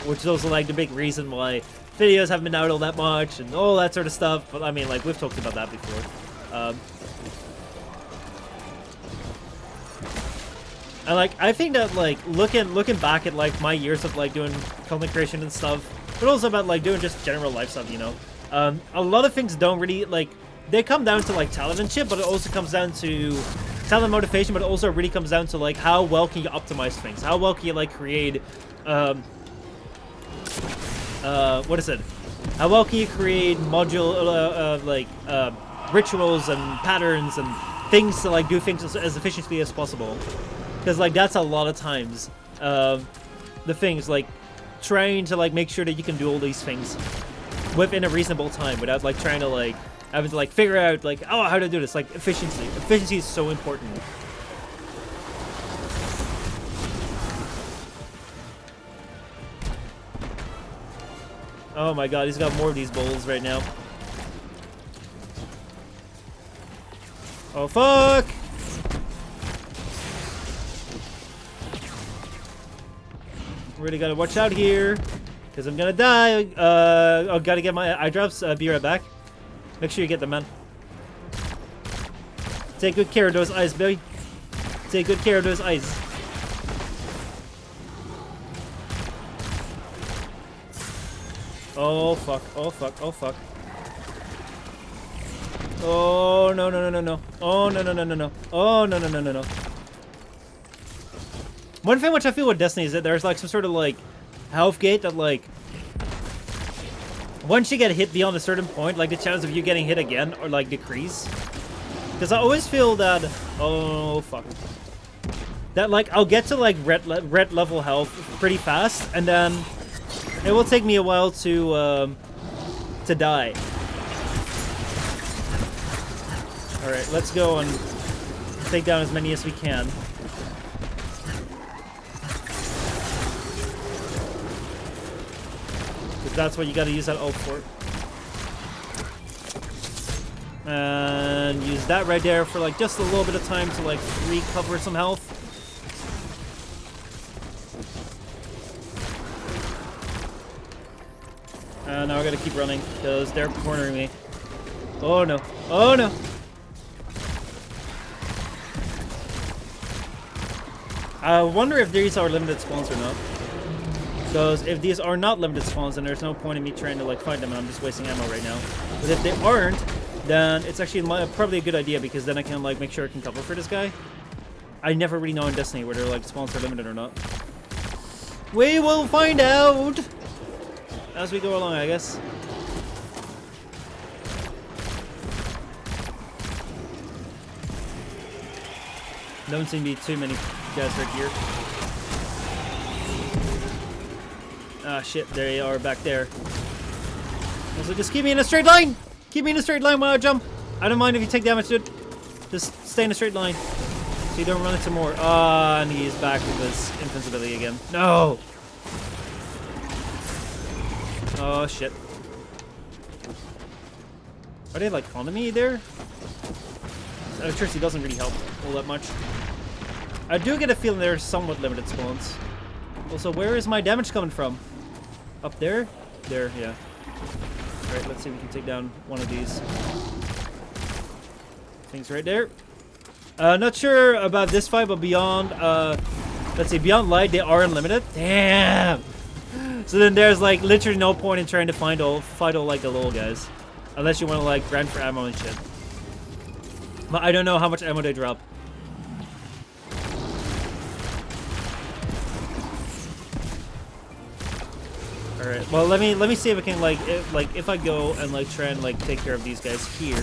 which is also like the big reason why videos haven't been out all that much and all that sort of stuff. But I mean, like we've talked about that before. And like I think that like looking back at like my years of like doing content creation and stuff, but also about like doing just general life stuff, you know, a lot of things don't really like. They come down to like talent and shit, but it also comes down to talent, motivation, but it also really comes down to like how well can you optimize things, how well can you like create, what is it? How well can you create rituals and patterns and things to like do things as efficiently as possible? Because like that's a lot of times the things like trying to like make sure that you can do all these things within a reasonable time without like trying to like having to like figure out like, oh, how to do this. Like efficiency is so important. Oh my god, he's got more of these bowls right now. Oh fuck! Really gotta watch out here, because I'm gonna die. I gotta get my eye drops. Be right back. Make sure you get them, man. Take good care of those eyes, baby. Take good care of those eyes. Oh fuck! Oh fuck! Oh fuck! Oh no no no no no! Oh no no no no no! Oh no no no no no! One thing which I feel with Destiny is that there's like some sort of like health gate that like once you get hit beyond a certain point, like the chance of you getting hit again or like decrease. Because I always feel that oh fuck, that like I'll get to like red level health pretty fast, and then it will take me a while to die. All right, let's go and take down as many as we can. That's what you gotta use that ult for. And use that right there for like just a little bit of time to like recover some health. And now I gotta keep running because they're cornering me. Oh no. Oh no. I wonder if these are limited spawns or not. Because if these are not limited spawns, then there's no point in me trying to like find them, and I'm just wasting ammo right now. But if they aren't, then it's actually probably a good idea, because then I can like make sure I can cover for this guy. I never really know in Destiny whether like spawns are limited or not. We will find out as we go along, I guess. Don't seem to be too many guys right here. Ah, shit, they are back there. Also, just keep me in a straight line! Keep me in a straight line while I jump. I don't mind if you take damage, dude. Just stay in a straight line. So you don't run into more. Ah, and he's back with his invincibility again. No! Oh, shit. Are they, like, on me there? Electricity doesn't really help all that much. I do get a feeling they're somewhat limited spawns. Also, where is my damage coming from? Up there? There, yeah. Alright, let's see if we can take down one of these things right there. Not sure about this fight, but beyond, let's see, beyond light, they are unlimited. Damn! So then there's, like, literally no point in trying to fight all like, the little guys. Unless you want to, like, grind for ammo and shit. But I don't know how much ammo they drop. Alright, well let me see if I can like if I go and like try and like take care of these guys here. Oh,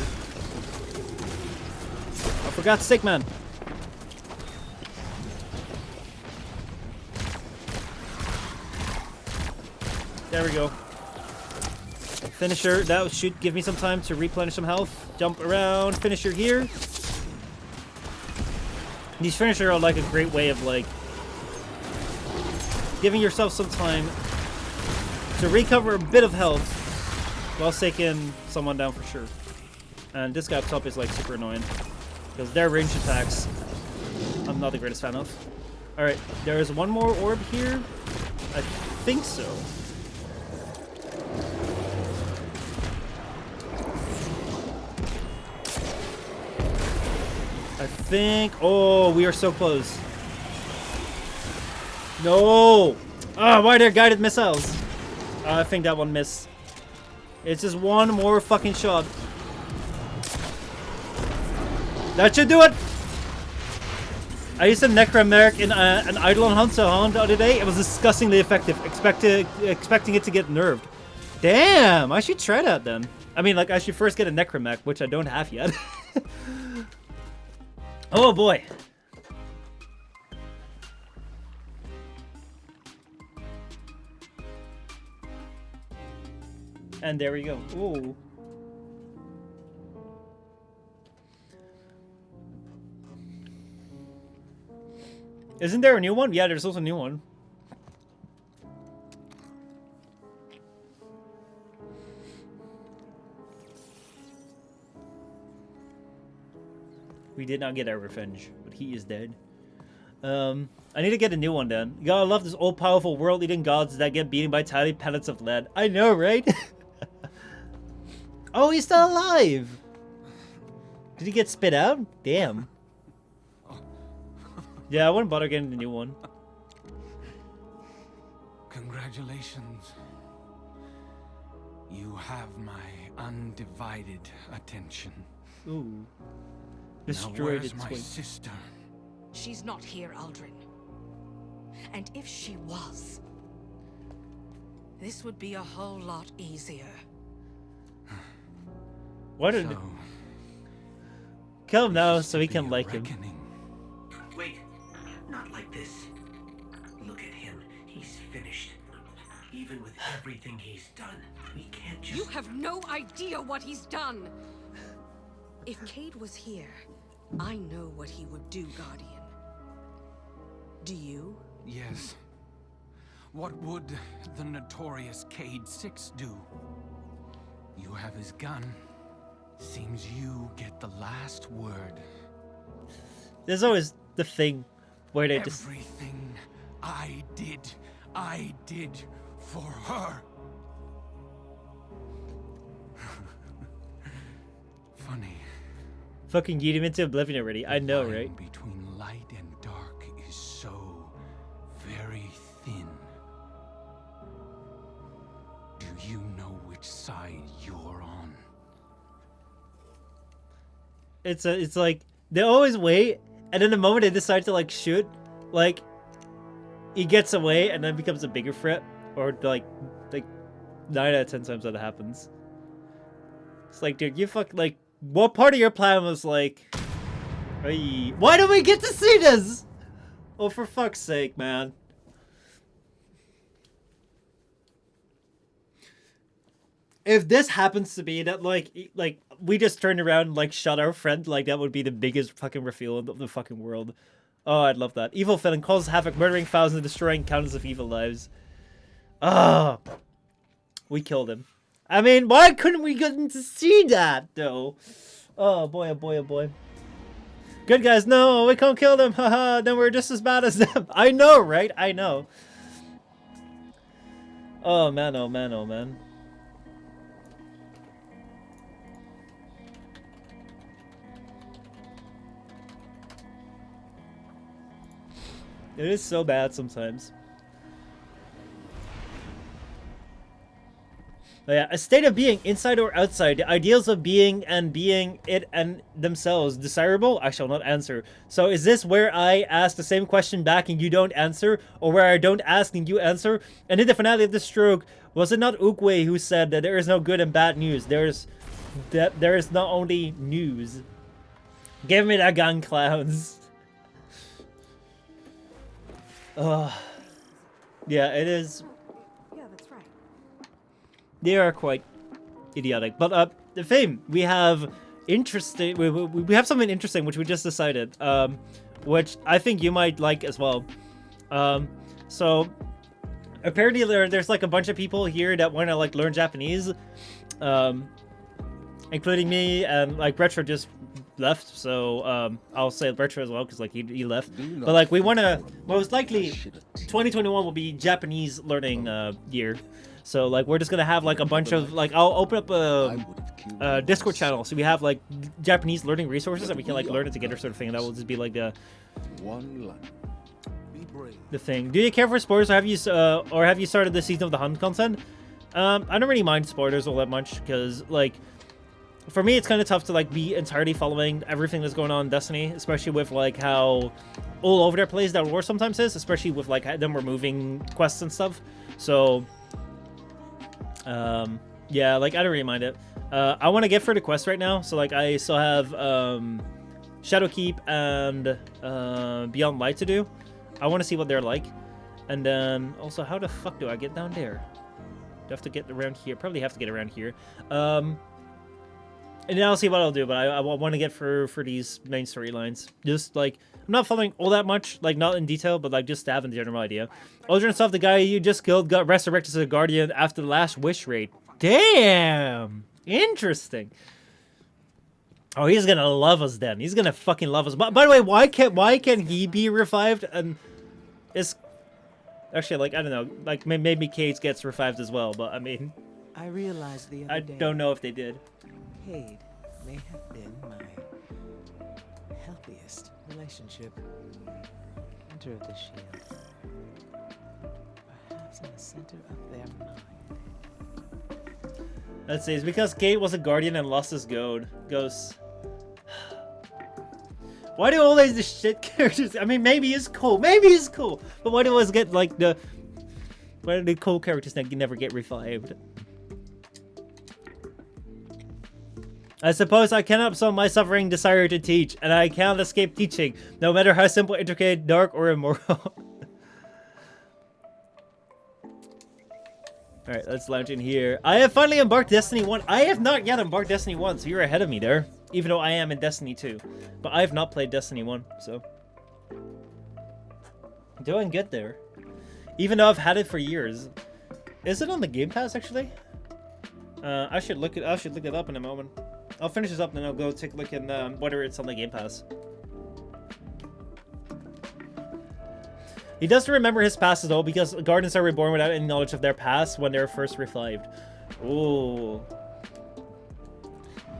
for God's sake, man. There we go. Finisher, that should give me some time to replenish some health. Jump around, finisher here. These finisher are like a great way of like giving yourself some time to recover a bit of health while taking someone down for sure. And this guy up top is like super annoying because their range attacks I'm not the greatest fan of. Alright, there is one more orb here. I think so. I think... Oh, we are so close. No! Ah, why are there guided missiles? I think that one missed. It's just one more fucking shot. That should do it! I used a Necromeric in an Eidolon Hunt the other day. It was disgustingly effective. Expecting it to get nerfed. Damn, I should try that then. I mean, like, I should first get a Necromech, which I don't have yet. Oh boy. And there we go. Ooh. Isn't there a new one? Yeah, there's also a new one. We did not get our revenge, but he is dead. I need to get a new one then. You gotta love this all-powerful world-eating gods that get beaten by tiny pellets of lead. I know, right? Oh, he's still alive! Did he get spit out? Damn. Yeah, I wouldn't bother getting the new one. Congratulations. You have my undivided attention. Ooh. Now Destroyed where's its my wing. sister? She's not here, Aldrin. And if she was, this would be a whole lot easier. Why did So, kill him now this so could he be can a like him? reckoning. Wait, not like this. Look at him. He's finished. Even with everything he's done, we can't just... You have no idea what he's done! If Cade was here, I know what he would do, Guardian. Do you? Yes. What would the notorious Cade 6 do? You have his gun. Seems you get the last word. There's always the thing where they just... Everything I did for her. Funny. Fucking yeet him into oblivion already. I know, The line right? between light and dark is so very thin. Do you know which side you're on? It's like they always wait, and then the moment they decide to like shoot, like he gets away and then becomes a bigger threat, or like 9 out of 10 times that happens. It's like, dude, you like, what part of your plan was like, hey, why do we get to see this? Oh, for fuck's sake, man. If this happens to be that, like we just turned around and, like, shot our friend, like, that would be the biggest fucking reveal of the fucking world. Oh, I'd love that. Evil villain causes havoc, murdering thousands and destroying countless of evil lives. Ah, we killed him. I mean, why couldn't we get to see that, though? Oh, boy, oh, boy, oh, boy. Good guys, no, we can't kill them. Haha, then we're just as bad as them. I know, right? I know. Oh, man, oh, man, oh, man. It is so bad sometimes. But yeah, a state of being, inside or outside, the ideals of being and being it and themselves, desirable? I shall not answer. So is this where I ask the same question back and you don't answer? Or where I don't ask and you answer? And in the finale of the stroke, was it not Ukwe who said that there is no good and bad news? There is not only news. Give me that gun, clowns. Yeah, it is. Yeah, that's right. They are quite idiotic. But the thing we have interesting. We have something interesting which we just decided. Which I think you might like as well. So apparently there's like a bunch of people here that want to like learn Japanese, including me, and like Retro just left, so I'll say Retro as well because like he left. But like we want to, most likely 2021 will be Japanese learning year, so like we're just gonna have like a bunch of like, I'll open up a Discord channel so we have like Japanese learning resources and we can like learn it together sort of thing, and that will just be like the thing. Do you care for spoilers, or have you started the season of the Hunt content? I don't really mind spoilers all that much because like, for me, it's kind of tough to like be entirely following everything that's going on in Destiny, especially with like how all over their place that war sometimes is, especially with like them removing quests and stuff. So, yeah, like I don't really mind it. I want to get for the quest right now, so like I still have Shadowkeep and Beyond Light to do. I want to see what they're like, and then also how the fuck do I get down there? Do I have to get around here? Probably have to get around here. And then I'll see what I'll do, but I want to get for these main storylines. Just, like, I'm not following all that much, like, not in detail, but, like, just to have a general idea. Aldrin stuff, the guy you just killed got resurrected as a Guardian after the last Wish raid. Damn! Interesting. Oh, he's gonna love us then. He's gonna fucking love us. By the way, why can't he be revived? And it's... Actually, like, I don't know. Like, maybe Cade gets revived as well, but, I mean... I realized the other I day... don't know if they did. Cade may have been my healthiest relationship. Center of the shield. Perhaps in the center of their mind. Let's see, it's because Cade was a Guardian and lost his ghost. Why do always the shit characters... I mean, maybe he's cool. Maybe he's cool. But why do always get, like, the... Why do the cool characters never get revived? I suppose I cannot absolve my suffering desire to teach, and I cannot escape teaching, no matter how simple, intricate, dark, or immoral. Alright, let's lounge in here. I have finally embarked Destiny 1. I have not yet embarked Destiny 1, so you're ahead of me there. Even though I am in Destiny 2. But I have not played Destiny 1, so... Doing good there. Even though I've had it for years. Is it on the Game Pass, actually? I should look it up in a moment. I'll finish this up and then I'll go take a look in whether it's on the Game Pass. He doesn't remember his past at all because Guardians are reborn without any knowledge of their past when they're first revived. Ooh.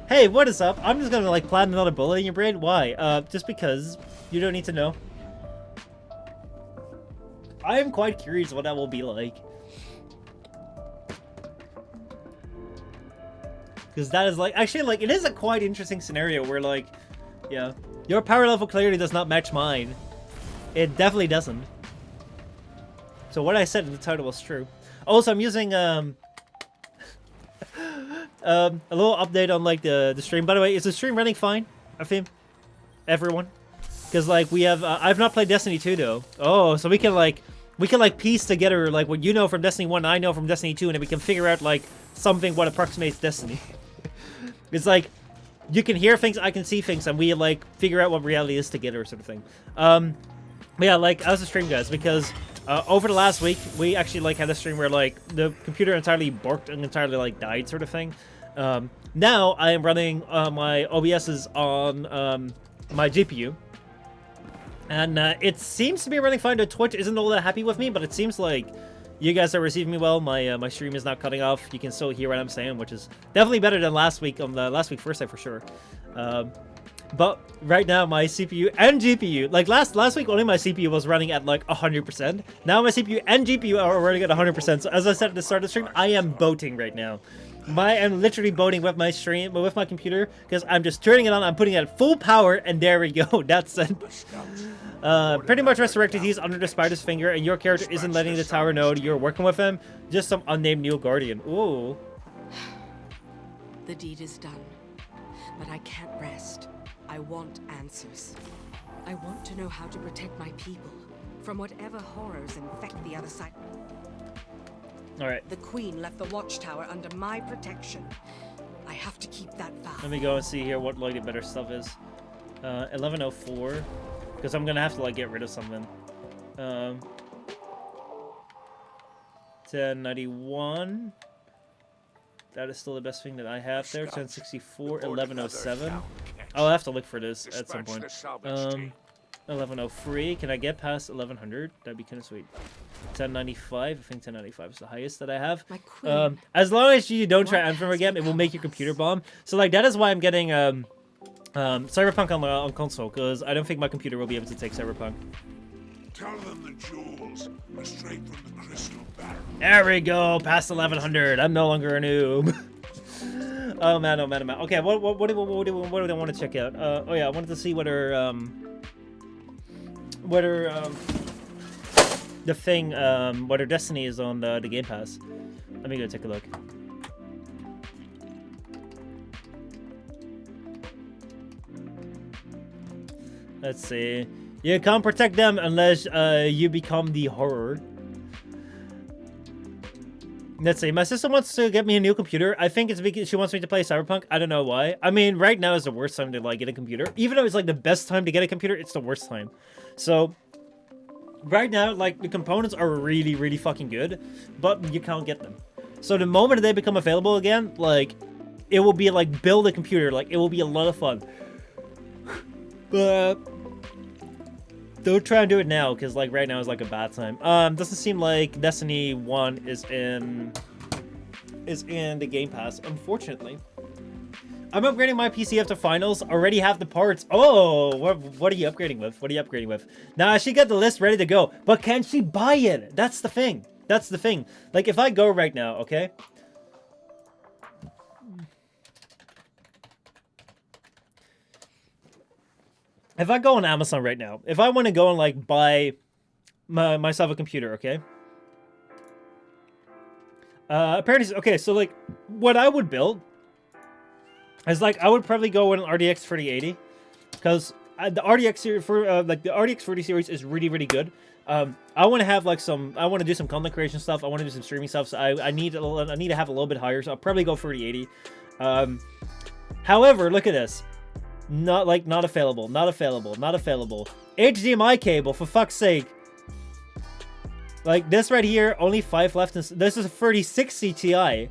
Hey, what is up? I'm just gonna like plant another bullet in your brain. Why? Just because you don't need to know. I am quite curious what that will be like. Because that is like, actually like, it is a quite interesting scenario where like, yeah, your power level clearly does not match mine. It definitely doesn't. So what I said in the title was true. Also, I'm using, a little update on like the stream. By the way, is the stream running fine? I think everyone? Because like we have, I've not played Destiny 2 though. Oh, so we can like piece together like what you know from Destiny 1, I know from Destiny 2, and then we can figure out like something what approximates Destiny. It's like, you can hear things, I can see things, and we, like, figure out what reality is together, sort of thing. But yeah, like, how's the stream, guys? Because over the last week, we actually, like, had a stream where, like, the computer entirely borked and entirely, like, died, sort of thing. Now, I am running my OBSs on my GPU. And it seems to be running fine. The Twitch isn't all that happy with me, but it seems like you guys are receiving me well. My stream is not cutting off. You can still hear what I'm saying, which is definitely better than last week on the last week first day for sure. But right now my CPU and GPU, like last week only my CPU was running at like 100%. Now my CPU and GPU are running at 100%. So as I said at the start of the stream, I am boating right now. I'm literally boating with my stream, with my computer, because I'm just turning it on. I'm putting it at full power, and there we go. That's it. Pretty much resurrected. He's under the spider's finger, and your character isn't letting the tower know you're working with him. Just some unnamed new guardian. Ooh. The deed is done, but I can't rest. I want answers. I want to know how to protect my people from whatever horrors infect the other side. All right. The Queen left the watchtower under my protection. I have to keep that vow. Let me go and see here what like the better stuff is. 1104, because I'm gonna have to like get rid of something. 1091. That is still the best thing that I have there. 1064, 1107. I'll have to look for this at some point. 1103. Can I get past 1100? That'd be kind of sweet. 1095. I think 1095 is the highest that I have. My queen. As long as you don't try Anthem again, it will make your computer bomb. So like that is why I'm getting Cyberpunk on console, because I don't think my computer will be able to take Cyberpunk. Tell them the jewels are straight from the crystal barrel. There we go, past 1100. I'm no longer a noob. Oh man, oh man, oh man. Okay, what do I want to check out? Oh yeah, I wanted to see whether the thing, whether Destiny is on the Game Pass. Let me go take a look. Let's see. You can't protect them unless you become the horror. Let's see. My sister wants to get me a new computer. I think it's because she wants me to play Cyberpunk. I don't know why. I mean, right now is the worst time to like get a computer. Even though it's like the best time to get a computer, it's the worst time. So right now, like the components are really, really fucking good, but you can't get them. So the moment they become available again, like it will be like build a computer. Like it will be a lot of fun. But don't try and do it now, because like right now is like a bad time. Doesn't seem like Destiny 1 is in the Game Pass, unfortunately. I'm upgrading my PC after finals. Already have the parts. Oh, what are you upgrading with? What are you upgrading with? Nah, she got the list ready to go, but can she buy it? That's the thing. That's the thing. Like if I go right now, okay? If I go on Amazon right now, if I want to go and like buy myself a computer, okay? Apparently, okay, so like what I would build is like I would probably go with an RTX 3080 because the RTX series for like the RTX 40 series is really, really good. I want to have like I want to do some content creation stuff. I want to do some streaming stuff. So I need to have a little bit higher. So I'll probably go 3080. However, look at this. Not available. HDMI cable, for fuck's sake. Like this right here, only 5 left. This is a 3060 Ti.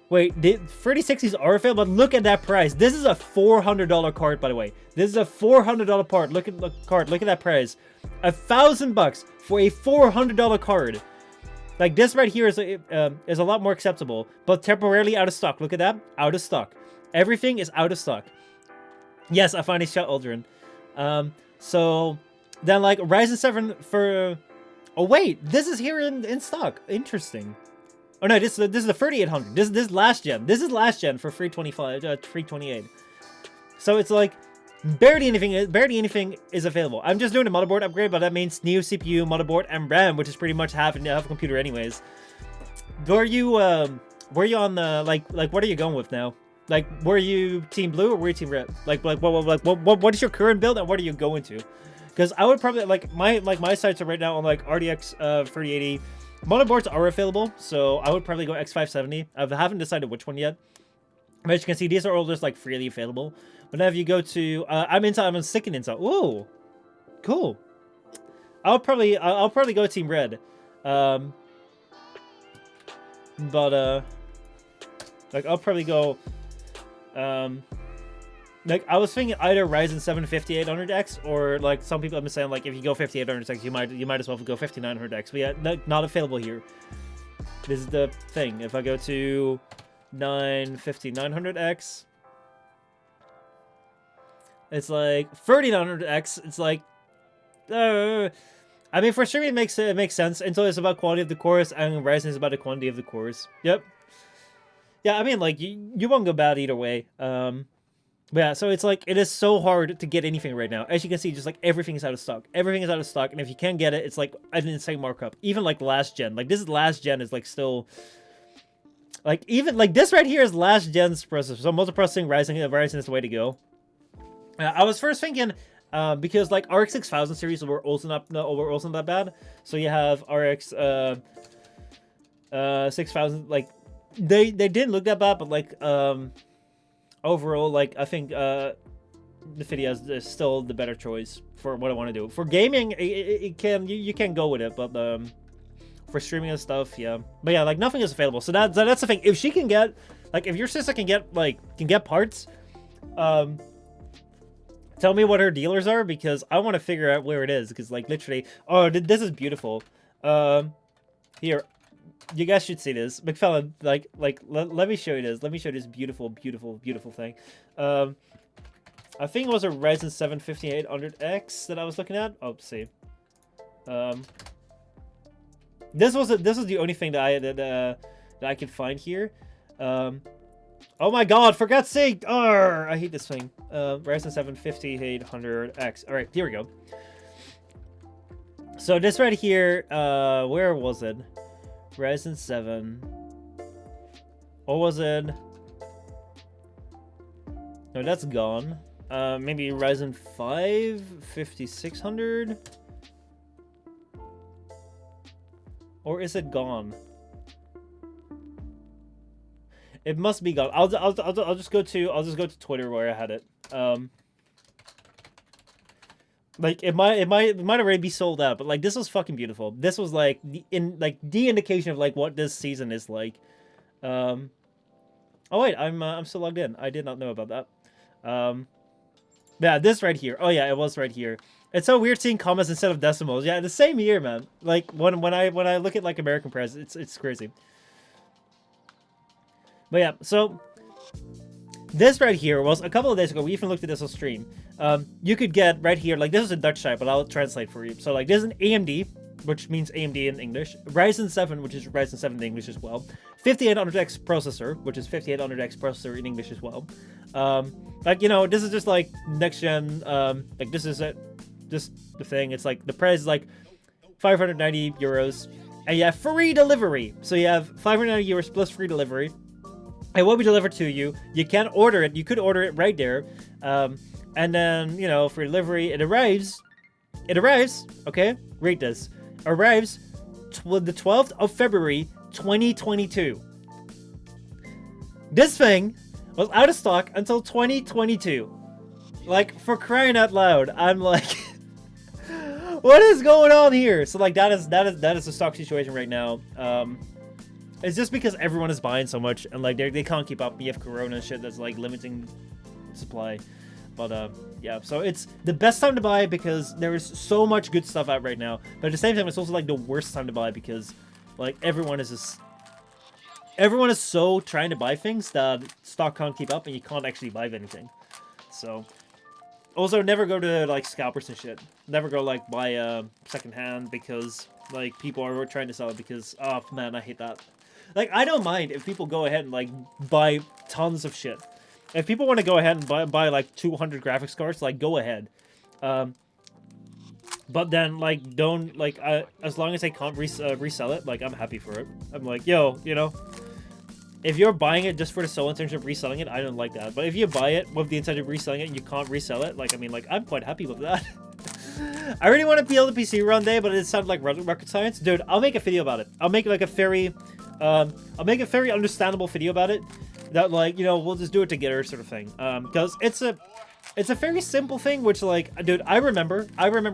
Wait, the 3060s are available, but look at that price. This is a $400 card, by the way. This is a $400 part. Look at the card. Look at that price. $1,000 for a $400 card. Like this right here is a lot more acceptable, but temporarily out of stock. Look at that, out of stock. Everything is out of stock. Yes, I finally shot Aldrin. So then like Ryzen 7 for... Oh wait, this is here in stock. Interesting. Oh no, this is the 3800. This is last gen. This is last gen for 328. So it's like barely anything is available. I'm just doing a motherboard upgrade, but that means new CPU, motherboard, and RAM, which is pretty much half a computer anyways. Were you on the like what are you going with now? Like, were you Team Blue or were you Team Red? What is your current build and what are you going to? Because I would probably my sights are right now on like RTX 3080. Motherboards are available, so I would probably go X570. I haven't decided which one yet. But as you can see, these are all just like freely available. But now if you go to I'm sticking Intel. Ooh, cool. I'll probably go Team Red. Like I'll probably go. Like I was thinking either Ryzen 7 5800X or like some people have been saying like if you go 5800X you might as well go 5900X. But yeah, not available here. This is the thing. If I go to 5900X, it's like 3900X. It's like, I mean for streaming it makes sense until it's about quality of the cores, and Ryzen is about the quantity of the cores. Yep. Yeah, I mean, like, you won't go bad either way. But yeah, so it's like, it is so hard to get anything right now. As you can see, just like, everything is out of stock. Everything is out of stock, and if you can't get it, it's like an insane markup. Even like last gen. Like, this is last gen is like still... Like, even, like, this right here is last gen's processor. So multiprocessing Ryzen is the way to go. I was first thinking, because like, RX 6000 series were also not that bad. So you have RX 6000, like... They didn't look that bad, but like overall, like I think Nvidia is still the better choice for what I want to do. For gaming, you can go with it, but for streaming and stuff. Yeah, but yeah, like nothing is available. So that's the thing. If she can get, like, if your sister can get parts, tell me what her dealers are, because I want to figure out where it is. Because like literally, oh, this is beautiful. Here, you guys should see this, McFellen. Let me show you this. Let me show you this beautiful, beautiful, beautiful thing. I think it was a Ryzen 7 5800X that I was looking at. Oh, see. This was the only thing that I could find here. Oh my god, for God's sake! Arrgh, I hate this thing. Ryzen 7 5800X. Alright, here we go. So this right here, where was it? Ryzen 7. Or was it? No, that's gone. Maybe Ryzen 5 5600? Or is it gone? It must be gone. I'll just go to Twitter where I had it. Like it might already be sold out, but like this was fucking beautiful. This was like the indication of like what this season is like. Oh wait, I'm still logged in. I did not know about that. Yeah, this right here. Oh yeah, it was right here. It's so weird seeing commas instead of decimals. Yeah, the same year, man. Like when I look at like American press, it's crazy. But yeah, so this right here was a couple of days ago. We even looked at this on stream. You could get right here, like this is a Dutch site, but I'll translate for you. So like this is an AMD, which means AMD in English. Ryzen 7, which is Ryzen 7 in English as well. 5800X processor, which is 5800X processor in English as well. Like, you know, this is just like next gen. Like this is just the thing. It's like the price is like 590 euros, and you have free delivery. So you have 590 euros plus free delivery. It will be delivered to you. You can order it. You could order it right there. And then, you know, for delivery, it arrives. Okay, read this. Arrives the 12th of February, 2022. This thing was out of stock until 2022. Like, for crying out loud, I'm like, what is going on here? So like that is the stock situation right now. It's just because everyone is buying so much, and like they can't keep up. You have Corona and shit that's like limiting supply. But yeah, so it's the best time to buy because there is so much good stuff out right now. But at the same time, it's also like the worst time to buy because like everyone is so trying to buy things that stock can't keep up, and you can't actually buy anything. So also never go to like scalpers and shit. Never go like buy secondhand because like people are trying to sell it because oh man, I hate that. Like, I don't mind if people go ahead and, like, buy tons of shit. If people want to go ahead and buy like, 200 graphics cards, like, go ahead. But then, like, don't, like, as long as they can't resell it, like, I'm happy for it. I'm like, yo, you know, if you're buying it just for the sole intention of reselling it, I don't like that. But if you buy it with the intention of reselling it and you can't resell it, like, I mean, like, I'm quite happy with that. I really want to be able to PC one day, but it sounded like rocket science. Dude, I'll make a video about it. I'll make, like, a very... I'll make a very understandable video about it that, like, you know, we'll just do it together sort of thing. Because it's a very simple thing, which, like, dude, I remember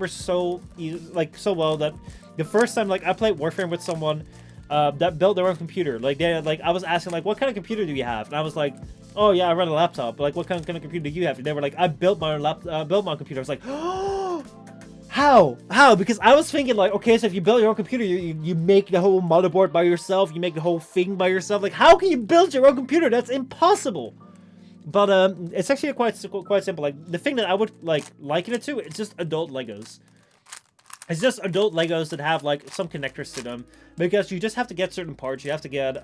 so well that the first time, like, I played Warframe with someone that built their own computer. Like, I was asking, like, what kind of computer do you have? And I was like, oh, yeah, I run a laptop. But, like, what kind of computer do you have? And they were like, I built my own built my own computer. I was like, oh, How? Because I was thinking like, okay, so if you build your own computer, you make the whole motherboard by yourself, you make the whole thing by yourself. Like, how can you build your own computer? That's impossible. But it's actually quite simple. Like the thing that I would liken it to, it's just adult Legos. It's just adult Legos that have like some connectors to them because you just have to get certain parts. You have to get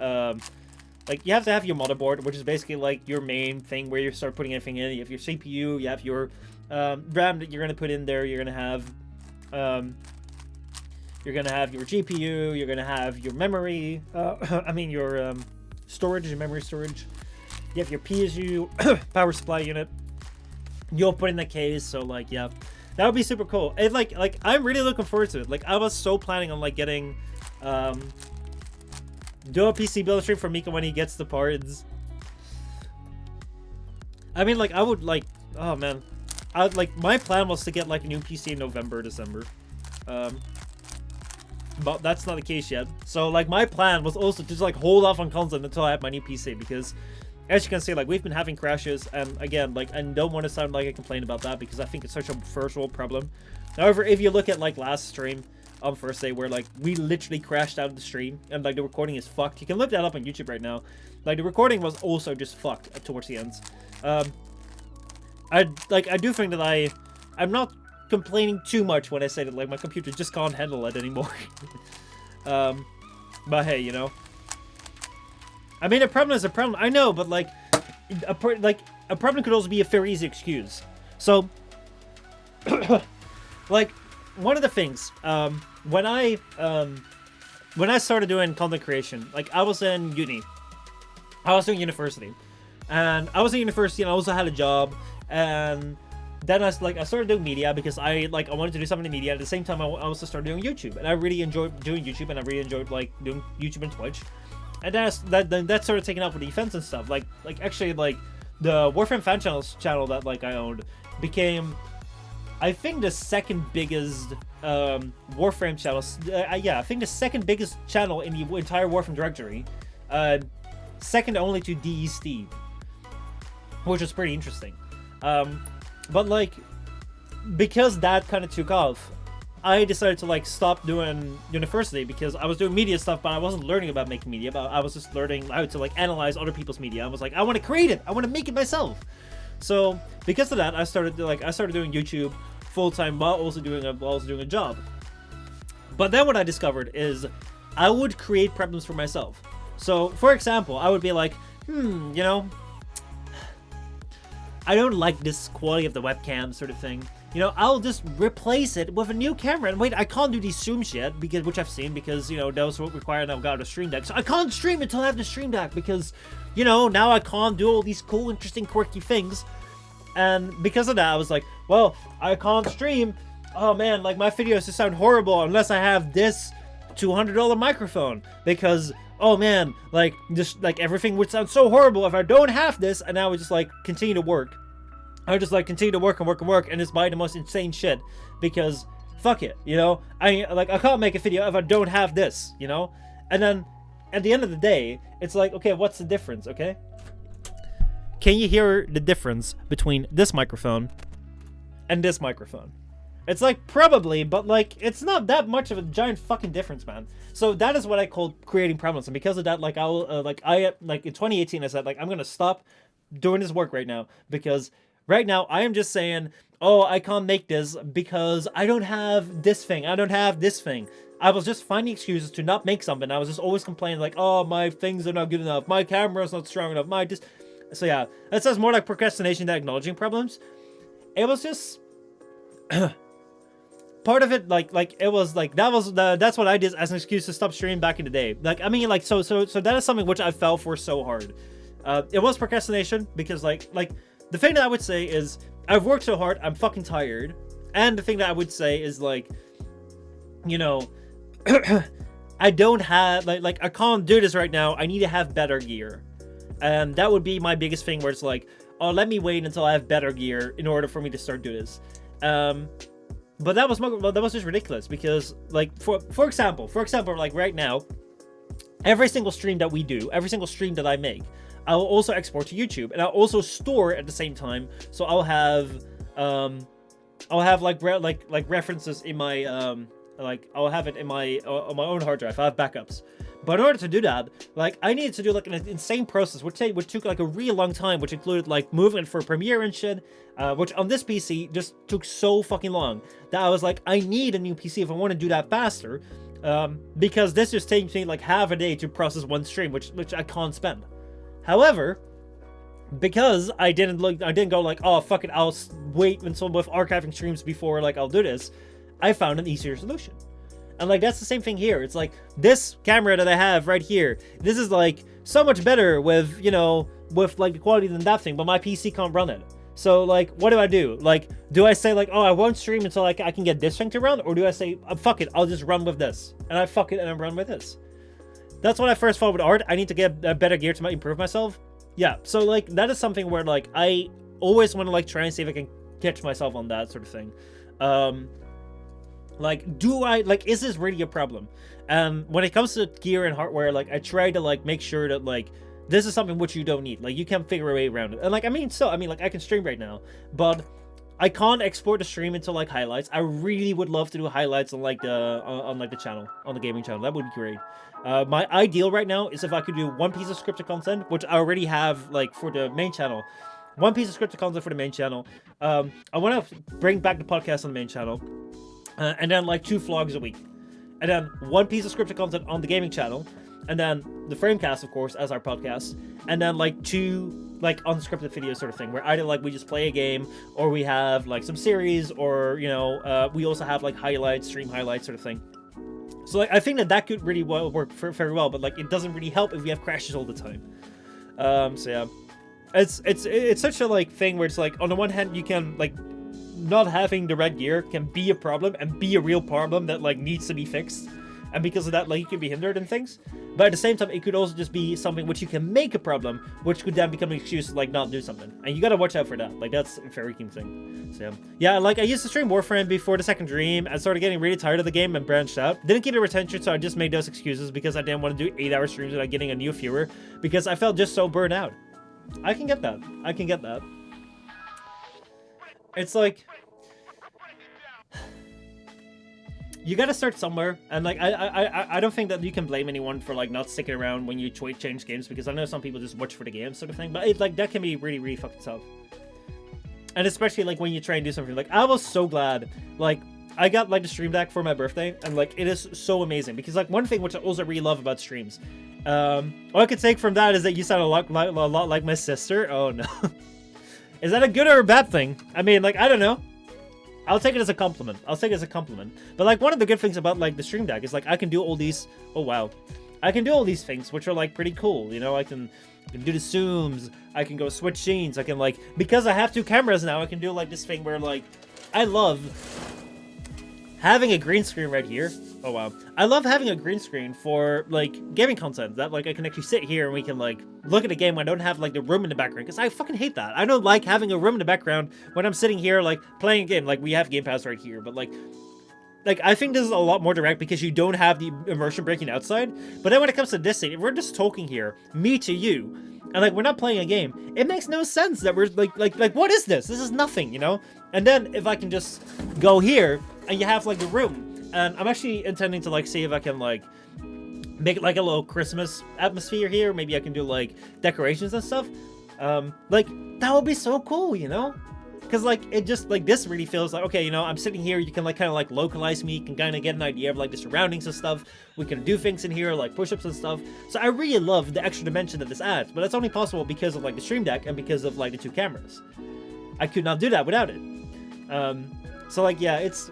like you have to have your motherboard, which is basically like your main thing where you start putting everything in. You have your CPU, you have your RAM that you're gonna put in there. You're gonna have your GPU. You're gonna have your memory. I mean your storage, your memory storage. You have your PSU power supply unit. You'll put in the case. So like, yeah, that would be super cool. And like I'm really looking forward to it. Like I was so planning on like getting do a PC build stream for Mika when he gets the parts. I mean, like I would like, oh man. My plan was to get like a new PC in November, December. but that's not the case yet. So like my plan was also to just like hold off on content until I have my new PC, because as you can see, like we've been having crashes, and again, like I don't want to sound like I complain about that because I think it's such a first world problem. However, if you look at like last stream on first day, where like we literally crashed out of the stream and like the recording is fucked. You can look that up on YouTube right now. Like the recording was also just fucked towards the end. I do think that I'm not complaining too much when I say that like my computer just can't handle it anymore. But hey, you know, I mean, a problem is a problem, I know, but like a problem could also be a very easy excuse. So like one of the things when I started doing content creation, like I was in uni, I was doing university, and I was in university and I also had a job, and then I started doing media because I wanted to do something in media. At the same time, I also started doing YouTube, and I really enjoyed doing YouTube, and I really enjoyed like doing YouTube and Twitch. And then that started taking up with the events and stuff. Like actually like the Warframe fan channel that like I owned became, I think, the second biggest Warframe channel. Yeah, I think the second biggest channel in the entire Warframe directory, second only to DE Steve, which was pretty interesting. But like, because that kind of took off, I decided to like stop doing university, because I was doing media stuff, but I wasn't learning about making media, but I was just learning how to like analyze other people's media. I was like, I want to create it, I want to make it myself. So because of that, I started doing YouTube full time while also doing a job. But then what I discovered is I would create problems for myself. So for example, I would be like, you know, I don't like this quality of the webcam sort of thing. You know, I'll just replace it with a new camera. And wait, I can't do these zooms yet, which I've seen, because, you know, those will require now I've got a stream deck. So I can't stream until I have the stream deck, because, you know, now I can't do all these cool, interesting, quirky things. And because of that, I was like, well, I can't stream. Oh man, like my videos just sound horrible unless I have this $200 microphone, because oh man, like just like everything would sound so horrible if I don't have this. And I would just like continue to work. I would just like continue to work and just buy the most insane shit, because fuck it, you know. I can't make a video if I don't have this, you know. And then at the end of the day, it's like, okay, what's the difference? Okay, can you hear the difference between this microphone and this microphone? It's like probably, but like it's not that much of a giant fucking difference, man. So that is what I call creating problems, and because of that, like in 2018, I said like I'm gonna stop doing this work right now, because right now I am just saying, oh, I can't make this because I don't have this thing, I don't have this thing. I was just finding excuses to not make something. I was just always complaining like, oh, my things are not good enough, my camera's not strong enough, so yeah, that sounds more like procrastination than acknowledging problems. It was just part of it, like it was like that's what I did as an excuse to stop streaming back in the day. Like I mean, like so that is something which I fell for so hard. It was procrastination, because like the thing that I would say is I've worked so hard, I'm fucking tired. And the thing that I would say is like, you know, I don't have like I can't do this right now. I need to have better gear. And that would be my biggest thing, where it's like, oh, let me wait until I have better gear in order for me to start doing this. But that was just ridiculous, because like for example, like right now, every single stream that we do, every single stream that I make, I'll also export to YouTube, and I'll also store at the same time. So I'll have like references in my I'll have it in my on my own hard drive. I have backups. But in order to do that, like I needed to do like an insane process, which took like a really long time, which included like moving it for Premiere and shit, which on this PC just took so fucking long that I was like, I need a new PC if I want to do that faster, because this just takes me like half a day to process one stream, which I can't spend. However, because I didn't go like, oh fuck it, I'll wait until with archiving streams before like I'll do this, I found an easier solution. And like that's the same thing here. It's like this camera that I have right here, this is like so much better with, you know, with like the quality than that thing, but my PC can't run it. So like what do? Like, do I say like, oh, I won't stream until like I can get this thing to run, or do I say, fuck it, I'll just run with this, and I fuck it and I run with this? That's when I first thought with art. I need to get a better gear to improve myself. Yeah, so like that is something where like I always want to like try and see if I can catch myself on that sort of thing. Like, is this really a problem? When it comes to gear and hardware, like, I try to, like, make sure that, like, this is something which you don't need. Like, you can figure a way around it. And, like, like, I can stream right now, but I can't export the stream into, like, highlights. I really would love to do highlights on, like, the channel, on the gaming channel. That would be great. My ideal right now is if I could do one piece of scripted content, which I already have, like, for the main channel. One piece of scripted content for the main channel. I want to bring back the podcast on the main channel. And then, like, 2 vlogs a week. And then 1 piece of scripted content on the gaming channel. And then the Framecast, of course, as our podcast. And then, like, 2, like, unscripted videos sort of thing. Where either, like, we just play a game, or we have, like, some series, or, you know, we also have, like, highlights, stream highlights sort of thing. So, like, I think that could really work very well. But, like, it doesn't really help if we have crashes all the time. So, yeah. It's such a, like, thing where it's, like, on the one hand, you can, like, not having the red gear can be a problem and be a real problem that, like, needs to be fixed, and because of that, like, you can be hindered in things. But at the same time, it could also just be something which you can make a problem, which could then become an excuse to, like, not do something, and you gotta watch out for that. Like, that's a very key thing. So yeah, like, I used to stream Warframe before the second dream. I started getting really tired of the game and branched out. Didn't keep the retention, so I just made those excuses because I didn't want to do 8-hour streams without getting a new viewer, because I felt just so burned out. I can get that. It's like, you gotta start somewhere, and, like, I don't think that you can blame anyone for, like, not sticking around when you change games, because I know some people just watch for the game sort of thing, but it, like, that can be really, really fucking tough. And especially, like, when you try and do something, like, I was so glad, like, I got, like, the stream deck for my birthday, and, like, it is so amazing, because, like, one thing which I also really love about streams, all I could take from that is that you sound a lot like my sister. Oh no. Is that a good or a bad thing? I mean, like, I don't know. I'll take it as a compliment. But, like, one of the good things about, like, the stream deck is, like, I can do all these... Oh, wow. I can do all these things, which are, like, pretty cool. You know, I can do the zooms. I can go switch scenes. I can, like... Because I have 2 cameras now, I can do, like, this thing where, like... I love having a green screen right here. Oh, wow. I love having a green screen for, like, gaming content. That, like, I can actually sit here and we can, like, look at a game when I don't have, like, the room in the background. Because I fucking hate that. I don't like having a room in the background when I'm sitting here, like, playing a game. Like, we have Game Pass right here. But, like, I think this is a lot more direct because you don't have the immersion breaking outside. But then when it comes to this thing, if we're just talking here, me to you, and, like, we're not playing a game, it makes no sense that we're, like, what is this? This is nothing, you know? And then if I can just go here, and you have, like, the room. And I'm actually intending to, like, see if I can, like, make, like, a little Christmas atmosphere here. Maybe I can do, like, decorations and stuff. Like, that would be so cool, you know? Because, like, it just, like, this really feels like, okay, you know, I'm sitting here, you can, like, kind of, like, localize me. You can kind of get an idea of, like, the surroundings and stuff. We can do things in here, like, push-ups and stuff. So I really love the extra dimension that this adds. But it's only possible because of, like, the stream deck and because of, like, the 2 cameras. I could not do that without it. So, like, yeah, it's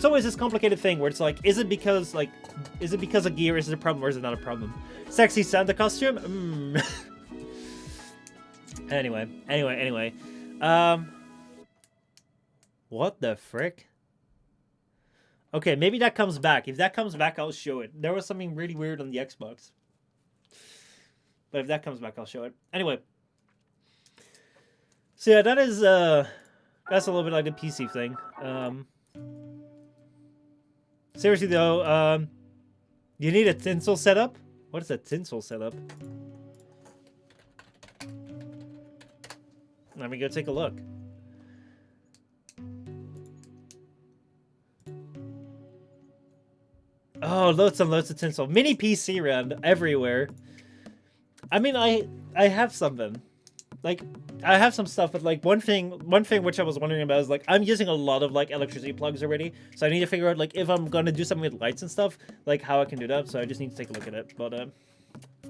always this complicated thing where it's like, is it because of gear, is it a problem, or is it not a problem? Sexy Santa costume? Anyway. What the frick? Okay, maybe that comes back. If that comes back, I'll show it. There was something really weird on the Xbox. But if that comes back, I'll show it. Anyway. So, yeah, that is, that's a little bit like the PC thing. Seriously though, you need a tinsel setup? What is a tinsel setup? Let me go take a look. Oh, loads and loads of tinsel. Mini PC around everywhere. I mean, I have something. Like, I have some stuff, but, like, one thing which I was wondering about is, like, I'm using a lot of, like, electricity plugs already, so I need to figure out, like, if I'm gonna do something with lights and stuff, like, how I can do that, so I just need to take a look at it, but,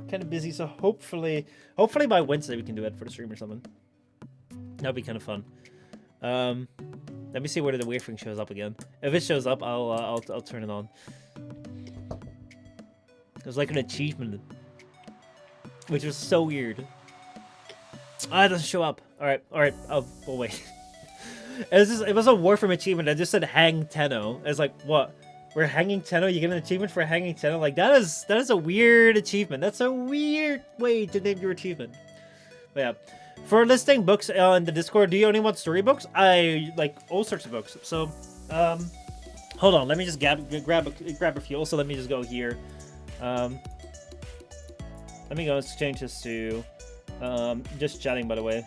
kind of busy, so hopefully by Wednesday we can do it for the stream or something. That'd be kind of fun. Let me see whether the waveframe shows up again. If it shows up, I'll turn it on. There's, like, an achievement, which was so weird. Ah, it doesn't show up. Alright, we'll wait. It was a Warframe achievement that just said hang Tenno. It's like, what? We're hanging Tenno? You get an achievement for hanging Tenno? Like, that is a weird achievement. That's a weird way to name your achievement. But yeah. For listing books in the Discord, do you only want storybooks? I like all sorts of books. So, Hold on, let me just grab a few. Also, let me just go here. Let me go change this to just chatting, by the way.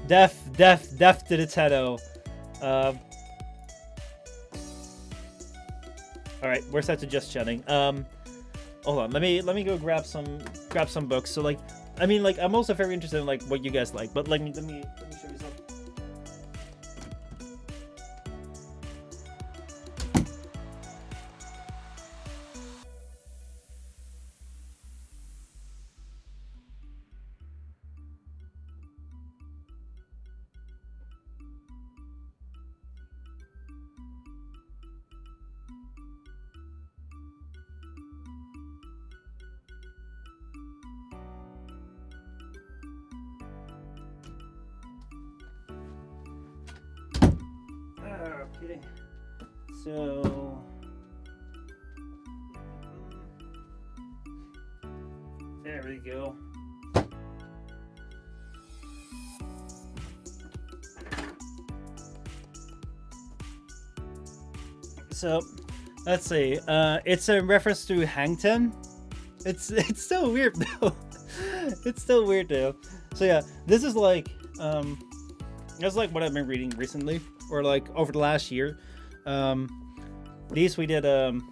Death to the Teto. All right, we're set to just chatting. Hold on, let me go grab some books. So like, I mean, like, I'm also very interested in like what you guys like, but like, let me show you some. Okay. So there we go. So let's see. It's a reference to Hang Ten. It's so weird though. It's still weird though. So yeah, this is like that's like what I've been reading recently, or like over the last year. These we did did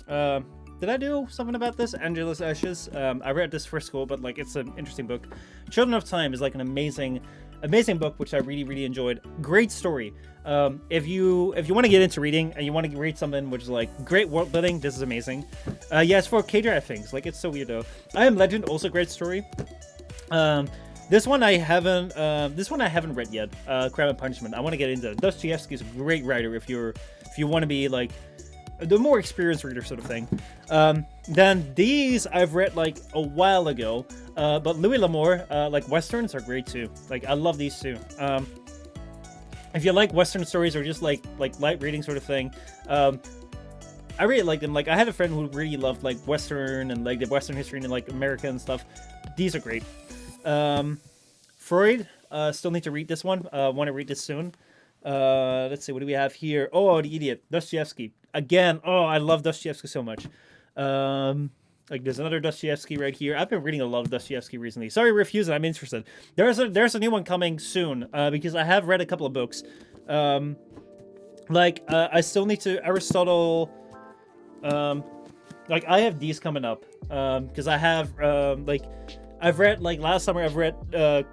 I do something about this? Angela's Ashes. I read this for school, but like it's an interesting book. Children of Time is like an amazing book, which I really enjoyed. Great story. If you want to get into reading and you want to read something which is like great world building, this is amazing. Yeah, it's for K-drama things. Like it's so weird though. I Am Legend, also great story. This one I haven't read yet. Crime and Punishment. I want to get into it. Dostoevsky is a great writer if you want to be like the more experienced reader sort of thing. Then these I've read like a while ago. But Louis L'Amour, like westerns are great too. Like I love these too. If you like western stories or just like light reading sort of thing, I really like them. Like I had a friend who really loved like western and like the western history and like America and stuff. These are great. Freud, still need to read this one. Want to read this soon. Let's see, what do we have here? Oh, The Idiot, Dostoevsky. Again, oh, I love Dostoevsky so much. Like there's another Dostoevsky right here. I've been reading a lot of Dostoevsky recently. Sorry, refusing. I'm interested. There's a new one coming soon. Because I have read a couple of books. I still need to Aristotle. Like I have these coming up. Because I have I've read like last summer. I've read the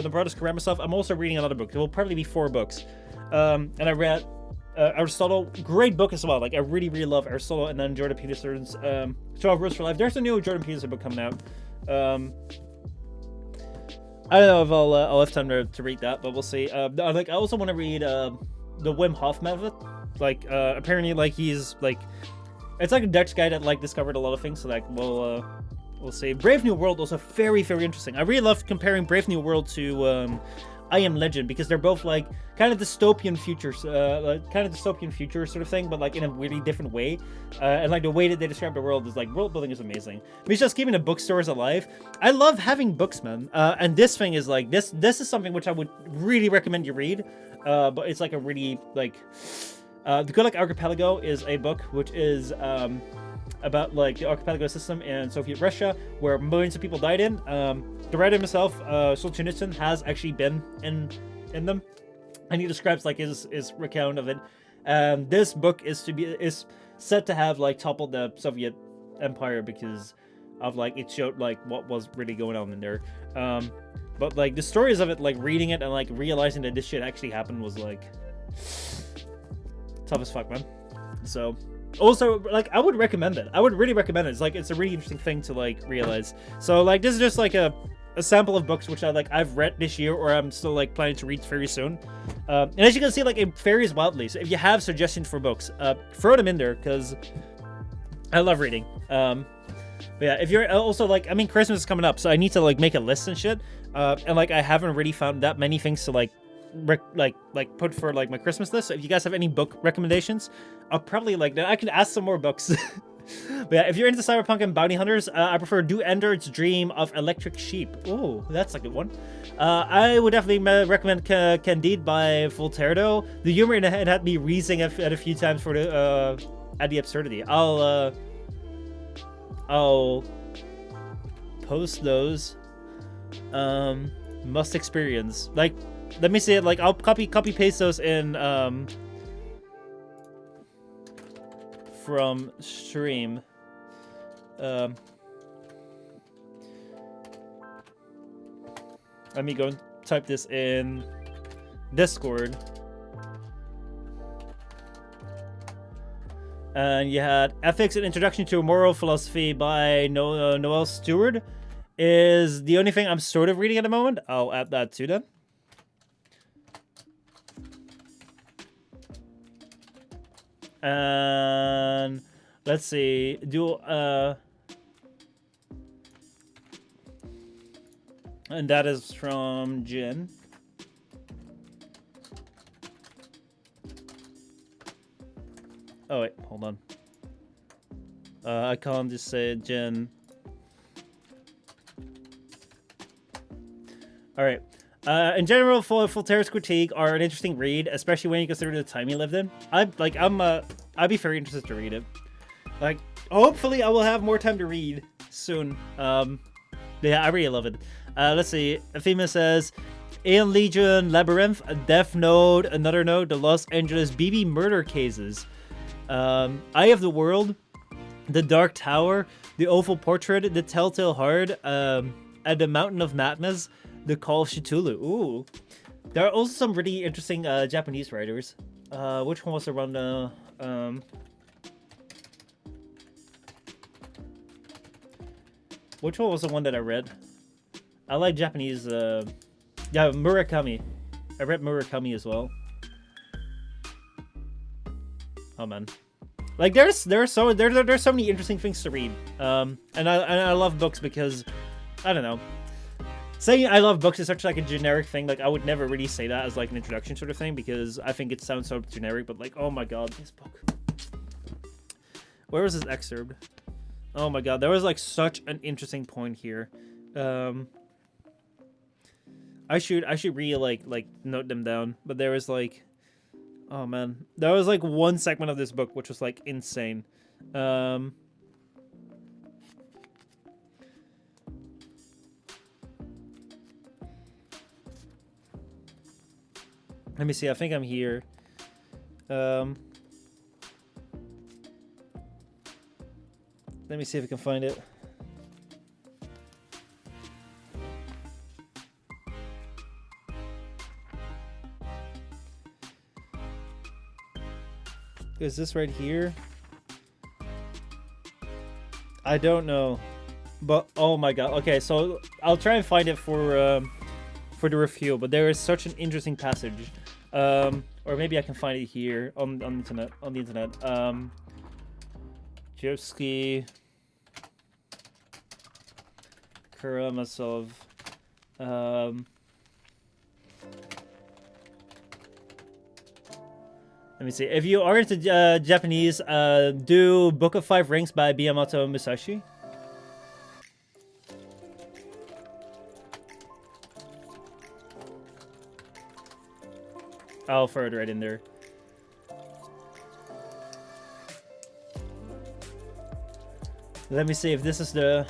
Brothers Karamazov. I'm also reading another book. It will probably be 4 books. And I read Aristotle, great book as well. Like I really love Aristotle, and then Jordan Peterson's 12 Rules for Life. There's a new Jordan Peterson book coming out. I don't know if I'll have time to read that, but we'll see. Like I also want to read the Wim Hof method. Like apparently like he's like it's like a Dutch guy that like discovered a lot of things. So like we'll see. Brave New World also very interesting. I really love comparing Brave New World to I Am Legend, because they're both like kind of dystopian futures, future sort of thing, but like in a really different way. And like the way that they describe the world is like world building is amazing. But it's just keeping the bookstores alive. I love having books, man. And this thing is like this is something which I would really recommend you read. But it's like a really like The Good Luck Archipelago is a book which is about like the archipelago system in Soviet Russia, where millions of people died in. The writer himself, Solzhenitsyn, has actually been in them, and he describes like his recount of it. This book is said to have like toppled the Soviet Empire because of like it showed like what was really going on in there. But like the stories of it, like reading it and like realizing that this shit actually happened was like tough as fuck, man. So. Also, like, I would recommend it. I would really recommend it. It's like, it's a really interesting thing to like realize. So like, this is just like a sample of books which I've read this year, or I'm still like planning to read very soon. And as you can see, like it varies wildly. So if you have suggestions for books, throw them in there, because I love reading. But yeah, if you're also like, I mean, Christmas is coming up, so I need to like make a list and shit. And like, I haven't really found that many things to like put for like my Christmas list. So if you guys have any book recommendations, I'll probably like I can ask some more books. But yeah, if you're into cyberpunk and bounty hunters, I prefer Do Ender's Dream of Electric Sheep. Oh, that's a good one. I would definitely recommend Candide by Voltaire. The humor in it had me wheezing at a few times for the at the absurdity. I'll post those. Must experience. Like, let me see it. Like, I'll copy paste those in from stream. Let me go and type this in Discord. And you had Ethics: An Introduction to a Moral Philosophy by Noel Stewart is the only thing I'm sort of reading at the moment. I'll add that to them. And let's see, and that is from Jin. Oh wait, hold on. I can't just say Jin. All right. In general, Voltaire's critique are an interesting read, especially when you consider the time he lived in. I'd be very interested to read it. Like, hopefully, I will have more time to read soon. Yeah, I really love it. Let's see. Athena says, Alien Legion, Labyrinth, Death Note, Another Note, the Los Angeles BB murder cases, Eye of the World, The Dark Tower, The Oval Portrait, The Telltale Heart, At the Mountain of Madness, The Call of Cthulhu. Ooh. There are also some really interesting Japanese writers. Which one was the one? Which one was the one that I read? I like Japanese. Yeah, Murakami. I read Murakami as well. Oh man, like there's so many interesting things to read. And I love books because I don't know. Saying I love books is such like a generic thing. Like I would never really say that as like an introduction sort of thing because I think it sounds so generic. But like, oh my god, this book. Where was this excerpt? Oh my god, there was like such an interesting point here. I should really like note them down. But there was like, oh man, there was like one segment of this book which was like insane. Let me see. I think I'm here. Let me see if I can find it. Is this right here? I don't know. But oh my god. Okay, so I'll try and find it for the review, but there is such an interesting passage. Or maybe I can find it here on the internet. Jevsky, Karamazov. Let me see. If you are into Japanese, do Book of Five Rings by Miyamoto Musashi. I'll throw it right in there. Let me see if this is the...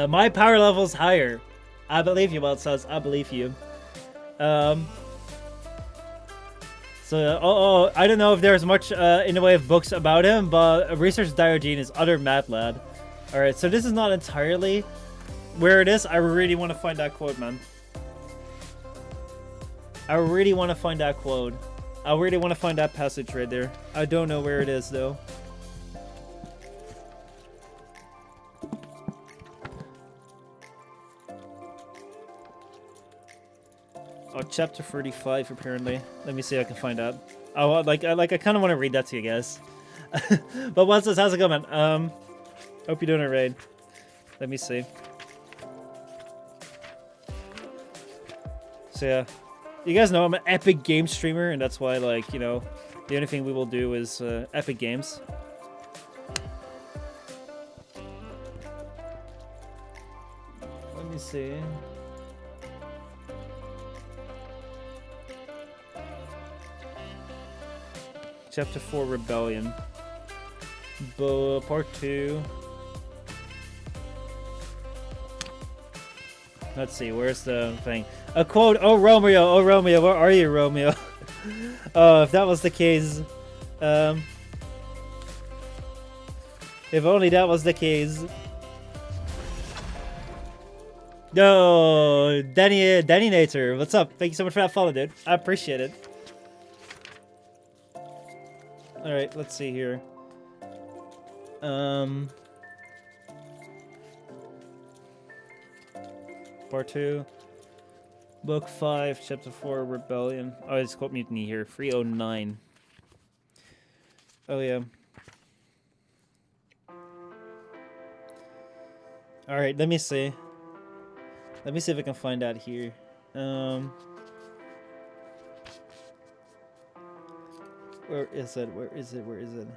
my power level's higher. I believe you, Wild Sauce. I believe you. So, I don't know if there's much in the way of books about him, but Research Diogenes, other mad lad. Alright, so this is not entirely where it is. I really want to find that quote, man. I really want to find that quote. I really want to find that passage right there. I don't know where it is, though. Oh, chapter 35 apparently. Let me see if I can find out. Oh, I kind of want to read that to you guys. But once this, how's it going? Hope you're doing alright. Let me see. So yeah, you guys know I'm an epic game streamer, and that's why, like, you know, the only thing we will do is epic games. Let me see. Chapter 4 Rebellion. Part 2. Let's see, where's the thing? A quote, oh Romeo, where are you, Romeo? Oh, if that was the case. If only that was the case. No, Danny Nater, what's up? Thank you so much for that follow, dude. I appreciate it. Alright, let's see here. Part 2. Book 5, Chapter 4, Rebellion. Oh, it's called Mutiny here. 309. Oh, yeah. Alright, let me see. Let me see if I can find out here. Where is it? Where is it? Where is it?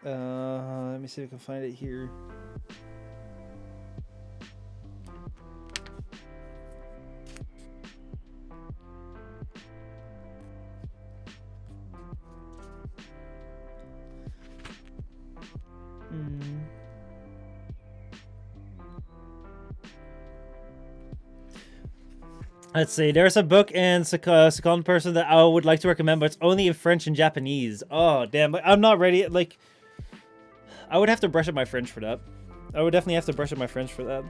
Let me see if I can find it here. Let's see. There's a book in second person that I would like to recommend, but it's only in French and Japanese. Oh, damn. I'm not ready. Like, I would have to brush up my French for that. I would definitely have to brush up my French for that.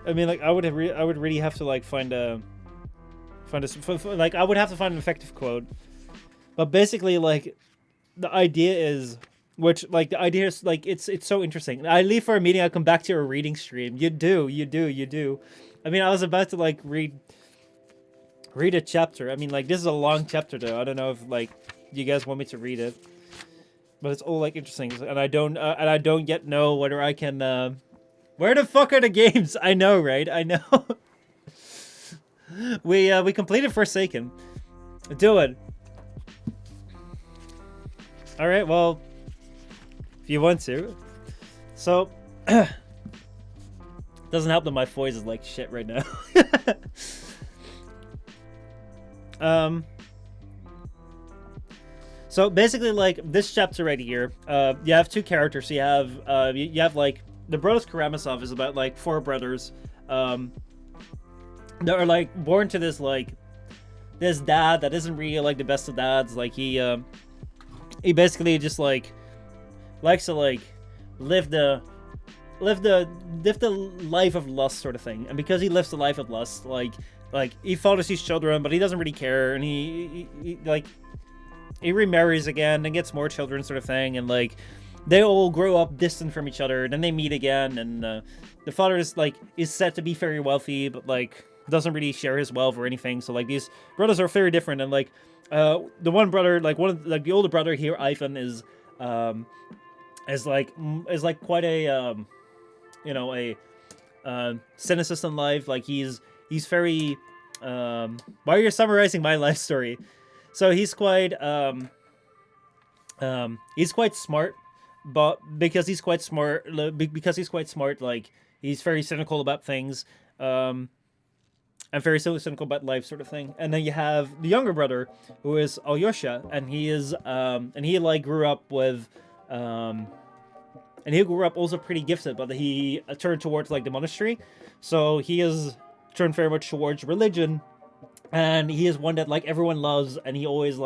I mean, like, I would really have to, like, find a like, I would have to find an effective quote. But basically, like, the idea is, the idea is, like, it's so interesting. I leave for a meeting, I come back to a reading stream. You do. I mean, I was about to, like, read a chapter. I mean, like, this is a long chapter, though. I don't know if, like, you guys want me to read it. But it's all, like, interesting. And I don't yet know whether I can, where the fuck are the games? I know, right? I know. We completed Forsaken. Do it. All right. Well, if you want to. So, doesn't help that my voice is like shit right now. So basically, like, this chapter right here, you have two characters. You have like, the Brothers Karamazov is about, like, four brothers that are, like, born to this, like, this dad that isn't really, like, the best of dads. Like, he basically just, like, likes to, like, live the life of lust sort of thing. And because he lives the life of lust, like he fathers his children, but he doesn't really care, and he remarries again and gets more children sort of thing, and, like, they all grow up distant from each other, then they meet again, and the father is said to be very wealthy, but, like, doesn't really share his wealth or anything. So, like, these brothers are very different, and, like, the one brother, like, the older brother here, Ivan, is quite a cynicist in life. Like, he's very why are you summarizing my life story? So he's quite smart. But because he's quite smart, like, he's very cynical about things, and very cynical about life, sort of thing. And then you have the younger brother, who is Alyosha, and he grew up with, and he grew up also pretty gifted, but he turned towards, like, the monastery, so he is turned very much towards religion, and he is one that, like, everyone loves, and he always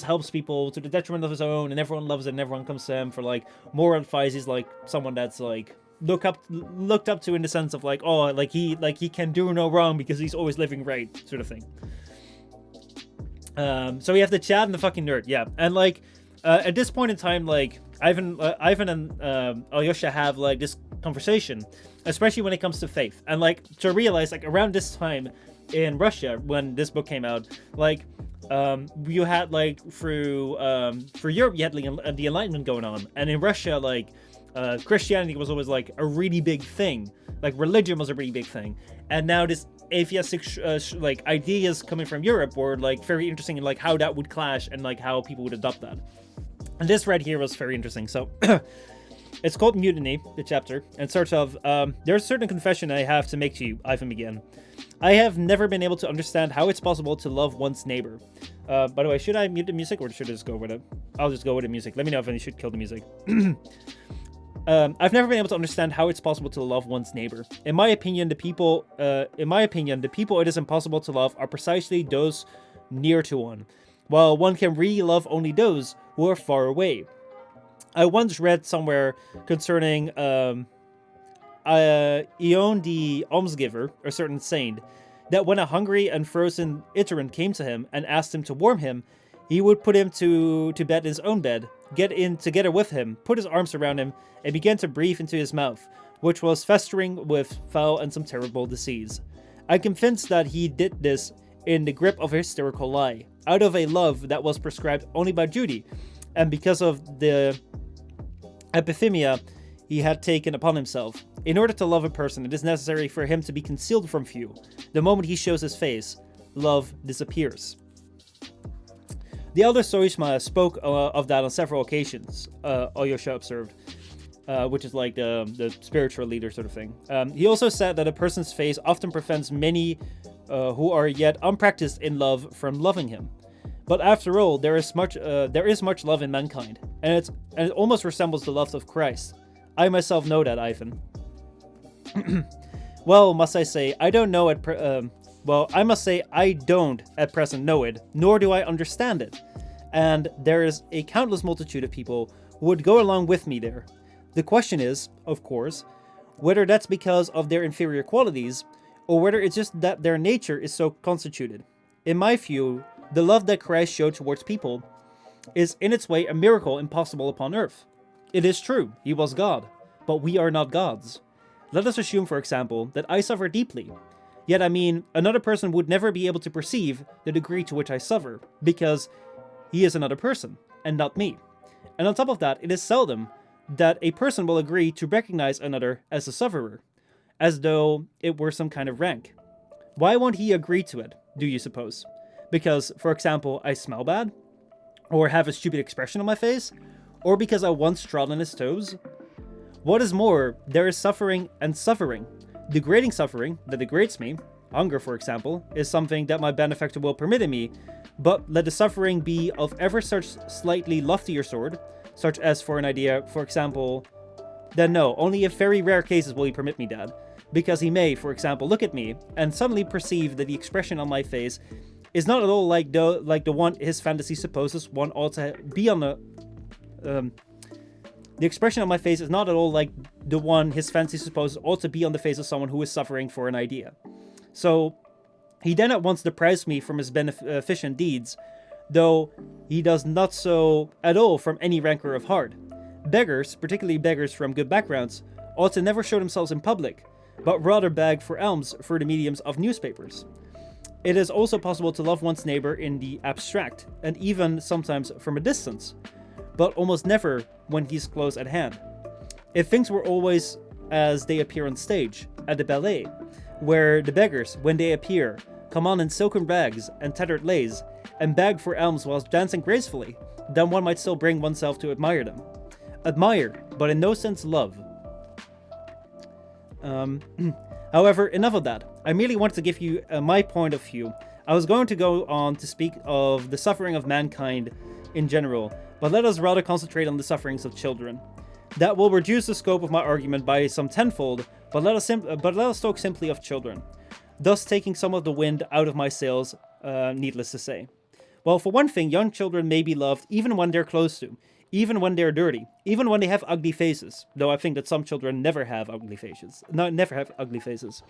helps people to the detriment of his own, and everyone loves it, and everyone comes to him for, like, more advice. He's, like, someone that's, like, looked up to in the sense of like, oh, like he can do no wrong because he's always living right, sort of thing. So we have the Chad and the fucking nerd, yeah, and like at this point in time, like Ivan and Alyosha have like this conversation, especially when it comes to faith, and like to realize like around this time in Russia when this book came out, like you had like through for Europe you had like the Enlightenment going on, and in Russia like Christianity was always like a really big thing, like religion was a really big thing, and now this atheistic like ideas coming from Europe were like very interesting in like how that would clash and like how people would adopt that. And this right here was very interesting. So it's called Mutiny, the chapter, and starts off, there's a certain confession I have to make to you, Ivan began. I have never been able to understand how it's possible to love one's neighbor. By the way, should I mute the music or should I just go with it? I'll just go with the music. Let me know if I should kill the music. I've never been able to understand how it's possible to love one's neighbor. In my opinion, the people it is impossible to love are precisely those near to one, while one can really love only those who are far away. I once read somewhere concerning Ion the almsgiver, a certain saint, that when a hungry and frozen Iteran came to him and asked him to warm him, he would put him to bed in his own bed, get in together with him, put his arms around him, and began to breathe into his mouth, which was festering with foul and some terrible disease. I'm convinced that he did this in the grip of a hysterical lie, out of a love that was prescribed only by duty, and because of the epithemia he had taken upon himself. In order to love a person, it is necessary for him to be concealed from view. The moment he shows his face, love disappears. The elder Soishma spoke of that on several occasions, Alyosha observed, which is like the spiritual leader sort of thing. He also said that a person's face often prevents many who are yet unpracticed in love from loving him. But after all, there is much love in mankind, and it almost resembles the love of Christ. I myself know that, Ivan. Well, must I say, I don't know I must say I don't at present know it, nor do I understand it. And there is a countless multitude of people who would go along with me there. The question is, of course, whether that's because of their inferior qualities, or whether it's just that their nature is so constituted. In my view, the love that Christ showed towards people is in its way a miracle impossible upon earth. It is true, he was God, but we are not gods. Let us assume, for example, that I suffer deeply. Yet, I mean, another person would never be able to perceive the degree to which I suffer, because he is another person, and not me. And on top of that, it is seldom that a person will agree to recognize another as a sufferer, as though it were some kind of rank. Why won't he agree to it, do you suppose? Because, for example, I smell bad? Or have a stupid expression on my face? Or because I once trod on his toes? What is more, there is suffering and suffering. Degrading suffering that degrades me, hunger for example, is something that my benefactor will permit in me, but let the suffering be of ever such slightly loftier sort, such as for an idea, for example, then no, only in very rare cases will he permit me that, because he may, for example, look at me and suddenly perceive that the expression on my face is not at all like the one his fantasy supposes one ought to be on the expression on my face is not at all like the one his fancy supposes ought to be on the face of someone who is suffering for an idea. So he then at once deprives me from his beneficent deeds, though he does not so at all from any rancor of heart. Beggars, particularly beggars from good backgrounds, ought to never show themselves in public, but rather beg for alms through the mediums of newspapers. It is also possible to love one's neighbor in the abstract, and even sometimes from a distance, but almost never when he's close at hand. If things were always as they appear on stage, at the ballet, where the beggars, when they appear, come on in silken rags and tattered lace, and beg for alms whilst dancing gracefully, then one might still bring oneself to admire them. Admire, but in no sense love. However, enough of that. I merely wanted to give you my point of view. I was going to go on to speak of the suffering of mankind in general, but let us rather concentrate on the sufferings of children. That will reduce the scope of my argument by some tenfold, but let us talk simply of children, thus taking some of the wind out of my sails, needless to say. Well, for one thing, young children may be loved even when they're close to, even when they're dirty, even when they have ugly faces. Though I think that some children never have ugly faces. No, never have ugly faces.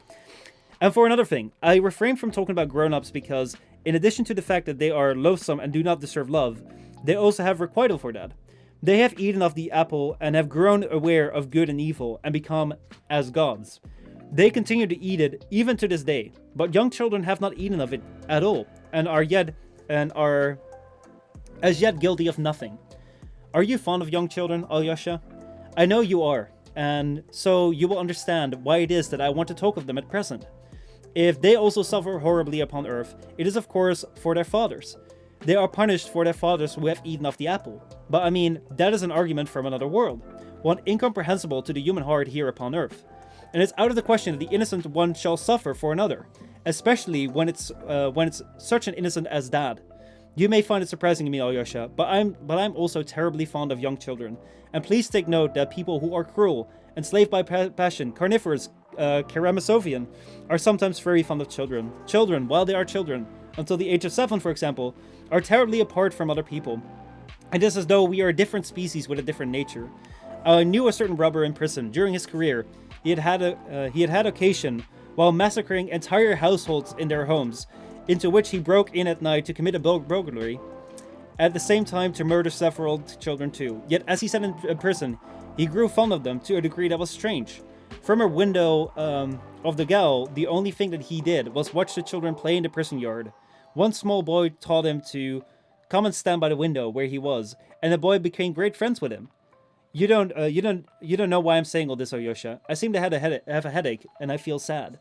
And for another thing, I refrain from talking about grown-ups because, in addition to the fact that they are loathsome and do not deserve love, they also have requital for that. They have eaten of the apple and have grown aware of good and evil and become as gods. They continue to eat it even to this day, but young children have not eaten of it at all and are as yet guilty of nothing. Are you fond of young children, Alyosha? I know you are, and so you will understand why it is that I want to talk of them at present. If they also suffer horribly upon earth, it is of course for their fathers. They are punished for their fathers who have eaten of the apple. But I mean, that is an argument from another world, one incomprehensible to the human heart here upon earth. And it's out of the question that the innocent one shall suffer for another, especially when it's such an innocent as that. You may find it surprising to me, Alyosha, but I'm also terribly fond of young children. And please take note that people who are cruel, enslaved by passion, carnivorous, Karamasovian, are sometimes very fond of children. Children, while they are children, until the age of 7, for example, are terribly apart from other people. It is as though we are a different species with a different nature. I knew a certain robber in prison. During his career, he had had occasion, while massacring entire households in their homes, into which he broke in at night to commit a burglary, at the same time to murder several children too. Yet, as he said in prison, he grew fond of them to a degree that was strange. From a window of the gaol, the only thing that he did was watch the children play in the prison yard. One small boy taught him to come and stand by the window where he was, and the boy became great friends with him. You don't know why I'm saying all this, Alyosha. I seem to have a headache, and I feel sad.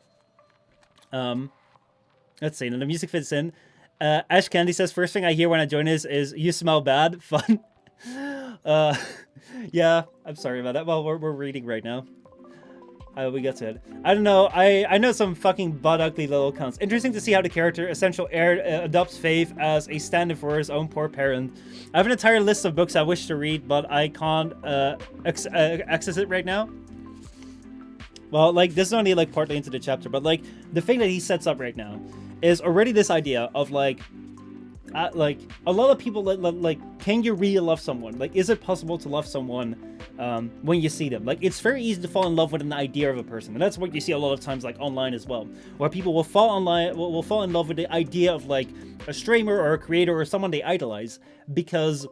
Let's see. Now the music fits in. Ash Candy says, first thing I hear when I join is you smell bad. Fun. Yeah, I'm sorry about that. Well, we're reading right now. We get to it. I don't know. I know some fucking butt ugly little cunts. Interesting to see how the character, Essential Heir, adopts Faith as a stand-in for his own poor parent. I have an entire list of books I wish to read, but I can't access it right now. Well, like, this is only, like, partly into the chapter, but, like, the thing that he sets up right now is already this idea of, like, a lot of people, like, can you really love someone? Like, is it possible to love someone when you see them? Like, it's very easy to fall in love with an idea of a person, and that's what you see a lot of times, like, online as well, where people will fall in love with the idea of, like, a streamer or a creator or someone they idolize, because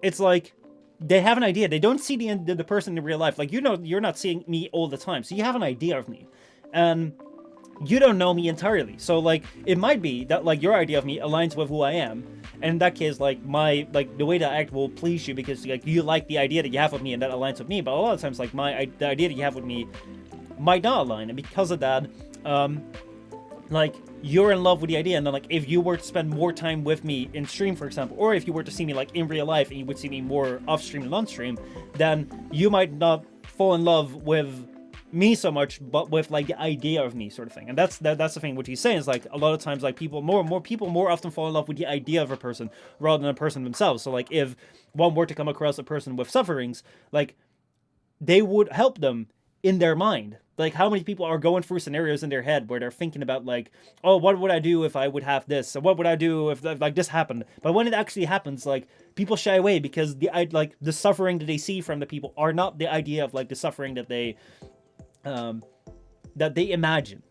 it's like, they have an idea. They don't see the person in real life. Like, you know, you're not seeing me all the time, so you have an idea of me, and you don't know me entirely. So, like, it might be that, like, your idea of me aligns with who I am, and in that case, like, the way that I act will please you because, like, you like the idea that you have of me, and that aligns with me. But a lot of times, like, the idea that you have with me might not align, and because of that, like, you're in love with the idea, and then, like, if you were to spend more time with me in stream, for example, or if you were to see me, like, in real life, and you would see me more off-stream than on-stream, then you might not fall in love with me so much, but with, like, the idea of me, sort of thing. And that's the thing what he's saying is, like, a lot of times, like, more people more often fall in love with the idea of a person rather than a person themselves. So, like, if one were to come across a person with sufferings, like, they would help them in their mind. Like, how many people are going through scenarios in their head where they're thinking about, like, oh, what would I do if I would have this? Or what would I do if, like, this happened? But when it actually happens, like, people shy away because the suffering that they see from the people are not the idea of, like, the suffering that they imagine.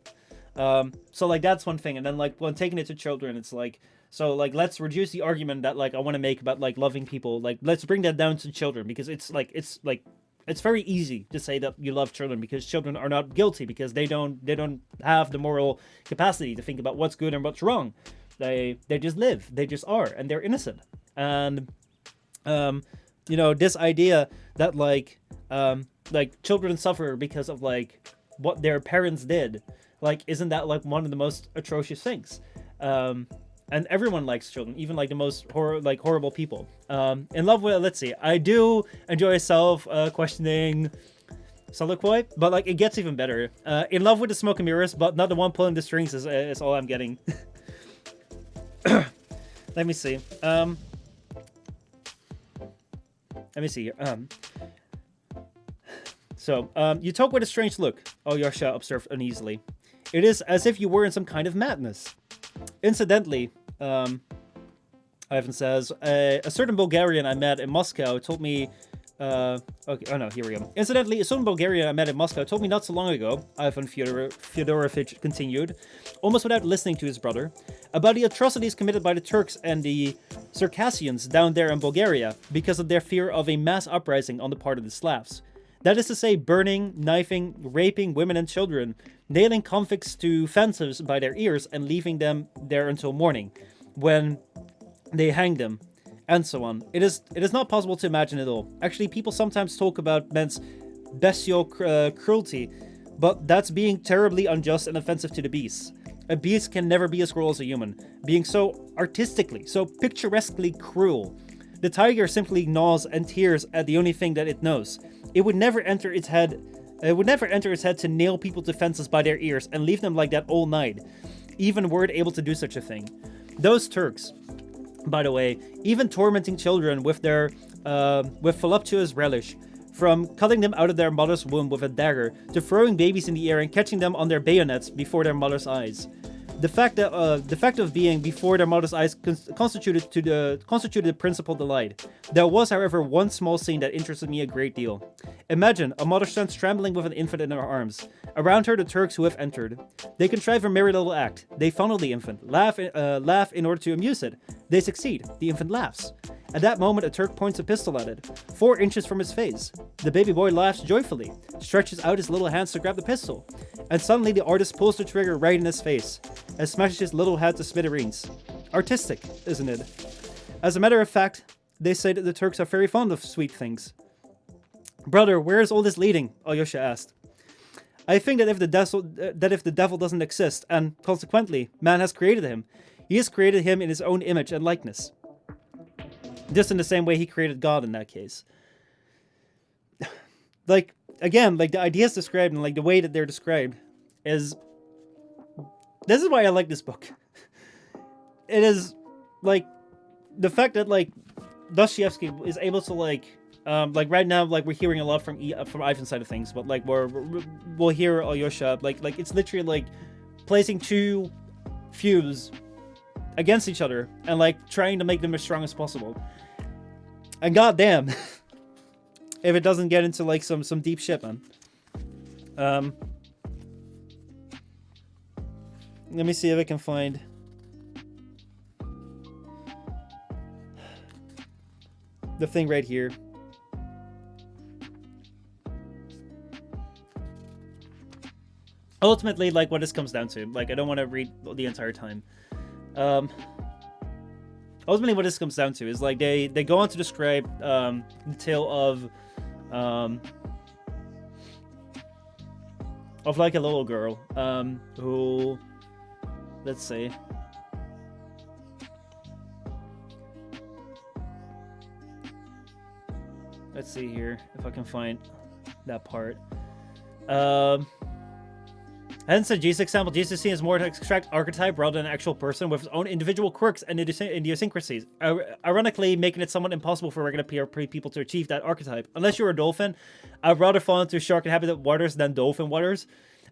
So, like, that's one thing. And then, like, when taking it to children, it's like, so, like, let's reduce the argument that, like, I want to make about, like, loving people. Like, let's bring that down to children, because it's very easy to say that you love children because children are not guilty, because they don't have the moral capacity to think about what's good and what's wrong. They just live. They just are, and they're innocent. And you know, this idea that, like children suffer because of, like, what their parents did, like, isn't that, like, one of the most atrocious things? And everyone likes children, even, like, the most horrible people. In love with, let's see, I do enjoy self-questioning soliloquy, but, like, it gets even better. In love with the smoke and mirrors, but not the one pulling the strings is all I'm getting. Let me see. Let me see here. So, you talk with a strange look, Alyosha observed uneasily. It is as if you were in some kind of madness. Incidentally, Ivan says, a certain Bulgarian I met in Moscow told me... okay, oh no, here we go. Incidentally, a certain Bulgarian I met in Moscow told me not so long ago, Ivan Fyodorovich continued, almost without listening to his brother, about the atrocities committed by the Turks and the Circassians down there in Bulgaria because of their fear of a mass uprising on the part of the Slavs. That is to say, burning, knifing, raping women and children, nailing convicts to fences by their ears and leaving them there until morning, when they hanged them, and so on. It is not possible to imagine it all. Actually, people sometimes talk about men's bestial cruelty, but that's being terribly unjust and offensive to the beasts. A beast can never be as cruel as a human, being so artistically, so picturesquely cruel. The tiger simply gnaws and tears at the only thing that it knows. It would never enter its head to nail people to fences by their ears and leave them like that all night, even were it able to do such a thing. Those Turks, by the way, even tormenting children with their with voluptuous relish, from cutting them out of their mother's womb with a dagger to throwing babies in the air and catching them on their bayonets before their mother's eyes. The fact of being before their mother's eyes constituted the principal delight. There was, however, one small scene that interested me a great deal. Imagine a mother stands trembling with an infant in her arms. Around her, the Turks who have entered. They contrive a merry little act. They fondle the infant, laugh in order to amuse it. They succeed. The infant laughs. At that moment, a Turk points a pistol at it, 4 inches from his face. The baby boy laughs joyfully, stretches out his little hands to grab the pistol, and suddenly the artist pulls the trigger right in his face, and smashes his little head to smithereens. Artistic, isn't it? As a matter of fact, they say that the Turks are very fond of sweet things. Brother, where is all this leading? Alyosha asked. I think that if the devil doesn't exist, and consequently, man has created him, he has created him in his own image and likeness. Just in the same way he created God in that case. Like, again, like the ideas described and like the way that they're described is... This is why I like this book. It is, like, the fact that, like, Dostoevsky is able to, like right now, like, we're hearing a lot from Ivan's side of things, but, like, we'll hear Alyosha, like, it's literally, like, placing two feuds against each other and, like, trying to make them as strong as possible. And goddamn, if it doesn't get into, like, some deep shit, man. Let me see if I can find... the thing right here. Ultimately, like, what this comes down to, like, I don't want to read the entire time. Ultimately, what this comes down to is, like, they go on to describe the tale of like a little girl who, let's see. Let's see here if I can find that part. Hence the Jesus example, Jesus seen as more to extract archetype rather than an actual person with his own individual quirks and idiosyncrasies, ironically making it somewhat impossible for regular people to achieve that archetype. Unless you're a dolphin, I'd rather fall into shark-inhabited waters than dolphin waters.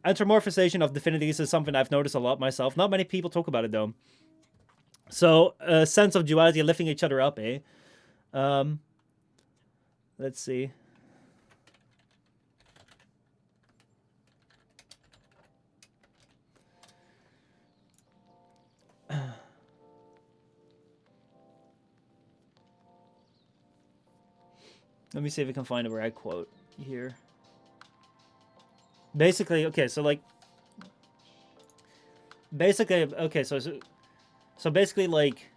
Anthropomorphization of divinities is something I've noticed a lot myself. Not many people talk about it though. So, a sense of duality lifting each other up, eh? Let's see. Let me see if I can find a right quote here. Basically, okay, so like... Basically, okay, so basically, like,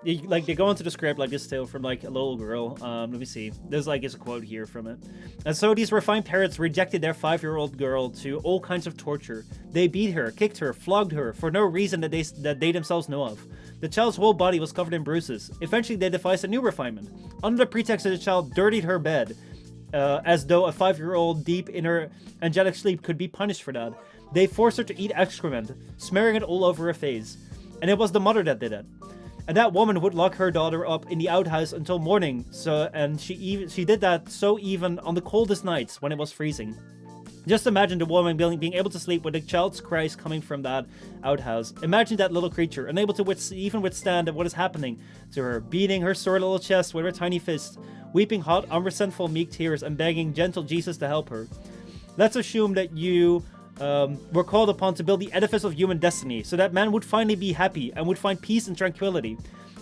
they go into the script like this tale from like a little girl. Let me see. There's like is a quote here from it. And so these refined parents rejected their 5-year-old girl to all kinds of torture. They beat her, kicked her, flogged her for no reason that they themselves know of. The child's whole body was covered in bruises. Eventually, they devised a new refinement. Under the pretext that the child dirtied her bed, as though a 5-year-old deep in her angelic sleep could be punished for that, they forced her to eat excrement, smearing it all over her face. And it was the mother that did it. And that woman would lock her daughter up in the outhouse until morning. And she did that so even on the coldest nights when it was freezing. Just imagine the woman being able to sleep with a child's cries coming from that outhouse. Imagine that little creature, unable to even withstand what is happening to her, beating her sore little chest with her tiny fist, weeping hot, unresentful, meek tears, and begging gentle Jesus to help her. Let's assume that you were called upon to build the edifice of human destiny, so that man would finally be happy and would find peace and tranquility.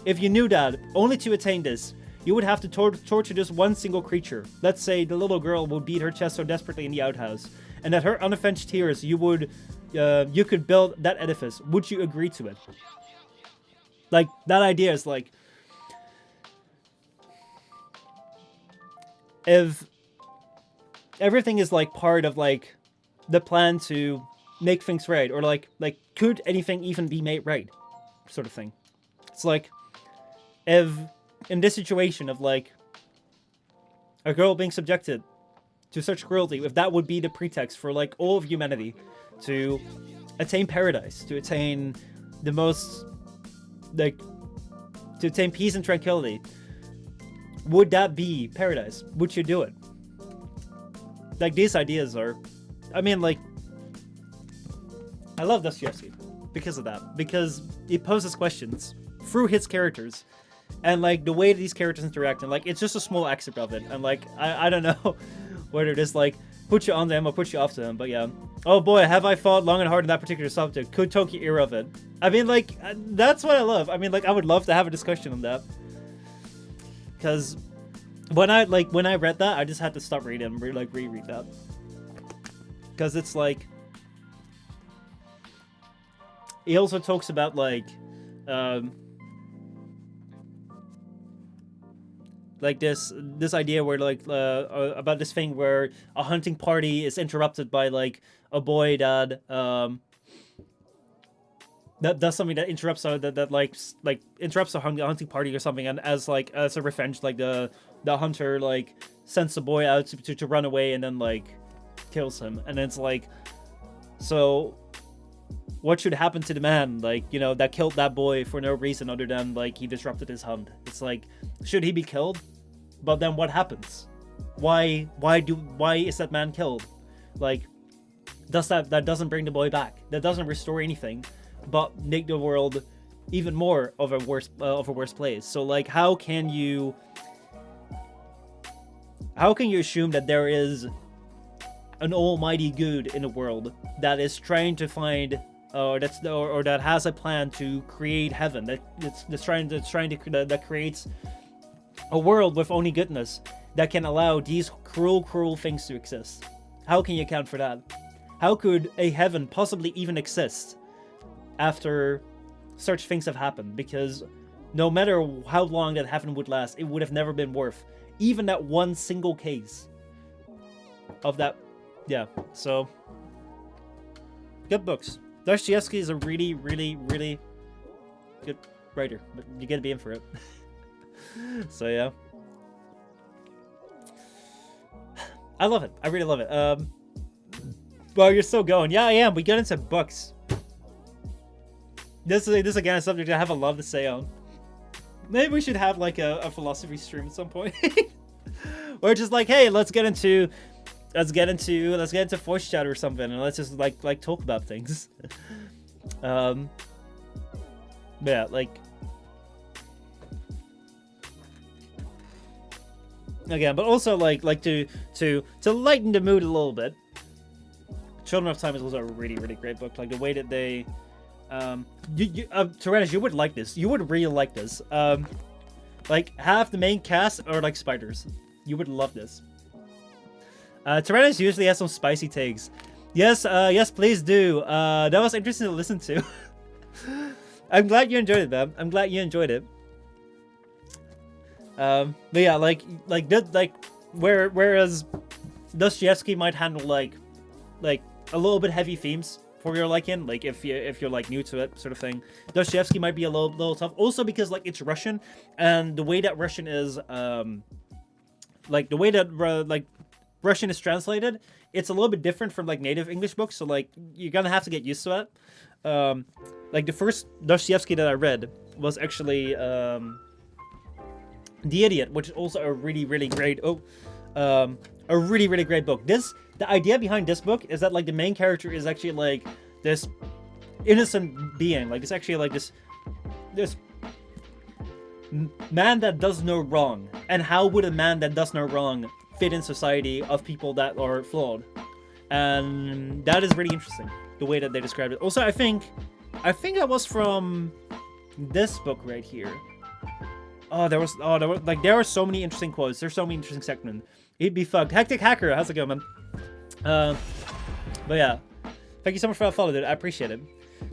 If you knew that, only to attain this, you would have to torture just one single creature. Let's say the little girl would beat her chest so desperately in the outhouse, and that her unaffected tears, you could build that edifice. Would you agree to it? Like, that idea is like, if everything is like part of like the plan to make things right, or like could anything even be made right, sort of thing. It's like, if in this situation of like a girl being subjected to such cruelty, if that would be the pretext for like all of humanity to attain paradise, to attain the most, like, to attain peace and tranquility, would that be paradise? Would you do it? Like, these ideas are, I mean, like, I love Dostoevsky because of that, because he poses questions through his characters. And, like, the way these characters interact, and, like, it's just a small excerpt of it. And, like, I don't know whether it is, like, put you onto him or put you off to him. But, yeah. Oh, boy, have I thought long and hard on that particular subject. Could Tokyo era of it? I mean, like, that's what I love. I mean, like, I would love to have a discussion on that. Because when I read that, I just had to stop reading and, reread that. Because it's, like... He also talks about, like... like this idea where like about this thing where a hunting party is interrupted by like a boy that that does something that interrupts that interrupts a hunting party or something, and as a revenge, like the hunter like sends the boy out to run away and then like kills him. And it's like, so what should happen to the man, like, you know, that killed that boy for no reason other than like he disrupted his hunt? It's like, should he be killed? But then what happens? Why is that man killed? Like, that doesn't bring the boy back. That doesn't restore anything, but make the world even more of a worse place. So like, how can you assume that there is an almighty good in the world that is trying to find or that has a plan to create heaven, that creates a world with only goodness, that can allow these cruel things to exist? How can you account for that? How could a heaven possibly even exist after such things have happened? Because no matter how long that heaven would last, it would have never been worth even that one single case of that. Yeah, so good books. Dostoevsky is a really, really, really good writer, but you gotta be in for it. So yeah, I love it. I really love it. Well, you're still going. Yeah, I am. We got into books. This again a subject I have a lot to say on. Maybe we should have like a philosophy stream at some point, or just like, hey, let's get into voice chat or something, and let's just like talk about things. Yeah, like. Again, but also like to lighten the mood a little bit. Children of Time is also a really, really great book. Like the way that they, Tyrannus, you would like this. You would really like this. Like half the main cast are like spiders. You would love this. Tyrannus usually has some spicy takes. Yes, yes, please do. That was interesting to listen to. I'm glad you enjoyed it, man. I'm glad you enjoyed it. But yeah, whereas Dostoevsky might handle like a little bit heavy themes for your liking, like if you're like new to it, sort of thing. Dostoevsky might be a little tough, also because like it's Russian, and the way that Russian is, like the way that like Russian is translated, it's a little bit different from like native English books. So like you're gonna have to get used to it. Like the first Dostoevsky that I read was actually The Idiot, which is also a really, really great a really, really great book. This the idea behind this book is that like the main character is actually like this innocent being, like it's actually like this man that does no wrong. And how would a man that does no wrong fit in society of people that are flawed? And that is really interesting, the way that they described it. Also, I think that was from this book right here. There were so many interesting quotes. There's so many interesting segments. He'd be fucked. Hectic Hacker, how's it going, man? But yeah, thank you so much for that follow, dude. I appreciate it.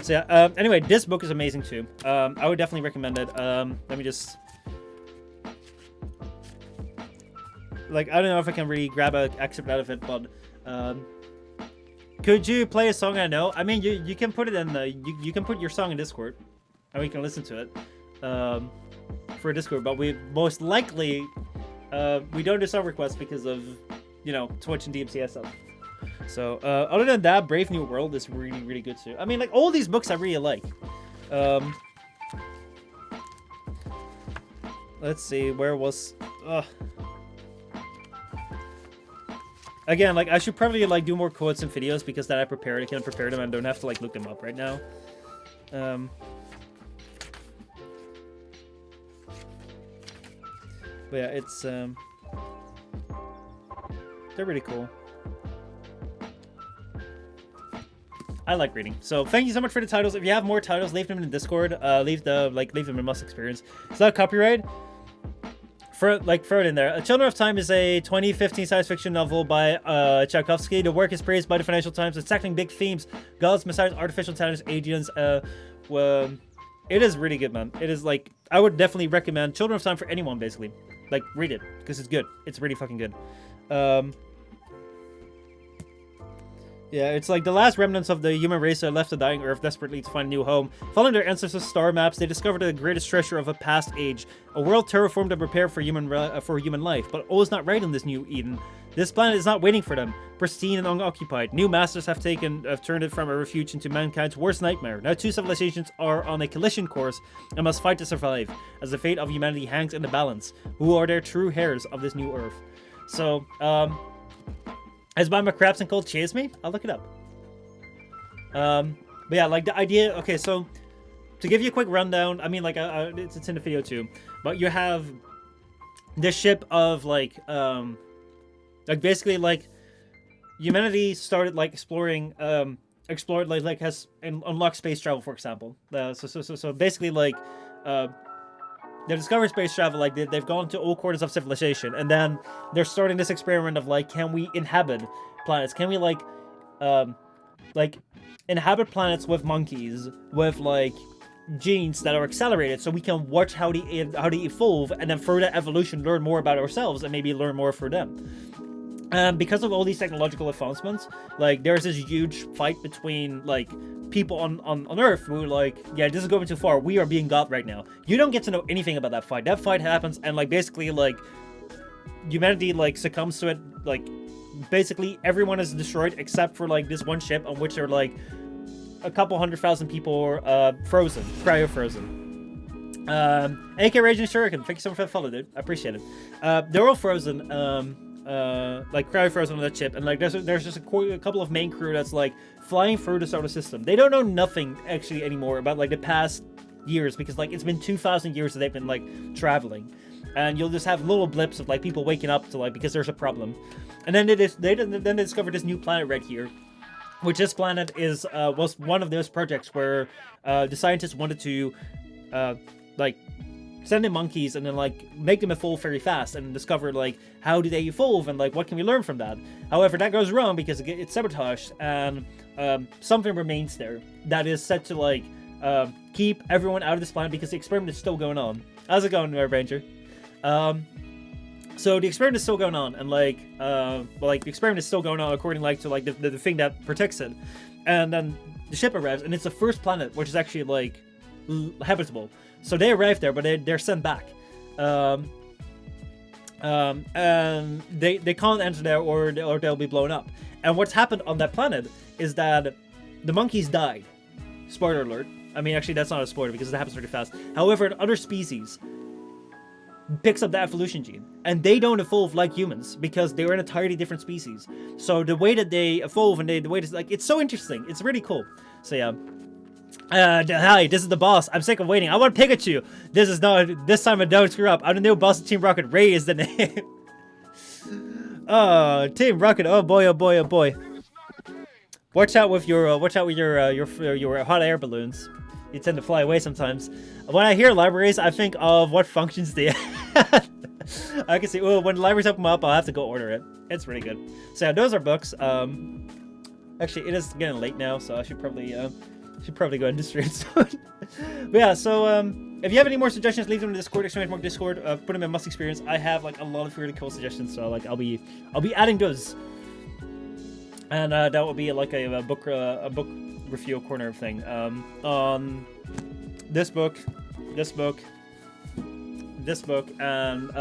So yeah, anyway, this book is amazing too. I would definitely recommend it. Let me just, like, I don't know if I can really grab an excerpt out of it, but could you play a song I know? I mean, you can put it in the, you can put your song in Discord, and we can listen to it for Discord. But we most likely we don't do song requests because of, you know, Twitch and DMCS stuff. So other than that, Brave New World is really, really good too. I mean, like, all these books I really like. Let's see, where was again, like, I should probably like do more quotes and videos because then I can prepare them and don't have to like look them up right now. But yeah, it's they're really cool. I like reading. So thank you so much for the titles. If you have more titles, leave them in the Discord. Leave them in Must Experience. It's not copyright. Throw it in there. Children of Time is a 2015 science fiction novel by Tchaikovsky. The work is praised by the Financial Times. It's tackling big themes: gods, messiahs, artificial intelligence, aliens. It is really good, man. It is like, I would definitely recommend Children of Time for anyone, basically. Like, read it because it's good. It's really fucking good. Yeah, it's like the last remnants of the human race are left the dying Earth desperately to find a new home. Following their ancestors' star maps, they discovered the greatest treasure of a past age, a world terraformed and prepared for human life. But all is not right in this new Eden. This planet is not waiting for them, pristine and unoccupied. New masters have turned it from a refuge into mankind's worst nightmare. Now 2 civilizations are on a collision course and must fight to survive, as the fate of humanity hangs in the balance. Who are their true heirs of this new Earth? So, is by McCraps and called Chase Me? I'll look it up. But yeah, like the idea. Okay, so to give you a quick rundown, I mean, like it's in the video too. But you have this ship of like basically like humanity started like exploring, has unlocked space travel, for example. So basically like they discovered space travel, like they've gone to all corners of civilization, and then they're starting this experiment of like, can we inhabit planets? Can we like inhabit planets with monkeys with like genes that are accelerated, so we can watch how they evolve, and then through that evolution learn more about ourselves and maybe learn more for them. Because of all these technological advancements, like there's this huge fight between like people on Earth who like, yeah, this is going too far. We are being God right now. You don't get to know anything about that fight. That fight happens, and like basically like humanity like succumbs to it. Like basically everyone is destroyed except for like this one ship on which are like a couple 100,000 people frozen, cryo frozen. AK Raging Shuriken, thank you so much for that follow, dude. I appreciate it. They're all frozen. Like cryo frozen on that ship, and like there's just a couple of main crew that's like flying through the solar system. They don't know nothing actually anymore about like the past years, because like it's been 2,000 years that they've been like traveling, and you'll just have little blips of like people waking up to like, because there's a problem. And then they discovered this new planet right here, which this planet is was one of those projects where the scientists wanted to like send in monkeys and then like make them evolve very fast and discover like how do they evolve and like what can we learn from that. However, that goes wrong because it's sabotaged, and something remains there that is set to like keep everyone out of this planet because the experiment is still going on. How's it going, Ranger? So the experiment is still going on, and like the experiment is still going on according like to like the thing that protects it. And then the ship arrives, and it's the first planet which is actually like habitable. So they arrive there, but they're sent back. And they can't enter there, or they'll be blown up. And what's happened on that planet is that the monkeys died. Spoiler alert. I mean, actually, that's not a spoiler because it happens pretty fast. However, in other species, picks up the evolution gene, and they don't evolve like humans because they're an entirely different species. So the way that they evolve and the way that, like, it's so interesting. It's really cool. So yeah. Hi, this is the boss. I'm sick of waiting. I want Pikachu. This time I don't screw up. I'm the new boss of Team Rocket. Ray is the name. Team Rocket. Oh boy, oh boy, oh boy. Watch out with your hot air balloons. You tend to fly away sometimes. When I hear libraries, I think of what functions they have. I can see, oh, when the libraries open up, I'll have to go order it. It's really good. So yeah, those are books. Actually, it is getting late now, so I should probably go into stream soon. But yeah, so if you have any more suggestions, leave them in the Discord. Discord. Put them in Must Experience. I have like a lot of really cool suggestions, so like I'll be adding those. And that will be like a book review corner thing. On this book, and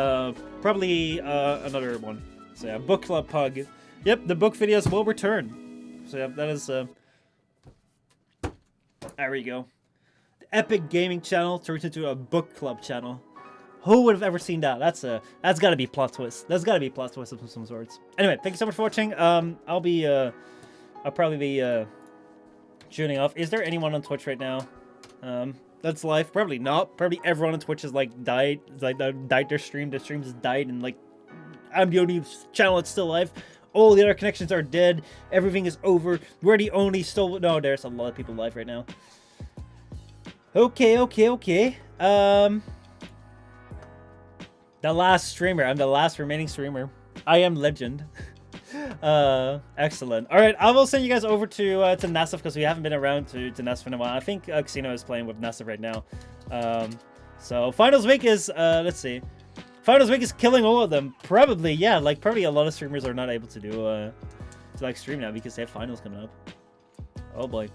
probably another one. So yeah, book club pug. Yep, the book videos will return. So yeah, that is. There we go. The Epic Gaming channel turns into a book club channel. Who would have ever seen that? That's got to be plot twist. That's got to be a plot twist of some sorts. Anyway, thank you so much for watching. I'll probably be tuning off. Is there anyone on Twitch right now? That's live. Probably not. Probably everyone on Twitch has like died their stream. Their streams has died, and like I'm the only channel that's still live. All the other connections are dead. Everything is over. We're the only still. No, there's a lot of people live right now. Okay. The last streamer. I'm the last remaining streamer. I am legend. Excellent. All right, I will send you guys over to Nassif because we haven't been around to Nassif in a while. I think Casino is playing with Nassif right now. So finals week is let's see. Finals week is killing all of them. Probably, yeah. Like probably a lot of streamers are not able to do to like stream now because they have finals coming up. Oh boy.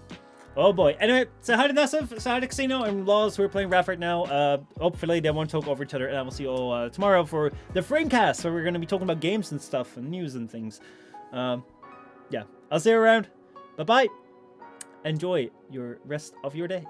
Oh boy. Anyway, so hi to Nassif, so hi to Casino and Laws who are playing Raph right now. Hopefully they won't talk over each other, and I will see you all tomorrow for the Framecast, where we're going to be talking about games and stuff and news and things. Yeah, I'll see you around. Bye-bye. Enjoy your rest of your day.